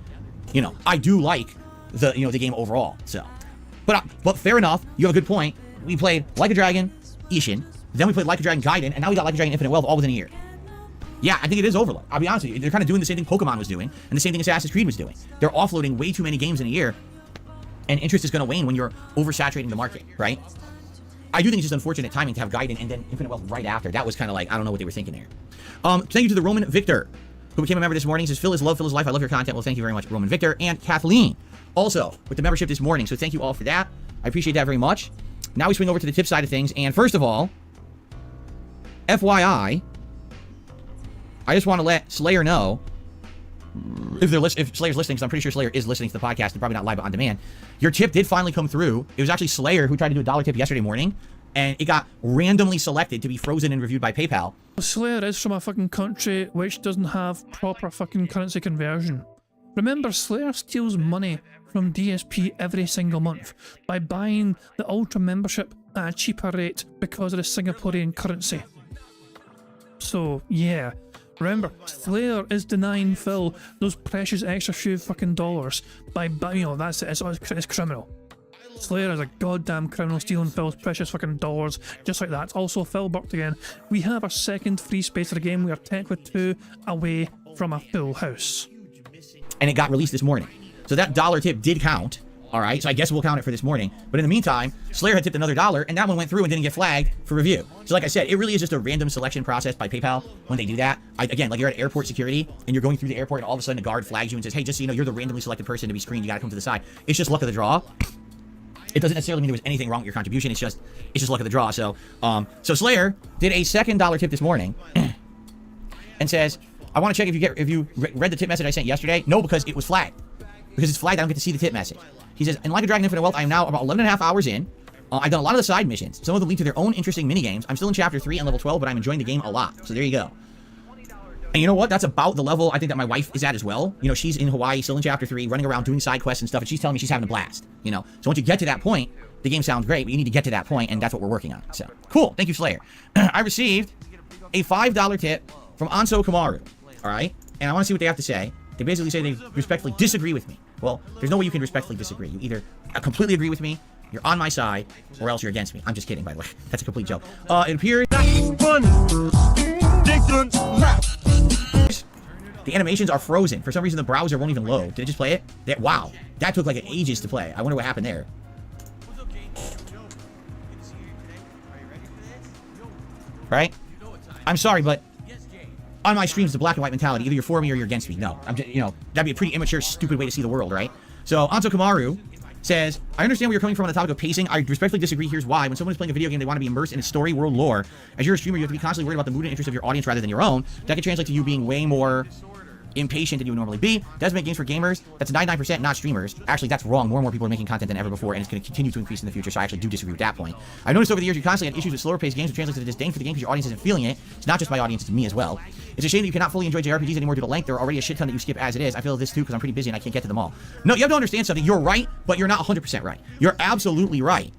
S2: you know, I do like the game overall. So, but fair enough. You have a good point. We played Like a Dragon, Ishin, Then we played Like a Dragon Gaiden, and now we got Like a Dragon Infinite Wealth all within a year. Yeah, I think it is overload. I'll be honest with you. They're kind of doing the same thing Pokemon was doing, and the same thing Assassin's Creed was doing. They're offloading way too many games in a year, and interest is going to wane when you're oversaturating the market, right? I do think it's just unfortunate timing to have Gaiden and then Infinite Wealth right after. That was kind of like, I don't know what they were thinking there. Thank you to the Roman Victor, who became a member this morning. He says, Phil is love, Phil is life. I love your content. Well, thank you very much, Roman Victor. And Kathleen, also, with the membership this morning. So thank you all for that. I appreciate that very much. Now we swing over to the tip side of things. And first of all, FYI, I just want to let Slayer know, if Slayer's listening, because I'm pretty sure Slayer is listening to the podcast and probably not live but on demand, your tip did finally come through. It was actually Slayer who tried to do a dollar tip yesterday morning, and it got randomly selected to be frozen and reviewed by PayPal.
S1: Slayer is from a fucking country which doesn't have proper fucking currency conversion. Remember, Slayer steals money from DSP every single month by buying the Ultra membership at a cheaper rate because of the Singaporean currency. So, yeah. Remember, Slayer is denying Phil those precious extra few fucking dollars by buying, you know, that's it, it's criminal. Slayer is a goddamn criminal stealing Phil's precious fucking dollars, just like that. Also, Phil burped again. We have our second free space of the game. We are technically 2 away from a full house.
S2: And it got released this morning. So that dollar tip did count. All right, so I guess we'll count it for this morning. But in the meantime, Slayer had tipped another $1, and that one went through and didn't get flagged for review. So like I said, it really is just a random selection process by PayPal when they do that. Again, like you're at airport security, and you're going through the airport, and all of a sudden a guard flags you and says, hey, just so you know, you're the randomly selected person to be screened. You got to come to the side. It's just luck of the draw. It doesn't necessarily mean there was anything wrong with your contribution. It's just luck of the draw. So Slayer did a second dollar tip this morning and says, I want to check if you read the tip message I sent yesterday. No, because it was flagged. Because it's flagged, I don't get to see the tip message. He says, in Like a Dragon Infinite Wealth, I am now about 11 and a half hours in. I've done a lot of the side missions. Some of them lead to their own interesting minigames. I'm still in Chapter 3 and Level 12, but I'm enjoying the game a lot. So there you go. And you know what? That's about the level I think that my wife is at as well. You know, she's in Hawaii, still in Chapter 3, running around doing side quests and stuff, and she's telling me she's having a blast. You know, so once you get to that point, the game sounds great, but you need to get to that point, and that's what we're working on. So, cool. Thank you, Slayer. I received a $5 tip from Anso Kamaru. All right? And I want to see what they have to say. They basically say they respectfully disagree with me. Well, there's no way you can respectfully disagree. You either completely agree with me, you're on my side, or else you're against me. I'm just kidding, by the way. That's a complete joke. It appears the animations are frozen. For some reason, the browser won't even load. Did it just play it? Wow. That took like ages to play. I wonder what happened there. Right? I'm sorry, but on my streams, the black and white mentality. Either you're for me or you're against me. No, I'm just, you know, that'd be a pretty immature, stupid way to see the world, right? So, Anso Kamaru says, I understand where you're coming from on the topic of pacing. I respectfully disagree. Here's why. When someone is playing a video game, they want to be immersed in its story, world, lore. As you're a streamer, you have to be constantly worried about the mood and interest of your audience rather than your own. That could translate to you being way more impatient than you would normally be. Does make games for gamers. That's 99% not streamers. Actually, that's wrong. More and more people are making content than ever before, and it's going to continue to increase in the future, so I actually do disagree with that point. I've noticed over the years you constantly had issues with slower paced games, which translates to disdain for the game because your audience isn't feeling it. It's not just my audience, it's me as well. It's a shame that you cannot fully enjoy JRPGs anymore due to length. There are already a shit ton that you skip as it is. I feel this too because I'm pretty busy and I can't get to them all. No, you have to understand something. You're right, but you're not 100% right. You're absolutely right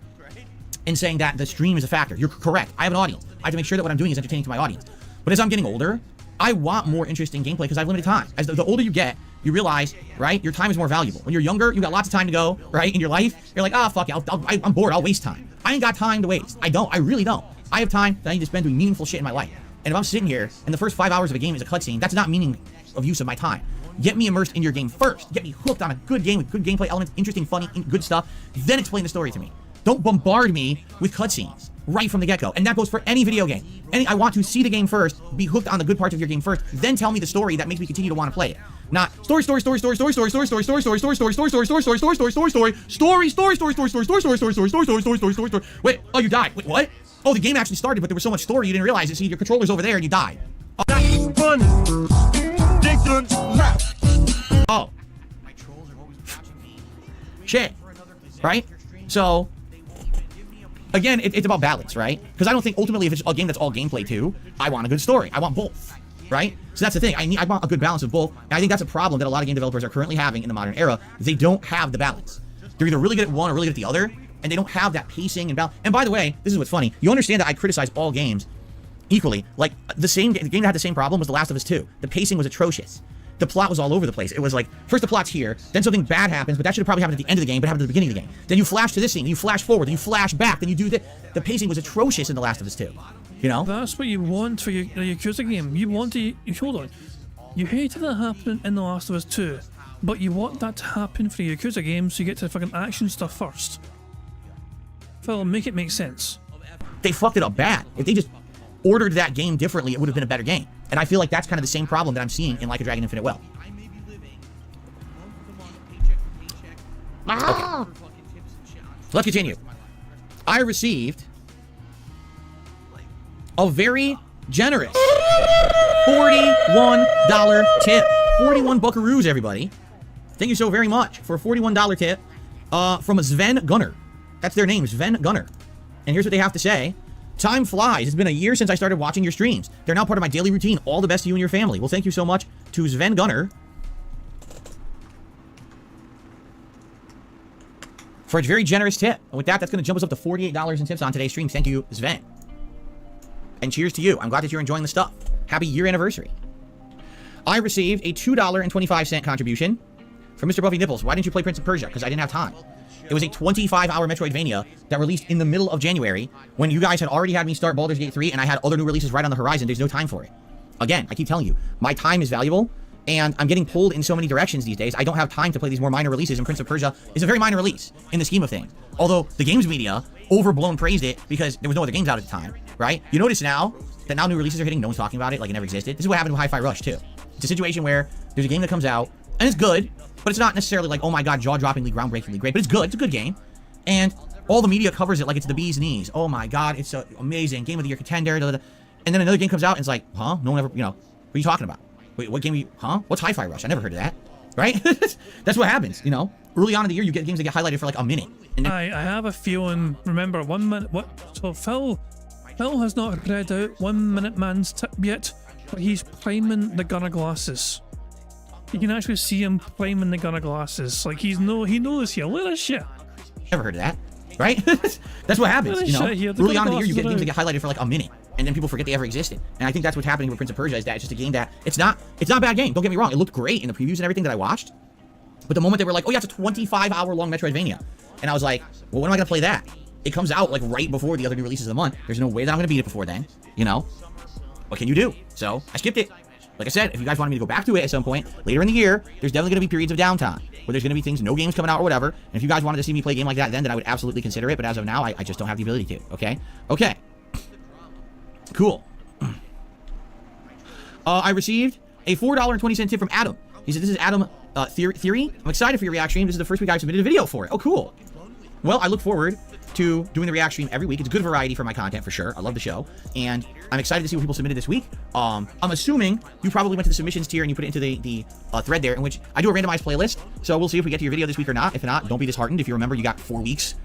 S2: in saying that the stream is a factor. You're correct. I have an audience. I have to make sure that what I'm doing is entertaining to my audience. But as I'm getting older, I want more interesting gameplay because I have limited time. As the older you get, you realize, right, your time is more valuable. When you're younger, you got lots of time to go, right, in your life. You're like, fuck it, I'm bored, I'll waste time. I ain't got time to waste. I really don't. I have time that I need to spend doing meaningful shit in my life. And if I'm sitting here and the first 5 hours of a game is a cutscene, that's not meaning of use of my time. Get me immersed in your game first. Get me hooked on a good game with good gameplay elements, interesting, funny, good stuff. Then explain the story to me. Don't bombard me with cutscenes right from the get-go. And that goes for any video game. I want to see the game first, be hooked on the good parts of your game first, then tell me the story that makes me continue to want to play it. Not story. Wait, oh, you died. Wait, what? Oh, the game actually started, but there was so much story you didn't realize it. See, your controller's over there and you died. Oh. Shit. Right? So, again, it's about balance, right? Because I don't think ultimately if it's a game that's all gameplay too, I want a good story. I want both, right? So that's the thing. I want a good balance of both. And I think that's a problem that a lot of game developers are currently having in the modern era. They don't have the balance. They're either really good at one or really good at the other, and they don't have that pacing and balance. And by the way, this is what's funny. You understand that I criticize all games equally. Like, the game that had the same problem was The Last of Us 2. The pacing was atrocious. The plot was all over the place. It was like, first the plot's here, then something bad happens, but that should have probably happened at the end of the game, but happened at the beginning of the game. Then you flash to this scene, then you flash forward, then you flash back, then you do this. The pacing was atrocious in The Last of Us 2. You know?
S1: That's what you want for your Yakuza game. You want to... Hold on. You hated that happening in The Last of Us 2, but you want that to happen for your Yakuza game so you get to the fucking action stuff first. Phil, make it make sense.
S2: They fucked it up bad. If they just ordered that game differently, it would have been a better game. And I feel like that's kind of the same problem that I'm seeing in Like a Dragon Infinite Well. Okay. Let's continue. I received a very generous $41 tip. 41 buckaroos, everybody. Thank you so very much for a $41 tip from Sven Gunner. That's their name, Sven Gunner. And here's what they have to say. Time flies. It's been a year since I started watching your streams. They're now part of my daily routine. All the best to you and your family. Well, thank you so much to Sven Gunner for a very generous tip. And with that, that's going to jump us up to $48 in tips on today's stream. Thank you, Sven. And cheers to you. I'm glad that you're enjoying the stuff. Happy year anniversary. I received a $2.25 contribution from Mr. Buffy Nipples. Why didn't you play Prince of Persia? Because I didn't have time. It was a 25-hour Metroidvania that released in the middle of January when you guys had already had me start Baldur's Gate 3 and I had other new releases right on the horizon. There's no time for it. Again, I keep telling you, my time is valuable and I'm getting pulled in so many directions these days. I don't have time to play these more minor releases, and Prince of Persia is a very minor release in the scheme of things. Although the games media overblown praised it because there was no other games out at the time, right? You notice now that now new releases are hitting, no one's talking about it like it never existed. This is what happened with Hi-Fi Rush too. It's a situation where there's a game that comes out and it's good, but it's not necessarily like, oh my god, jaw-droppingly, groundbreakingly great, but it's good, it's a good game. And all the media covers it like it's the bee's knees. Oh my god, it's so amazing, game of the year contender, da, da, da. And then another game comes out and it's like, huh? No one ever, what are you talking about? Wait, what game huh? What's Hi-Fi Rush? I never heard of that. Right? That's what happens, Early on in the year, you get games that get highlighted for like a minute. And then
S1: I have a feeling, remember, 1 minute, what? So Phil has not read out 1 Minute Man's tip yet, but he's priming the gunner glasses. You can actually see him priming the gunner glasses. Like he knows here. Look at this shit.
S2: Never heard of that. Right? That's what happens, Early on in the year, you get games that get highlighted for like a minute. And then people forget they ever existed. And I think that's what's happening with Prince of Persia, is that it's just a game that, it's not a bad game, don't get me wrong. It looked great in the previews and everything that I watched. But the moment they were like, oh yeah, it's a 25-hour-long Metroidvania. And I was like, well, when am I going to play that? It comes out like right before the other new releases of the month. There's no way that I'm going to beat it before then, What can you do? So, I skipped it. Like I said, if you guys want me to go back to it at some point later in the year, there's definitely going to be periods of downtime where there's going to be things, no games coming out or whatever. And if you guys wanted to see me play a game like that, then I would absolutely consider it. But as of now, I just don't have the ability to. Okay? Okay. Cool. I received a $4.20 tip from Adam. He said, this is Adam Theory. I'm excited for your React stream. This is the first week I've submitted a video for it. Oh, cool. Well, I look forward to doing the React stream every week. It's a good variety for my content, for sure. I love the show. And I'm excited to see what people submitted this week. I'm assuming you probably went to the submissions tier and you put it into the thread there, in which I do a randomized playlist. So we'll see if we get to your video this week or not. If not, don't be disheartened. If you remember, you got 4 weeks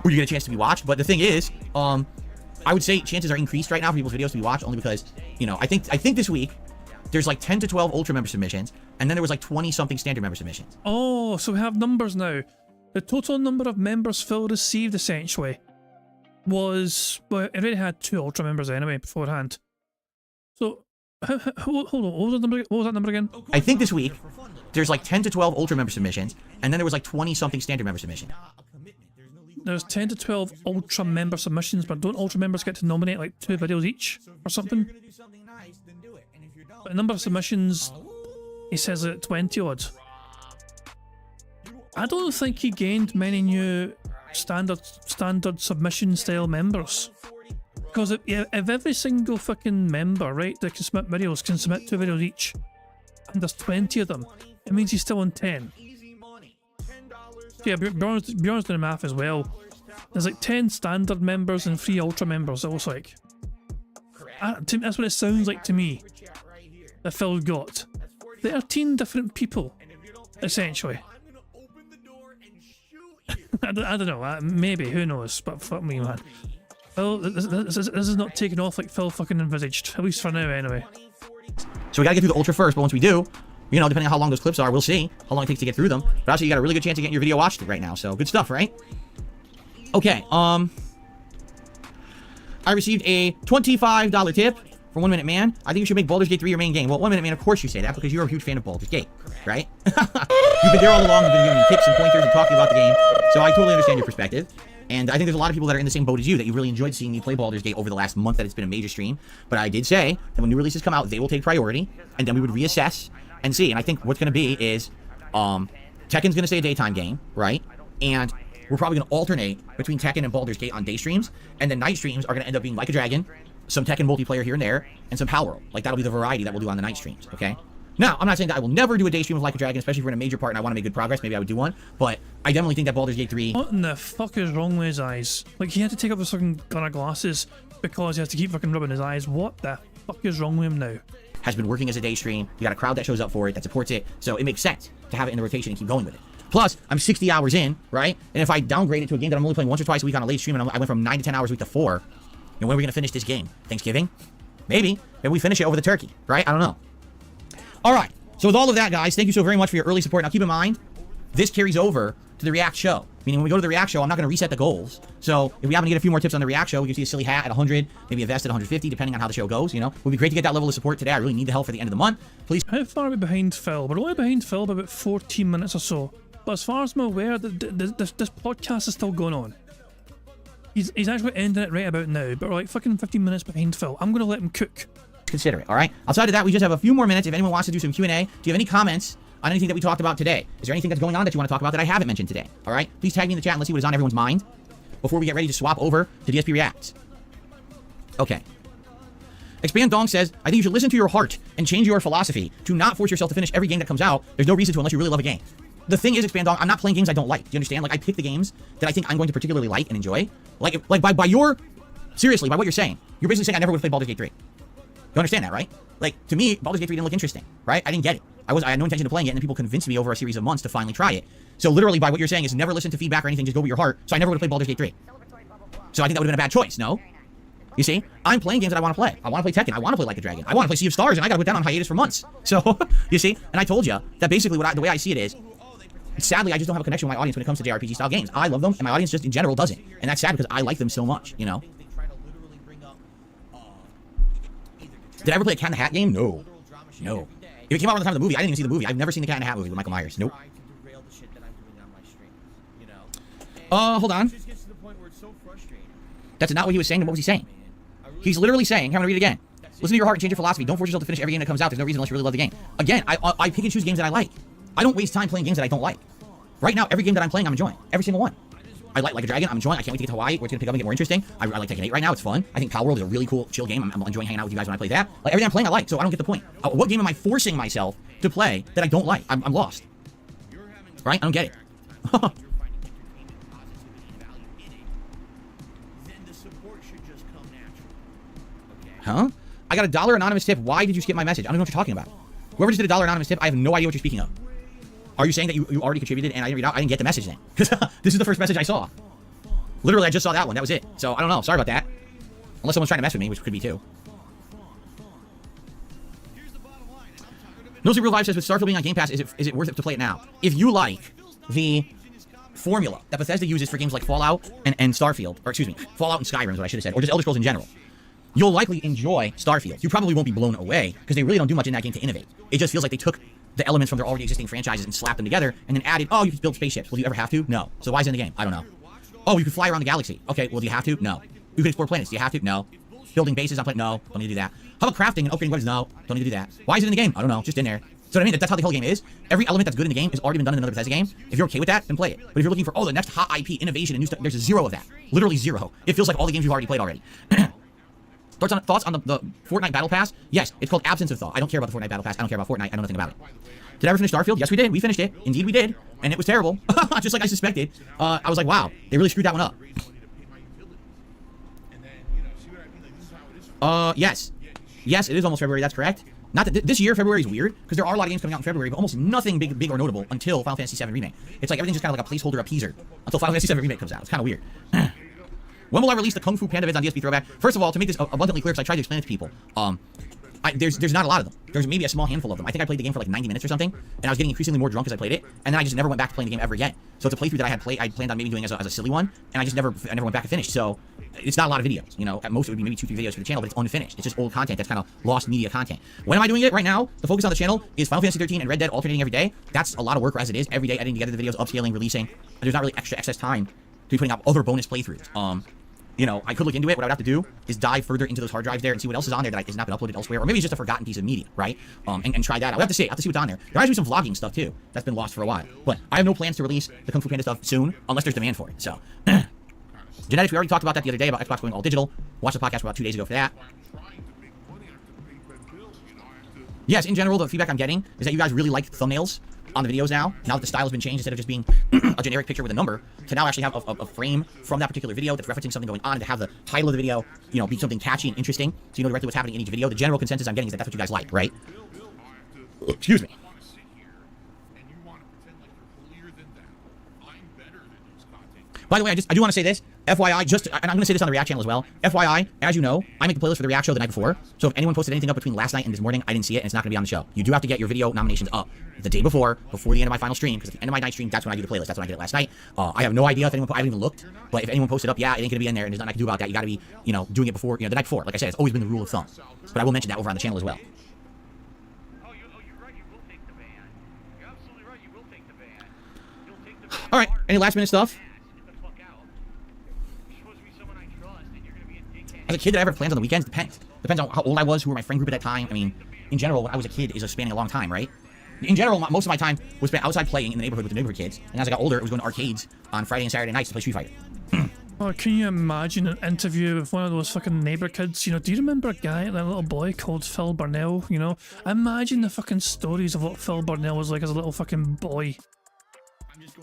S2: where you get a chance to be watched. But the thing is, I would say chances are increased right now for people's videos to be watched, only because, I think this week there's like 10 to 12 Ultra member submissions, and then there was like 20-something standard member submissions.
S1: Oh, so we have numbers now. The total number of members Phil received, essentially, was... Well, it already had 2 Ultra members anyway beforehand. So, hold on, what was that number again?
S2: I think this week there's like 10 to 12 Ultra member submissions, and then there was like 20-something standard member submissions.
S1: There's 10 to 12 Ultra member submissions, but don't Ultra members get to nominate like 2 videos each or something? But the number of submissions, he says at 20 odd. I don't think he gained many new standard submission style members. Because if every single fucking member, right, that can submit videos can submit 2 videos each, and there's 20 of them, it means he's still on 10. Yeah, Bjorn's doing the math as well. There's like 10 standard members and 3 ultra members, it looks like. That's what it sounds like to me. That Phil got 13 different people, essentially. I don't know, maybe, who knows, but fuck me, man. Phil, this is not taking off like Phil fucking envisaged, at least for now anyway.
S2: So we gotta get through the Ultra first, but once we do, depending on how long those clips are, we'll see how long it takes to get through them. But also, you got a really good chance of getting your video watched right now, so good stuff, right? Okay, I received a $25 tip from 1 Minute Man. I think you should make Baldur's Gate 3 your main game. Well, 1 Minute Man, of course you say that, because you're a huge fan of Baldur's Gate, right? You've been there all along, you've been giving me tips and pointers and talking about the game, so I totally understand your perspective. And I think there's a lot of people that are in the same boat as you, that you really enjoyed seeing me play Baldur's Gate over the last month that it's been a major stream. But I did say that when new releases come out, they will take priority, and then we would reassess and see. And I think what's going to be is Tekken's going to stay a daytime game, right? And we're probably going to alternate between Tekken and Baldur's Gate on day streams, and the night streams are going to end up being Like a Dragon, some Tekken multiplayer here and there, and some Power World. Like, that'll be the variety that we'll do on the night streams, okay? Now, I'm not saying that I will never do a day stream of Like a Dragon, especially if we're in a major part and I want to make good progress. Maybe I would do one, but I definitely think that Baldur's Gate 3...
S1: What in the fuck is wrong with his eyes? Like, he had to take off his fucking kind of glasses because he has to keep fucking rubbing his eyes. What the fuck is wrong with him now?
S2: Has been working as a day stream. You got a crowd that shows up for it, that supports it, so it makes sense to have it in the rotation and keep going with it. Plus, I'm 60 hours in, right? And if I downgrade it to a game that I'm only playing once or twice a week on a late stream, and I went from 9 to 10 hours a week to 4, and when are we going to finish this game? Thanksgiving? Maybe. Maybe we finish it over the turkey, right? I don't know. All right. So with all of that, guys, thank you so very much for your early support. Now, keep in mind, this carries over to the React show. Meaning, when we go to the React show, I'm not going to reset the goals. So if we happen to get a few more tips on the React show, we can see a silly hat at 100, maybe a vest at 150, depending on how the show goes, you know. It would be great to get that level of support today. I really need the help for the end of the month. Please.
S1: How far are we behind Phil? We're only behind Phil by about 14 minutes or so. But as far as I'm aware, this podcast is still going on. He's actually ending it right about now, but we're like fucking 15 minutes behind Phil. I'm going to let him cook.
S2: Consider it, all right? Outside of that, we just have a few more minutes. If anyone wants to do some Q&A, do you have any comments on anything that we talked about today? Is there anything that's going on that you want to talk about that I haven't mentioned today? All right? Please tag me in the chat and let's see what is on everyone's mind before we get ready to swap over to DSP Reacts. Okay. Expand Dong says, I think you should listen to your heart and change your philosophy to not force yourself to finish every game that comes out. There's no reason to unless you really love a game. The thing is, Expand Dong, I'm not playing games I don't like. Do you understand? Like, I pick the games that I think I'm going to particularly like and enjoy. Like by your... Seriously, by what you're saying, you're basically saying I never would have played Baldur's Gate 3. You understand that, right? Like, to me, Baldur's Gate 3 didn't look interesting, right? I didn't get it. I had no intention of playing it, and then people convinced me over a series of months to finally try it. So literally, by what you're saying is never listen to feedback or anything, just go with your heart. So I never would have played Baldur's Gate 3. So I think that would have been a bad choice, no? You see? I'm playing games that I want to play. I want to play Tekken. I want to play Like a Dragon. I want to play Sea of Stars, and I got to put that on hiatus for months. So, you see? And I told you that basically the way I see it is, sadly, I just don't have a connection with my audience when it comes to JRPG style games. I love them, and my audience just in general doesn't. And that's sad because I like them so much, you know? Did I ever play a Cat in the Hat game? No. No. If it came out around the time of the movie, I didn't even see the movie. I've never seen the Cat in the Hat movie with Michael Myers. Nope. Hold on. That's not what he was saying. What was he saying? He's literally saying, I'm going to read it again. Listen to your heart and change your philosophy. Don't force yourself to finish every game that comes out. There's no reason unless you really love the game. Again, I pick and choose games that I like. I don't waste time playing games that I don't like. Right now, every game that I'm playing, I'm enjoying. Every single one. I like a Dragon. I'm enjoying. I can't wait to get to Hawaii, where it's going to pick up and get more interesting. I like Tekken 8 right now. It's fun. I think Power World is a really cool, chill game. I'm enjoying hanging out with you guys when I play that. Like, everything I'm playing, I like, so I don't get the point. What game am I forcing myself to play that I don't like? I'm lost. Right? I don't get it. Huh? I got $1 anonymous tip. Why did you skip my message? I don't know what you're talking about. Whoever just did $1 anonymous tip, I have no idea what you're speaking of. Are you saying that you already contributed and I didn't read out? I didn't get the message then. Because this is the first message I saw. Literally, I just saw that one. That was it. So, I don't know. Sorry about that. Unless someone's trying to mess with me, which could be too. No Super Real Vibe says, with Starfield being on Game Pass, is it worth it to play it now? If you like the formula that Bethesda uses for games like Fallout and Starfield, or excuse me, Fallout and Skyrim is what I should have said, or just Elder Scrolls in general, you'll likely enjoy Starfield. You probably won't be blown away, because they really don't do much in that game to innovate. It just feels like they took the elements from their already existing franchises and slapped them together, and then added, oh, you can build spaceships. Will you ever have to? No. So why is it in the game? I don't know. Oh, you can fly around the galaxy. Okay, well, do you have to? No. You can explore planets. Do you have to? No. Building bases on planets? No. Don't need to do that. How about crafting and upgrading weapons? No. Don't need to do that. Why is it in the game? I don't know. Just in there. So what I mean, that's how the whole game is. Every element that's good in the game has already been done in another Bethesda game. If you're okay with that, then play it. But if you're looking for, oh, the next hot IP, innovation, and new stuff, there's zero of that. Literally zero. It feels like all the games you've already played already. Thoughts on the Fortnite Battle Pass? Yes, it's called Absence of Thought. I don't care about the Fortnite Battle Pass. I don't care about Fortnite. I know nothing about it. Did I ever finish Starfield? Yes, we did. We finished it. Indeed, we did. And it was terrible. Just like I suspected. I was like, wow, they really screwed that one up. Yes. Yes, it is almost February. That's correct. Not that this year, February is weird, because there are a lot of games coming out in February, but almost nothing big or notable until Final Fantasy VII Remake. It's like everything's just kind of like a placeholder appeaser until Final Fantasy VII Remake comes out. It's kind of weird. When will I release the Kung Fu Panda vids on DSP Throwback? First of all, to make this abundantly clear, because I tried to explain it to people, there's not a lot of them. There's maybe a small handful of them. I think I played the game for like 90 minutes or something, and I was getting increasingly more drunk as I played it, and then I just never went back to playing the game ever again. So it's a playthrough that I planned on maybe doing as a silly one, and I never went back and finished. So it's not a lot of videos. You know, at most it would be maybe 2-3 videos for the channel, but it's unfinished. It's just old content that's kind of lost media content. When am I doing it? Right now, the focus on the channel is Final Fantasy 13 and Red Dead alternating every day. That's a lot of work as it is. Every day editing together the videos, upscaling, releasing. There's not really extra excess time to be putting out other bonus playthroughs. You know, I could look into it. What I would have to do is dive further into those hard drives there and see what else is on there that has not been uploaded elsewhere, or maybe it's just a forgotten piece of media, right? And try that out. I have to see. I have to see what's on there. There might be some vlogging stuff too that's been lost for a while, but I have no plans to release the Kung Fu Panda stuff soon unless there's demand for it. So, genetics, we already talked about that the other day about Xbox going all digital. Watched the podcast about 2 days ago for that. Yes, in general, the feedback I'm getting is that you guys really like thumbnails on the videos now that the style has been changed, instead of just being a generic picture with a number, to now actually have a frame from that particular video that's referencing something going on, and to have the title of the video, you know, be something catchy and interesting, so you know directly what's happening in each video. The general consensus I'm getting is that that's what you guys like, right? Excuse me. By the way, I do want to say this. FYI, and I'm going to say this on the React channel as well. FYI, as you know, I make the playlist for the React show the night before. So if anyone posted anything up between last night and this morning, I didn't see it, and it's not going to be on the show. You do have to get your video nominations up the day before the end of my final stream, because at the end of my night stream, that's when I do the playlist. That's when I did it last night. I have no idea if anyone, I haven't even looked, but if anyone posted up, yeah, it ain't going to be in there, and there's nothing I can do about that. You got to be, you know, doing it before, you know, the night before. Like I said, it's always been the rule of thumb. But I will mention that over on the channel as well. All right, any last minute stuff? As a kid, did I ever have plans on the weekends? Depends. Depends on how old I was, who were my friend group at that time. I mean, in general, when I was a kid, is spanning a long time, right? In general, most of my time was spent outside playing in the neighborhood with the neighborhood kids. And as I got older, it was going to arcades on Friday and Saturday nights to play Street Fighter.
S1: Oh, can you imagine an interview with one of those fucking neighbor kids? You know, do you remember a guy, that little boy called Phil Burnell? You know, imagine the fucking stories of what Phil Burnell was like as a little fucking boy.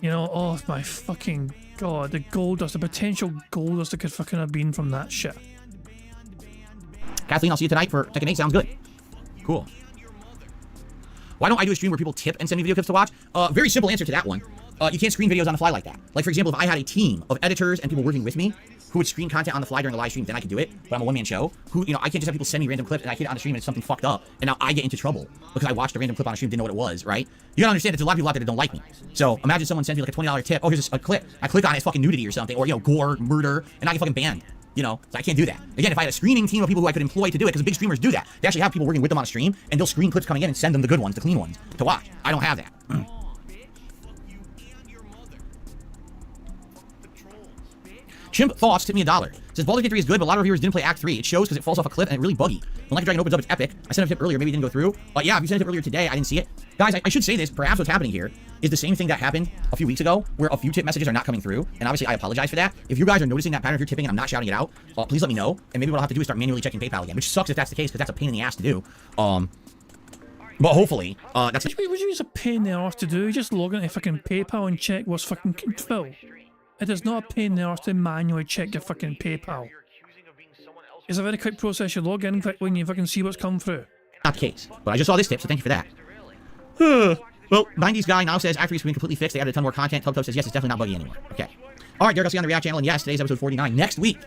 S1: You know, oh my fucking god, the gold dust, the potential gold dust that could fucking have been from that shit.
S2: Kathleen, I'll see you tonight for Tekken 8. Sounds good. Cool. Why don't I do a stream where people tip and send me video clips to watch? Very simple answer to that one. You can't screen videos on the fly like that. Like, for example, if I had a team of editors and people working with me who would screen content on the fly during the live stream, then I could do it. But I'm a one-man show. Who, you know, I can't just have people send me random clips and I hit it on the stream and it's something fucked up. And now I get into trouble because I watched a random clip on the stream, didn't know what it was, right? You gotta understand that there's a lot of people out there that don't like me. So imagine someone sends me like a $20 tip. Oh, here's a clip. I click on it, it's fucking nudity or something. Or, you know, gore, murder, and I get fucking banned. You know, so I can't do that. Again, if I had a screening team of people who I could employ to do it, because big streamers do that. They actually have people working with them on a stream, and they'll screen clips coming in and send them the good ones, the clean ones, to watch. I don't have that. Chimp Thoughts tipped me $1. Says Baldur's Gate 3 is good, but a lot of reviewers didn't play Act 3. It shows because it falls off a cliff and it's really buggy. When Like a Dragon opens up, it's epic. I sent a tip earlier, maybe it didn't go through. But yeah, if you sent a tip earlier today, I didn't see it. Guys, I should say this. Perhaps what's happening here is the same thing that happened a few weeks ago, where a few tip messages are not coming through. And obviously, I apologize for that. If you guys are noticing that pattern, if you're tipping and I'm not shouting it out, please let me know. And maybe what I'll have to do is start manually checking PayPal again, which sucks if that's the case, because that's a pain in the ass to do. But hopefully, that's
S1: Which is a pain in the arse to do. You just log into fucking PayPal and check what's fucking Phil. It is not a pain in the arse to manually check your fucking PayPal. It's a very quick process. You log in quickly and you fucking see what's come through.
S2: not the case. But I just saw this tip, so thank you for that. Well, 90s guy now says after it's been completely fixed, they added a ton more content. Tub says yes, it's definitely not buggy anymore. Okay. All right, Derek, I'll see you on the React channel. And yes, today's episode 49. Next week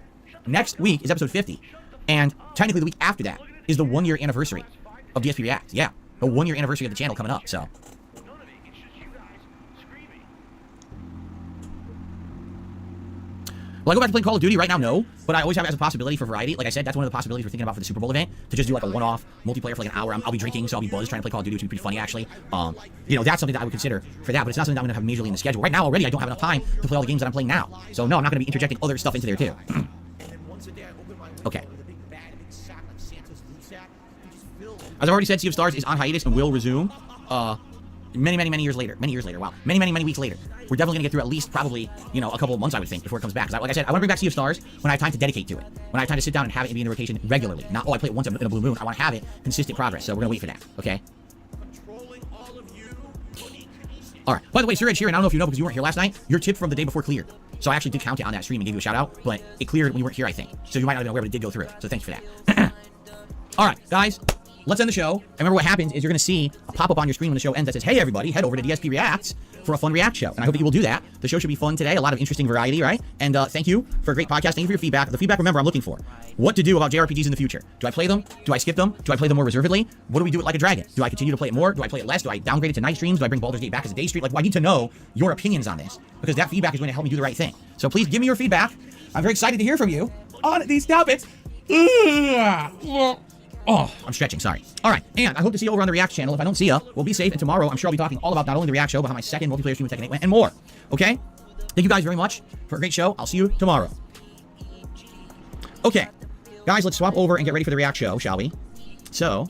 S2: is episode 50. And technically the week after that is the 1 year anniversary of DSP React. Yeah, the 1 year anniversary of the channel coming up. So. Will I go back to playing Call of Duty right now? No, but I always have it as a possibility for variety. Like I said, that's one of the possibilities we're thinking about for the Super Bowl event, to just do like a one-off multiplayer for like an hour. I'll be drinking, so I'll be buzzed trying to play Call of Duty, which would be pretty funny actually. You know, that's something that I would consider for that, but it's not something that I'm gonna have majorly in the schedule. Right now already, I don't have enough time to play all the games that I'm playing now. So no, I'm not gonna be interjecting other stuff into there too. Okay. As I've already said, Sea of Stars is on hiatus and will resume. Many years later. Wow. Many weeks later. We're definitely gonna get through at least probably, you know, a couple of months, I would think, before it comes back. Because like I said, I want to bring back Sea of Stars when I have time to dedicate to it. When I have time to sit down and have it and be in the rotation regularly. Not, oh, I play it once in a blue moon. I want to have it consistent progress. So we're gonna wait for that. Okay. All right. By the way, Sir Ed Sheeran, I don't know if you know because you weren't here last night. Your tip from the day before cleared. So I actually did count it on that stream and gave you a shout out, but it cleared when you weren't here, I think. So you might not have been aware, but it did go through. So thanks for that. All right, guys. Let's end the show. And remember what happens is you're going to see a pop-up on your screen when the show ends that says, hey, everybody, head over to DSP Reacts for a fun React show. And I hope that you will do that. The show should be fun today. A lot of interesting variety, right? And thank you for a great podcast. Thank you for your feedback. The feedback, remember, I'm looking for. What to do about JRPGs in the future. Do I play them? Do I skip them? Do I play them more reservedly? What do we do with Like a Dragon? Do I continue to play it more? Do I play it less? Do I downgrade it to night streams? Do I bring Baldur's Gate back as a day stream? Like, well, I need to know your opinions on this because that feedback is going to help me do the right thing. So please give me your feedback. I'm very excited to hear from you on these topics. Oh, I'm stretching, sorry. All right, and I hope to see you over on the React channel. If I don't see you, we'll be safe. And tomorrow, I'm sure I'll be talking all about not only the React show, but how my second multiplayer stream with Tekken 8 went and more. Okay? Thank you guys very much for a great show. I'll see you tomorrow. Okay, guys, let's swap over and get ready for the React show, shall we? So,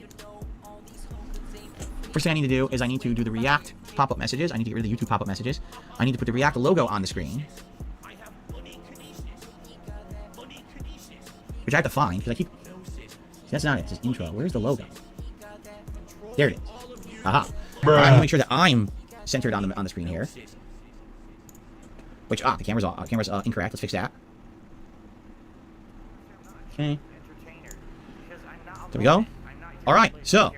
S2: first thing I need to do is I need to do the React pop-up messages. I need to get rid of the YouTube pop-up messages. I need to put the React logo on the screen, which I have to find because I keep... That's not it. It says intro. Where's the logo? There it is. Aha. Right, I need to make sure that I'm centered on the screen here. Which, the camera's off. Camera's incorrect. Let's fix that. Okay. There we go. All right. So,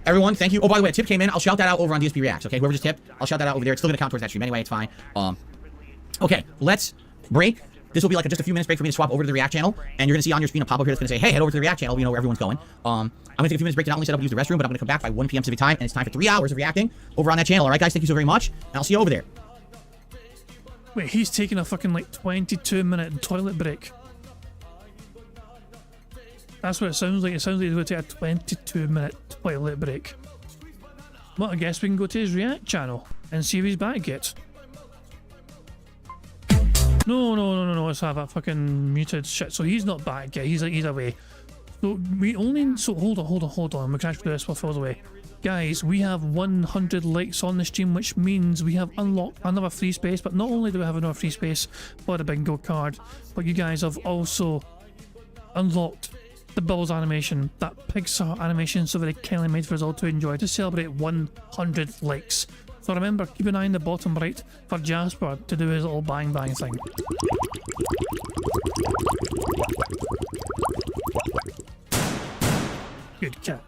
S2: everyone, thank you. Oh, by the way, a tip came in. I'll shout that out over on DSP Reacts. Okay, whoever just tipped, I'll shout that out over there. It's still gonna count towards that stream anyway. It's fine. Okay, let's break. This will be like just a few minutes break for me to swap over to the React channel, and you're gonna see on your screen a pop-up here that's gonna say, "Hey, head over to the React channel." You know where everyone's going. I'm gonna take a few minutes break to not only set up and use the restroom, but I'm gonna come back by 1 p.m. Pacific time, and it's time for 3 hours of reacting over on that channel. All right, guys, thank you so very much, and I'll see you over there.
S1: Wait, he's taking a fucking like 22-minute toilet break. That's what it sounds like. It sounds like he's going to take a 22-minute toilet break. Well, I guess we can go to his React channel and see if he's back yet. No, let's have that fucking muted shit. So he's not back yet. He's away. So we only... So hold on. We can actually do this while Phil's away. Guys, we have 100 likes on the stream, which means we have unlocked another free space. But not only do we have another free space for the bingo card, but you guys have also unlocked the Bubbles animation, that Pixar animation, so very kindly made for us all to enjoy to celebrate 100 likes. So remember, keep an eye in the bottom right for Jasper to do his little bang bang thing. Good cat.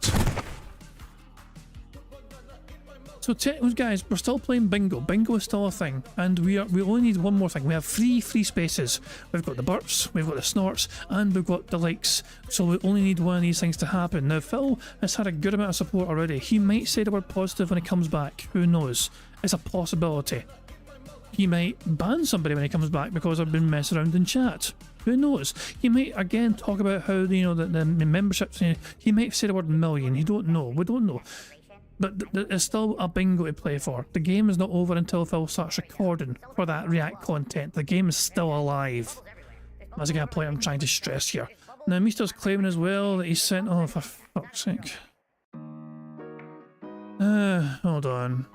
S1: So guys, we're still playing bingo. Bingo is still a thing, and we only need one more thing. We have three free spaces. We've got the burps, we've got the snorts, and we've got the likes. So we only need one of these things to happen. Now Phil has had a good amount of support already. He might say the word positive when he comes back. Who knows? It's a possibility. He might ban somebody when he comes back because I've been messing around in chat. Who knows? He might again talk about how the memberships. He might say the word million. You don't know. We don't know. But there's still a bingo to play for. The game is not over until Phil starts recording for that React content. The game is still alive. That's the kind of point I'm trying to stress here. Now, Mister's claiming as well that he sent... Oh, for fuck's sake. Hold on.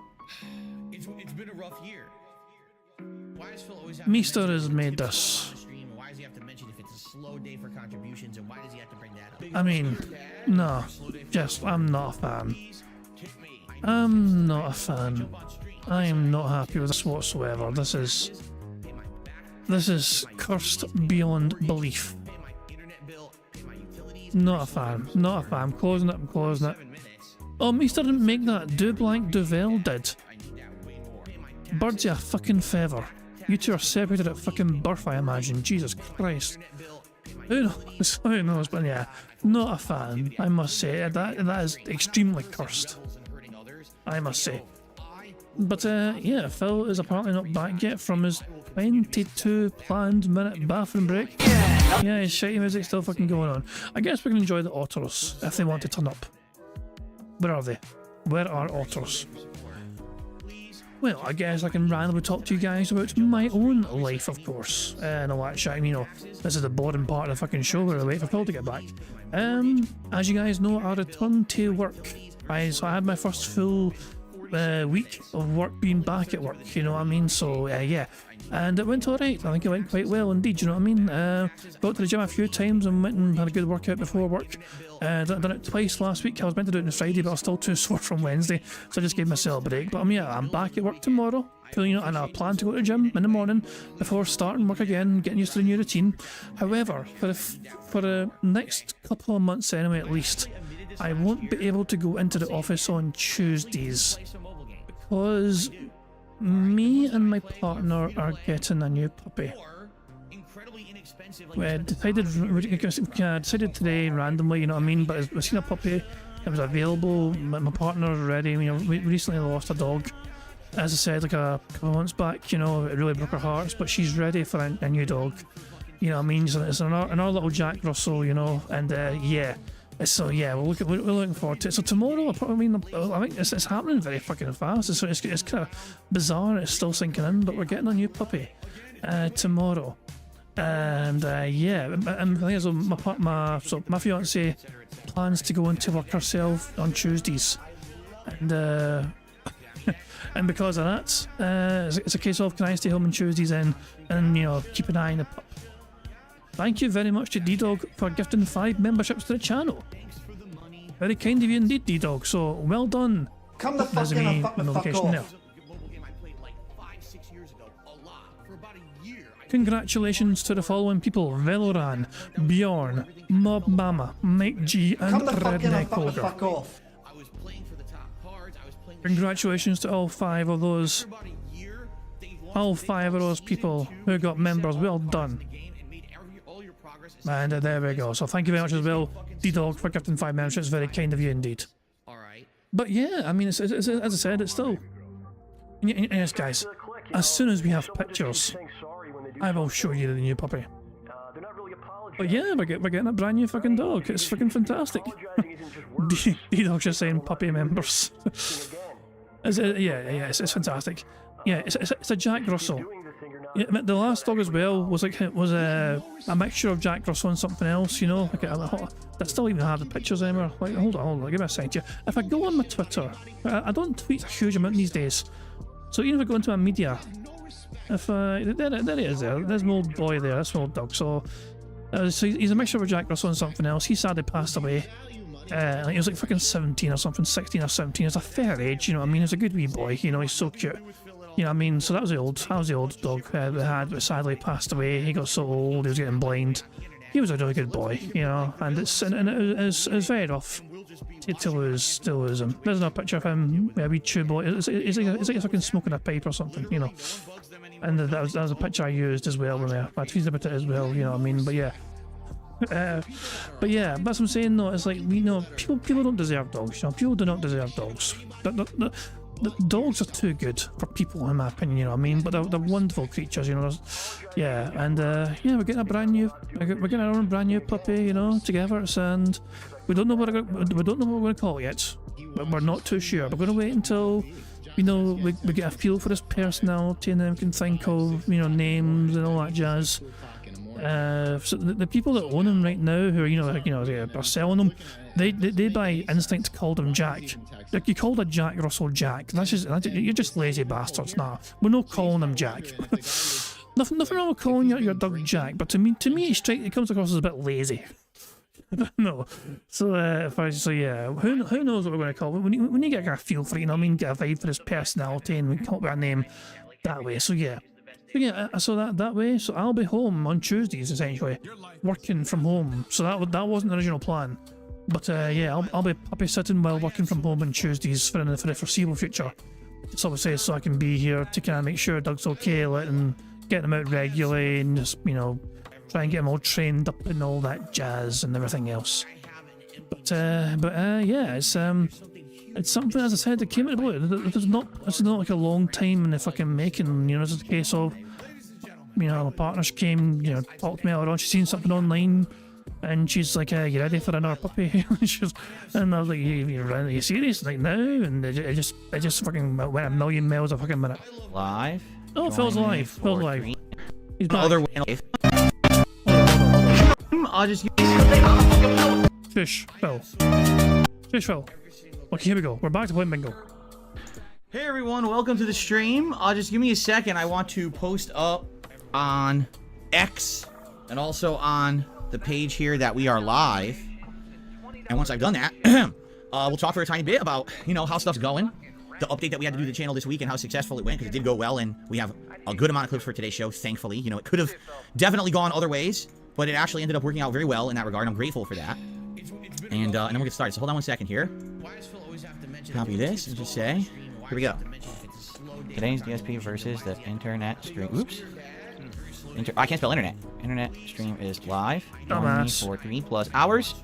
S2: It's been a rough year. Why does Phil always have
S1: Mister has made this.
S2: Why does he have to mention if it's a slow day for contributions, and why does he have to bring that up?
S1: I mean, no. I'm not a fan. I'm not a fan. I am not happy with this whatsoever. This is cursed beyond belief. Not a fan. Not a fan. I'm closing it. Oh, Mister didn't make that. Dublanc Duvel did. Birds of a fucking feather. You two are separated at fucking birth, I imagine. Jesus Christ. Who knows? But yeah, not a fan. I must say that is extremely cursed. I must say. But yeah, Phil is apparently not back yet from his 22 planned minute bathroom break. Yeah, his shitty music still fucking going on. I guess we can enjoy the otters if they want to turn up. Where are they? Where are otters? Well, I guess I can randomly talk to you guys about my own life, of course. And all that shit. This is the boring part of the fucking show where I wait for Phil to get back. As you guys know, I returned to work. So I had my first full week of work being back at work, you know what I mean? So yeah, and it went alright. I think it went quite well indeed, you know what I mean? Got to the gym a few times and went and had a good workout before work. Done it twice last week. I was meant to do it on Friday, but I was still too sore from Wednesday, so I just gave myself a break. But yeah, I'm back at work tomorrow. And I plan to go to the gym in the morning before starting work again, getting used to the new routine. However, for the next couple of months anyway, at least, I won't be able to go into the office on Tuesdays because me and my partner are getting a new puppy. We decided today randomly, you know what I mean, but we've seen a puppy, it was available, my partner's ready. We recently lost a dog, as I said, like a couple of months back, it really broke her heart, but she's ready for a new dog, you know what I mean? So it's another little Jack Russell, and yeah. So yeah, we're looking forward to it. So tomorrow, I think it's happening very fucking fast. It's kind of bizarre. It's still sinking in, but we're getting a new puppy. tomorrow. And yeah, and the thing is, my fiance plans to go into work herself on Tuesdays, and and because of that, it's a case of, can I stay home on Tuesdays and you know, keep an eye on the pup. Thank you very much to D-Dog for gifting 5 memberships to the channel. Very kind of you indeed, D-Dog. So well done.
S7: Come the fuck
S1: There's
S7: in
S1: a
S7: and fuck the fuck
S1: notification there.
S7: off.
S1: Congratulations to the following people: Veloran, Bjorn, Mob Mama, Mike G, and
S7: Come the fuck in
S1: Redneck
S7: and fuck the
S1: Ogre.
S7: fuck off.
S1: Congratulations to all 5 of those. All 5 of those people who got members. Well done. And there we go. So thank you very much as well, D-Dog, for gifting 5 memberships. Very kind of you indeed. But yeah, I mean, it's, as I said, it's still... And yes, guys, as soon as we have pictures, I will show you the new puppy. But yeah, we're getting a brand new fucking dog. It's fucking fantastic. D-Dog's just saying puppy members. It's fantastic. Yeah, it's a Jack Russell. Yeah, the last dog as well was a mixture of Jack Russell and something else, you know. Like I still even have the pictures anymore. Like, hold on, give me a second here. If I go on my Twitter, I don't tweet a huge amount these days. So even if I go into my media, if there he is there. There's my old boy there. That's my old dog. So he's a mixture of Jack Russell and something else. He sadly passed away. He was like fucking 17 or something, 16 or 17. It's a fair age, you know what I mean? He's a good wee boy, you know. He's so cute. You know what I mean? So that was the old dog we had, but sadly passed away. He got so old, he was getting blind. He was a really good boy, you know, and it was very rough to lose him. There's no picture of him, a wee chew boy. It's like fucking smoking a pipe or something, you know. And that was a picture I used as well when I tweeted about it as well, you know what I mean? But yeah. But yeah, that's what I'm saying though, it's like, we know, people don't deserve dogs, you know, people do not deserve dogs. The dogs are too good for people, in my opinion, you know what I mean? But they're wonderful creatures, you know. Yeah, and yeah, we're getting our own brand new puppy, you know, together, and we don't know what we're going to call it yet. But we're not too sure. We're going to wait until, you know, we get a feel for his personality, and then we can think of, you know, names and all that jazz. So the people that own him right now, who are they're selling them, they by instinct called him Jack. Like, you called a Jack Russell Jack. You're just lazy bastards. Nah, we're not calling him Jack. nothing wrong with calling your dog Jack, but to me, it comes across as a bit lazy. No, so yeah, who knows what we're going to call it? When you get a feel for it, you know what I mean, get a vibe for his personality, and we come up with a name that way. So yeah. So that way, so I'll be home on Tuesdays essentially, working from home. So that wasn't the original plan, but yeah, I'll be sitting while working from home on Tuesdays for the foreseeable future. So obviously, so I can be here to kind of make sure Doug's okay, and get him out regularly, and just, you know, try and get him all trained up and all that jazz and everything else. But yeah, it's something, as I said, that came out of the blue. It's not like a long time in the fucking making, you know. It's just a case of, you know, my partner, she came, you know, talked to me earlier on, she's seen something online, and she's like, you ready for another puppy? And I was like, are you serious? Like, now? And it just fucking went a million miles a fucking minute.
S2: Live?
S1: Oh, Phil's live. Phil's live. He's back.
S2: Other way live. I'll just...
S1: Fish, Phil. Okay, here we go. We're back to playing bingo.
S2: Hey everyone, welcome to the stream. Just give me a second. I want to post up on X and also on the page here that we are live. And once I've done that, we'll talk for a tiny bit about, you know, how stuff's going. The update that we had to do to the channel this week and how successful it went, because it did go well, and we have a good amount of clips for today's show, thankfully. You know, it could have definitely gone other ways, but it actually ended up working out very well in that regard. I'm grateful for that. And then we'll get started. So hold on one second here. Copy this and just say, here we go. Today's DSP versus the internet stream. Oops. I can't spell internet. Internet stream is live. Join me for 3+ hours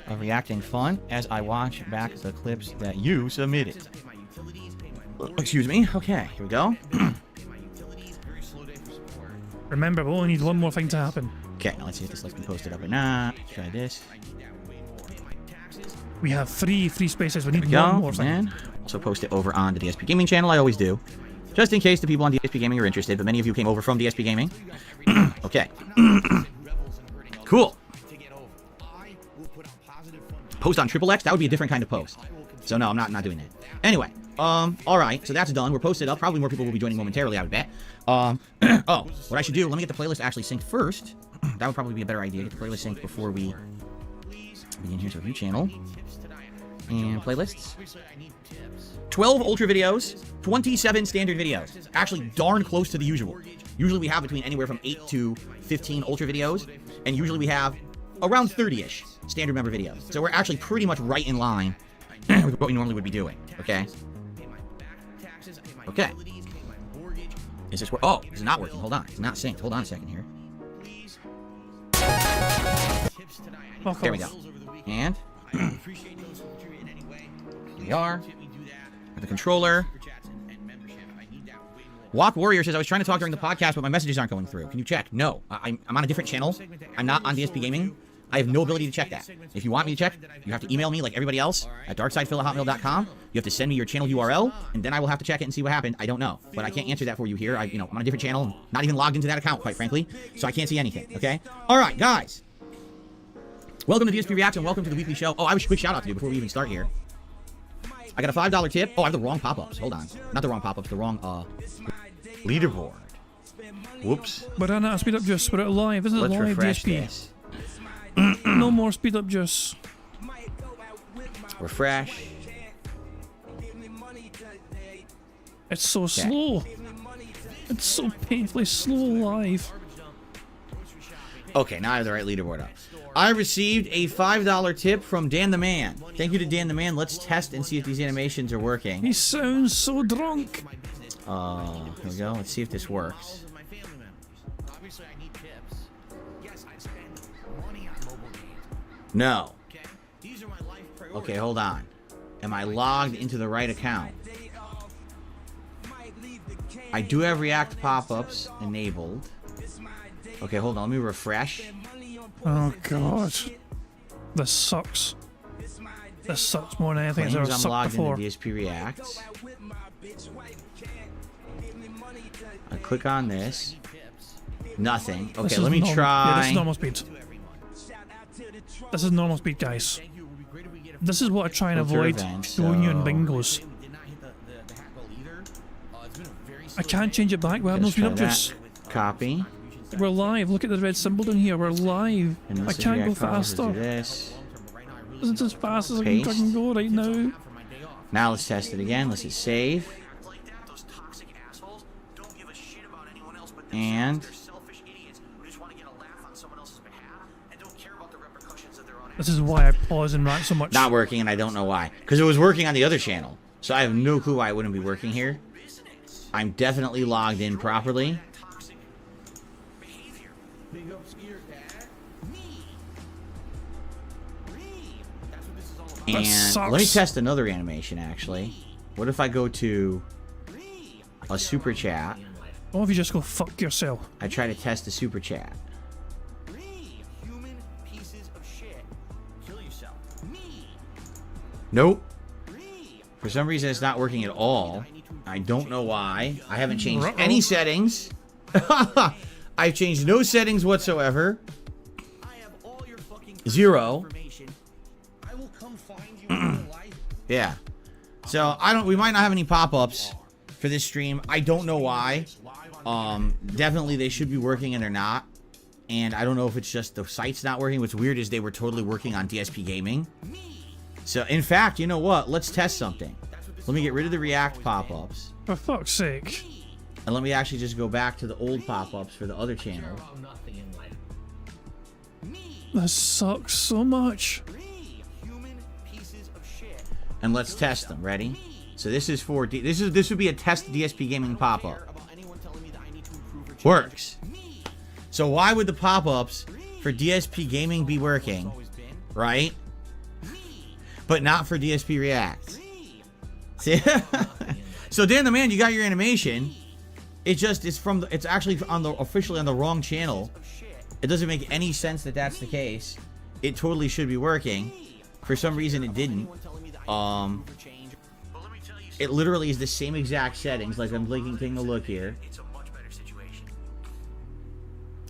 S2: of reacting fun as I watch back the clips that you submitted. Excuse me. Okay, here we go.
S1: Remember, we only need one more thing to happen.
S2: Okay, now let's see if this lets me post it up or not. Let's try this.
S1: We have 3 free spaces. We need one more thing.
S2: And also post it over on the DSP Gaming channel. I always do. Just in case the people on DSP Gaming are interested, but many of you came over from DSP Gaming. Okay. Cool. Post on Triple X? That would be a different kind of post. So no, I'm not doing that. Anyway, alright, so that's done. We're posted up. Probably more people will be joining momentarily, I would bet. Oh, what I should do, let me get the playlist actually synced first. That would probably be a better idea. Get the playlist synced before we begin. Here's our view channel. And playlists. 12 ultra videos, 27 standard videos. Actually darn close to the usual. Usually we have between anywhere from 8 to 15 ultra videos, and usually we have around 30-ish standard member videos. So we're actually pretty much right in line with what we normally would be doing, okay? Okay. Is this oh, it's not working. Hold on. It's not synced. Hold on a second here. There we go. And here we are. The controller. Walk Warrior says, I was trying to talk during the podcast, but my messages aren't going through. Can you check? No. I'm on a different channel. I'm not on DSP Gaming. I have no ability to check that. If you want me to check, you have to email me like everybody else at darksidephil@hotmail.com. You have to send me your channel URL, and then I will have to check it and see what happened. I don't know, but I can't answer that for you here. I'm on a different channel, not even logged into that account, quite frankly, so I can't see anything, okay? All right, guys. Welcome to DSP Reacts, and welcome to the weekly show. Oh, I have a quick shout out to do before we even start here. I got a $5 tip. Oh, I have the wrong pop-ups. Hold on. Not the wrong pop-ups, the wrong, leaderboard. Whoops.
S1: We're running out of speed up juice. We're out live. Isn't it
S2: Let's
S1: live,
S2: refresh
S1: DSP?
S2: this.
S1: No more speed up juice.
S2: Refresh.
S1: It's so slow. It's so painfully slow live.
S2: Okay, now I have the right leaderboard up. I received a $5 tip from Dan the Man. Thank you to Dan the Man. Let's test and see if these animations are working.
S1: He sounds so drunk.
S2: Here we go. Let's see if this works. No. Okay, hold on. Am I logged into the right account? I do have React pop-ups enabled. Okay, hold on. Let me refresh.
S1: Oh god. This sucks. This sucks more than anything that's ever
S2: I'm
S1: sucked
S2: logged
S1: before.
S2: into DSP React. I click on this. Nothing. Okay,
S1: This
S2: let
S1: is
S2: me
S1: normal.
S2: try.
S1: Yeah, this is normal speed. This is normal speed, guys. This is what I try and
S2: Filter
S1: avoid
S2: event,
S1: showing you in
S2: so-
S1: bingos. I can't change it back. We have no
S2: Let's
S1: speed
S2: try
S1: up
S2: that.
S1: juice.
S2: Copy.
S1: We're live. Look at the red symbol down here. We're live.
S2: And
S1: I
S2: this is
S1: can't go
S2: React pop-ups. Let's do
S1: faster.
S2: this.
S1: Isn't as fast as I
S2: Paste.
S1: can go right now.
S2: Now let's test it again. Let's hit save. And
S1: This is why I pause and rant so much.
S2: not working, and I don't know why. Because it was working on the other channel. So I have no clue why it wouldn't be working here. I'm definitely logged in properly. And
S1: sucks.
S2: let me test another animation, actually. What if I go to a super chat?
S1: Or if you just go fuck yourself.
S2: I try to test the super chat. Nope. For some reason, it's not working at all. I don't know why. I haven't changed any settings. I've changed no settings whatsoever. Zero. Yeah. So we might not have any pop-ups for this stream. I don't know why. Definitely they should be working and they're not. And I don't know if it's just the site's not working. What's weird is they were totally working on DSP Gaming. So in fact, you know what? Let's test something. Let me get rid of the React pop-ups.
S1: For fuck's sake.
S2: And let me actually just go back to the old pop-ups for the other channel.
S1: This sucks so much.
S2: And let's test them. Ready? So this is for this would be a test DSP Gaming pop-up. Works. So why would the pop-ups for DSP Gaming be working, right? But not for DSP React. See? So Dan the Man, you got your animation. It's actually officially on the wrong channel. It doesn't make any sense that that's the case. It totally should be working. For some reason it didn't. It literally is the same exact settings. Like I'm taking a look here.
S7: It's a much better situation.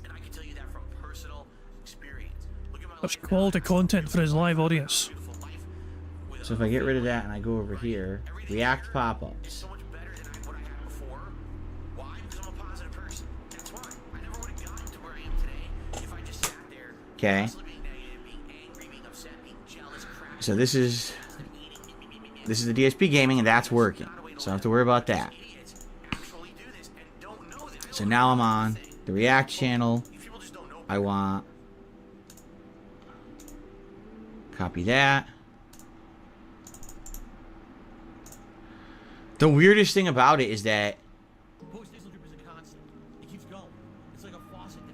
S7: And I can tell you that from personal experience. Look at my
S1: Such quality content for his live audience.
S7: beautiful life.
S2: So if I get rid of that and I go over here, React pop-ups.
S7: So much better than what I had before. Why? Because I'm a positive person. That's why. I never would have gotten to where I am today if I just sat there.
S2: Okay.
S7: Constantly being negative, being angry, being upset, being jealous, crap.
S2: So this is the DSP gaming, and that's working. So I don't have to worry about that.
S7: Idiots actually do this and don't know this.
S2: So now I'm on the React channel.
S7: People just don't know.
S2: I want copy that. The weirdest thing about it is that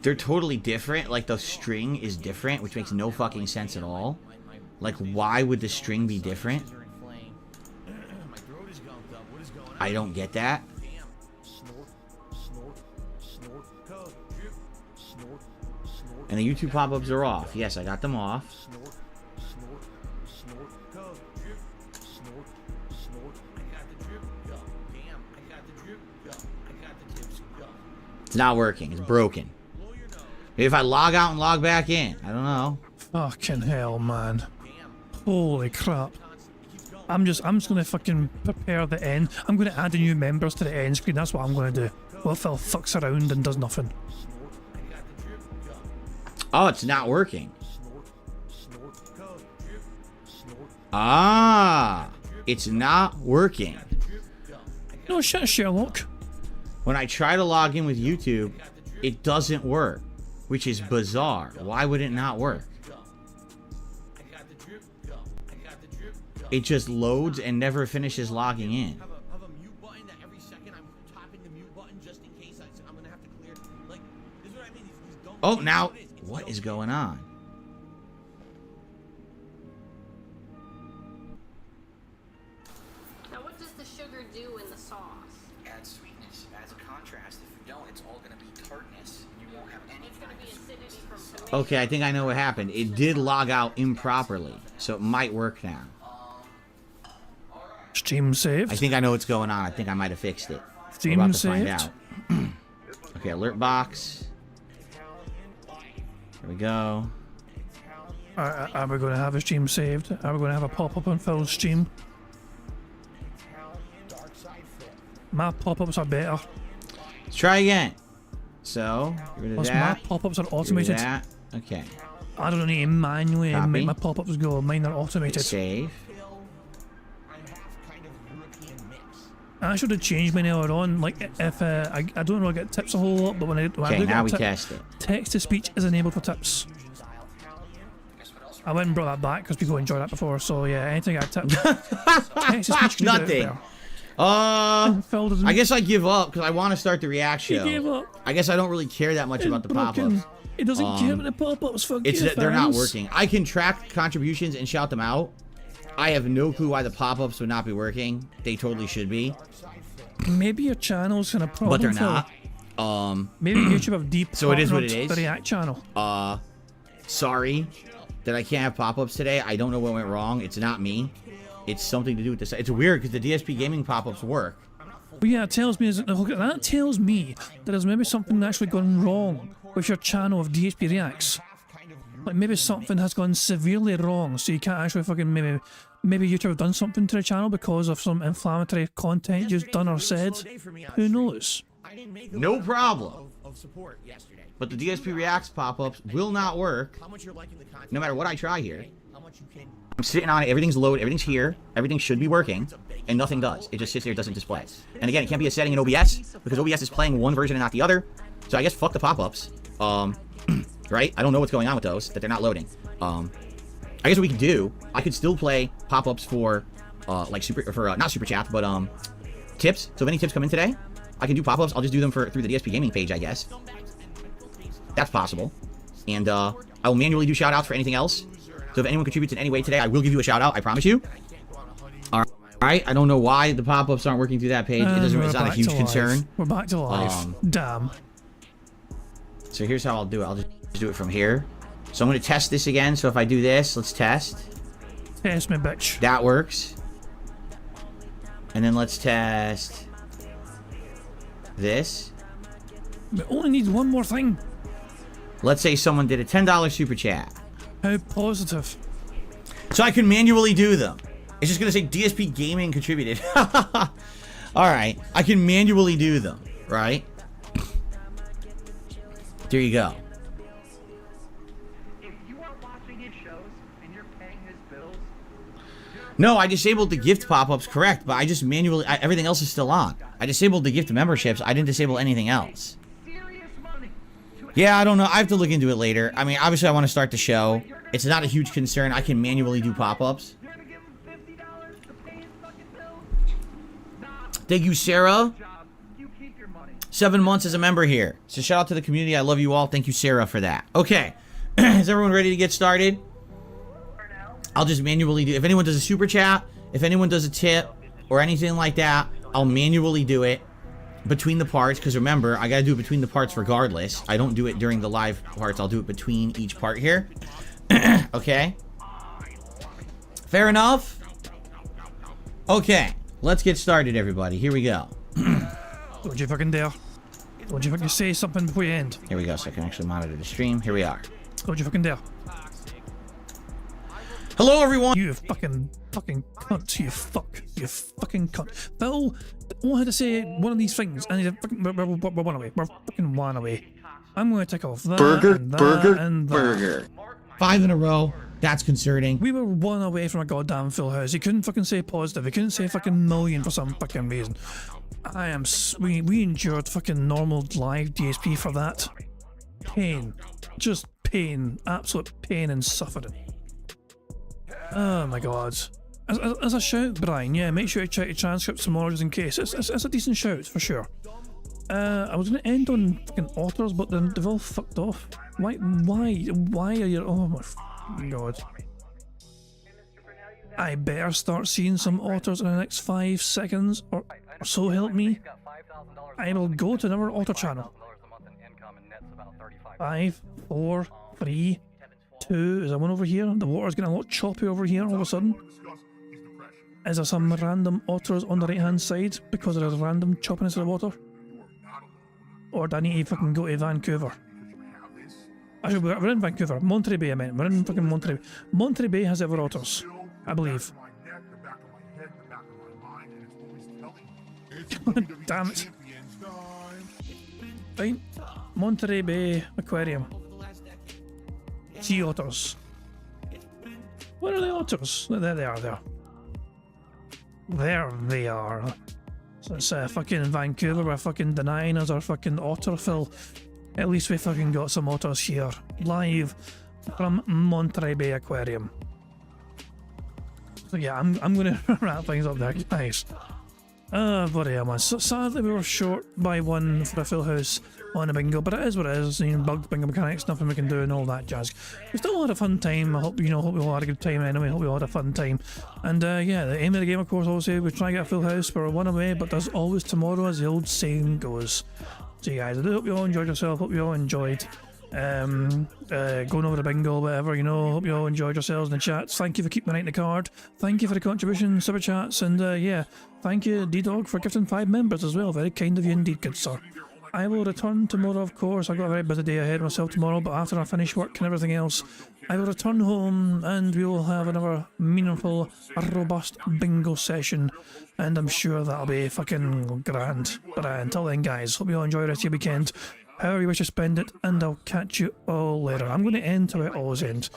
S2: they're totally different. Like the string is different, which makes no fucking sense at all. Like why would the string be different? I don't get that. And the YouTube pop-ups are off. Yes, I got them off. It's not working. It's broken. Maybe if I log out and log back in. I don't know.
S1: Fucking hell, man. Holy crap. I'm just gonna fucking prepare the end. I'm gonna add the new members to the end screen. That's what I'm gonna do. Well, Phil fucks around and does nothing.
S2: Oh, it's not working. Ah, it's not working.
S1: No shit, Sherlock.
S2: When I try to log in with YouTube, it doesn't work, which is bizarre. Why would it not work? It just loads and never finishes logging in.
S7: Have a mute button that every second I'm tapping the mute button just in case I'm gonna have to clear. Like, this is what I mean. These don't.
S2: Oh, now what is going on?
S8: Now, what does the sugar do in the sauce?
S7: Add sweetness, adds a contrast. If you don't, it's all gonna be tartness. You won't have any.
S8: It's gonna be acidity from tomato.
S2: Okay, I think I know what happened. It did log out improperly, so it might work now.
S1: Stream saved.
S2: I think I know what's going on. I think I might have fixed it. We're
S1: Stream
S2: about to find
S1: saved.
S2: out. Okay, alert box. There we go.
S1: Are we going to have a stream saved? Are we going to have a pop-up on Phil's stream? My pop-ups are better.
S2: Let's try again. So, get rid of
S1: Plus, my
S2: that.
S1: pop-ups are
S2: Get rid of
S1: automated.
S2: that. Okay.
S1: I don't need to manually
S2: Copy.
S1: make my pop-ups go. Mine are automated.
S2: Save.
S1: I should have changed mine earlier on. Like, if I don't really get tips a whole lot, but when I do
S2: Okay,
S1: get
S2: now
S1: a
S2: we
S1: tip,
S2: test it.
S1: text-to-speech is enabled for tips. I went and brought that back because people enjoyed that before. So yeah, anything I tip, text-to-speech can do it
S2: Nothing.
S1: better. Phil doesn't.
S2: I guess I give up because I want to start the React
S1: he
S2: show.
S1: gave up.
S2: I guess I don't really care that much about the
S1: Broken.
S2: pop-ups.
S1: It doesn't care about the pop-ups. Fuck
S2: It's
S1: you,
S2: that they're not
S1: fans.
S2: working. I can track contributions and shout them out. I have no clue why the pop-ups would not be working. They totally should be,
S1: Maybe your channel's kind of problem.
S2: but they're
S1: Phil.
S2: not.
S1: Maybe YouTube have deep.
S2: So it is what it is?
S1: The React channel.
S2: Sorry that I can't have pop-ups today. I don't know what went wrong. It's not me. It's something to do with this. It's weird because the DSP gaming pop-ups work.
S1: But yeah, it tells me that tells me that there's maybe something actually gone wrong with your channel of DSP Reacts. Like maybe something has gone severely wrong, so you can't actually fucking maybe YouTube have done something to the channel because of some inflammatory content you've done or said. Who knows?
S2: No problem. But the DSP Reacts pop-ups will not work no matter what I try here. I'm sitting on it, everything's loaded, everything's here, everything should be working, and nothing does. It just sits there, it doesn't display. And again, it can't be a setting in OBS, because OBS is playing one version and not the other. So I guess fuck the pop-ups. Right? I don't know what's going on with those, that they're not loading. I guess what we could do, I could still play pop-ups for, not super chat, but, tips. So if any tips come in today, I can do pop-ups. I'll just do them through the DSP gaming page, I guess. That's possible. And, I will manually do shout-outs for anything else. So if anyone contributes in any way today, I will give you a shout-out, I promise you. Alright, I don't know why the pop-ups aren't working through that page. It's not a huge concern.
S1: We're back to live. Damn.
S2: So here's how I'll do it. I'll just do it from here. So I'm going to test this again. So if I do this, let's test.
S1: Test me, bitch.
S2: That works. And then let's test this.
S1: We only need one more thing.
S2: Let's say someone did a $10 super chat.
S1: How positive.
S2: So I can manually do them. It's just going to say DSP Gaming contributed. Alright, I can manually do them, right? There you go.
S4: If you are watching his shows and you're paying his bills,
S2: No, I disabled the gift pop-ups, correct, but I just manually, everything else is still on. I disabled the gift memberships, I didn't disable anything else.
S4: serious money.
S2: Yeah, I don't know, I have to look into it later. I mean, obviously I want to start the show. It's not a huge concern, I can manually do pop-ups.
S4: You're gonna give him $50 to pay his fucking bills? Nah,
S2: Thank you, Sarah.
S4: job. You keep your money.
S2: 7 months as a member here. So shout out to the community, I love you all. Thank you, Sarah, for that. Okay, is everyone ready to get started? I'll just manually do, if anyone does a super chat, if anyone does a tip, or anything like that, I'll manually do it between the parts, because remember, I gotta do it between the parts regardless. I don't do it during the live parts, I'll do it between each part here. Okay? Fair enough? Okay, let's get started, everybody. Here we go.
S1: Don't you fucking dare. Don't you fucking say something before you end.
S2: Here we go, so I can actually monitor the stream. Here we are.
S1: Don't you fucking dare.
S2: Hello, everyone!
S1: You fucking cunt. You fucking cunt. Phil, all I had to say one of these things, and he's fucking, we're one away. We're fucking one away. I'm gonna take off that,
S3: Burger,
S1: and that,
S3: burger,
S1: and that.
S3: burger.
S2: 5 in a row. That's concerning.
S1: We were one away from a goddamn full house. He couldn't fucking say positive. He couldn't say fucking million for some fucking reason. We endured fucking normal live DSP for that. Pain. Just pain. Absolute pain and suffering. Oh my god. As a shout, Brian, yeah, make sure you check your transcripts tomorrow just in case. It's a decent shout, for sure. I was gonna end on fucking otters, but then they've all fucked off. Why are you, oh my god. I better start seeing some otters in the next 5 seconds, or so help me. I will go to another otter channel. 5, 4, 3, 2, is there one over here? The water's getting a lot choppy over here all of a sudden. Is there some random otters on the right hand side because there's random choppiness of the water? Or do I need to fucking go to Vancouver? Actually, we're in Vancouver. Monterey Bay, I meant. We're in fucking Monterey Bay. Monterey Bay has ever otters, I believe. Damn it. Right. Monterey Bay Aquarium. Sea otters. Where are the otters? There they are, there. There they are. So it's fucking Vancouver, we're fucking denying us our fucking otter fill. At least we fucking got some otters here. Live from Monterey Bay Aquarium. So yeah, I'm gonna wrap things up there, guys. Bloody hell, man. So sadly we were short by 1 for a full house on a bingo, but it is what it is. You know, bugs, bingo mechanics, nothing we can do and all that jazz. We still had a fun time. I hope we all had a good time anyway. Hope we all had a fun time. And yeah, the aim of the game, of course, obviously, we try to get a full house. We're one away, but there's always tomorrow, as the old saying goes. So guys, I do hope you all enjoyed yourself. Hope you all enjoyed going over the bingo, whatever, you know. Hope you all enjoyed yourselves in the chats. Thank you for keeping the night in the card. Thank you for the contribution, super chats, and yeah, thank you, D-Dog, for gifting 5 members as well. Very kind of you indeed, good sir. I will return tomorrow, of course. I've got a very busy day ahead of myself tomorrow, but after I finish work and everything else, I will return home and we will have another meaningful, robust bingo session, and I'm sure that'll be fucking grand. But until then, guys, hope you all enjoy the rest of your weekend, however you wish to spend it, and I'll catch you all later. I'm going to end how it always ends,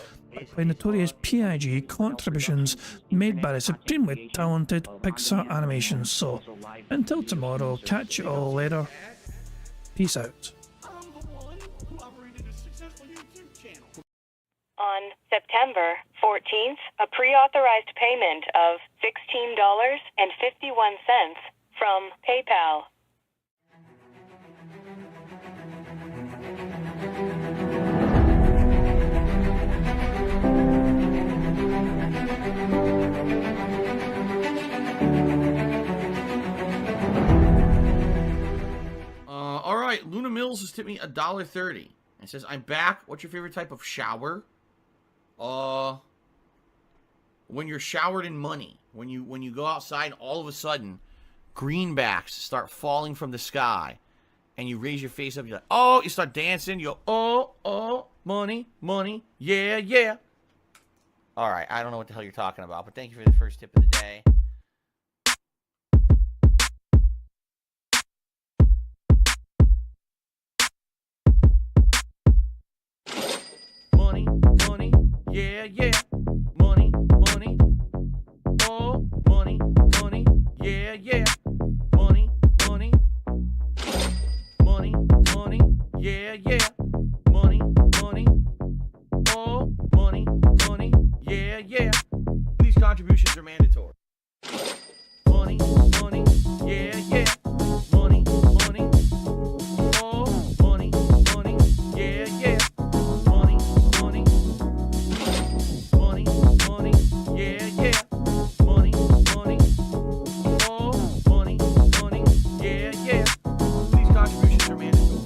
S1: by notorious PIG contributions made by the supremely talented Pixar Animations. So, until tomorrow, catch you all later. Peace out.
S9: On September 14th, a pre-authorized payment of $16.51 from PayPal.
S2: All right, Luna Mills has tipped me $1.30. It says, I'm back. What's your favorite type of shower? What when you're showered in money, when you go outside and all of a sudden greenbacks start falling from the sky and you raise your face up, you're like, oh, you start dancing, you go, oh, money, money, yeah, yeah. All right, I don't know what the hell you're talking about, but thank you for the first tip of the day. Money, money, yeah, yeah. Money, money, oh, money, money, yeah, yeah. Money, money, money, money, yeah, yeah. Money, money, oh, money, money, yeah, yeah. These contributions are mandatory. Money, money, yeah, yeah. Money, money, oh, money, money, yeah, yeah. Money, money, money, money, yeah, yeah. Money, money, oh, money, money, yeah, yeah. These contributions are mandatory.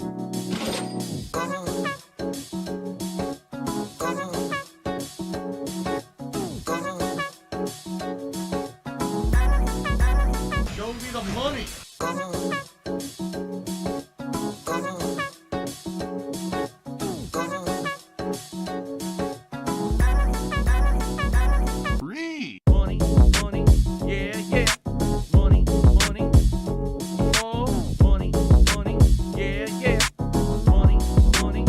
S2: Show me the money.
S3: Free.
S2: Money, money, yeah, yeah. Money, money, oh, money, money, yeah, yeah. Money, money,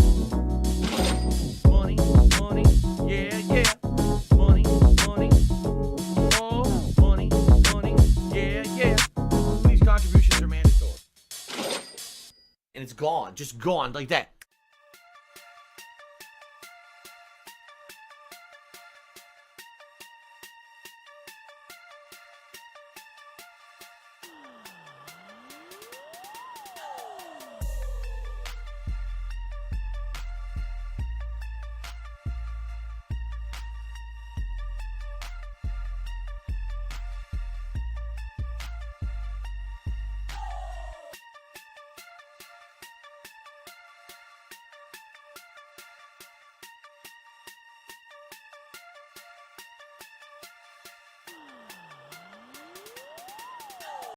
S2: money, money, yeah, yeah. Money, money, oh, money, money, yeah, yeah. These contributions are mandatory. And it's gone, just gone like that.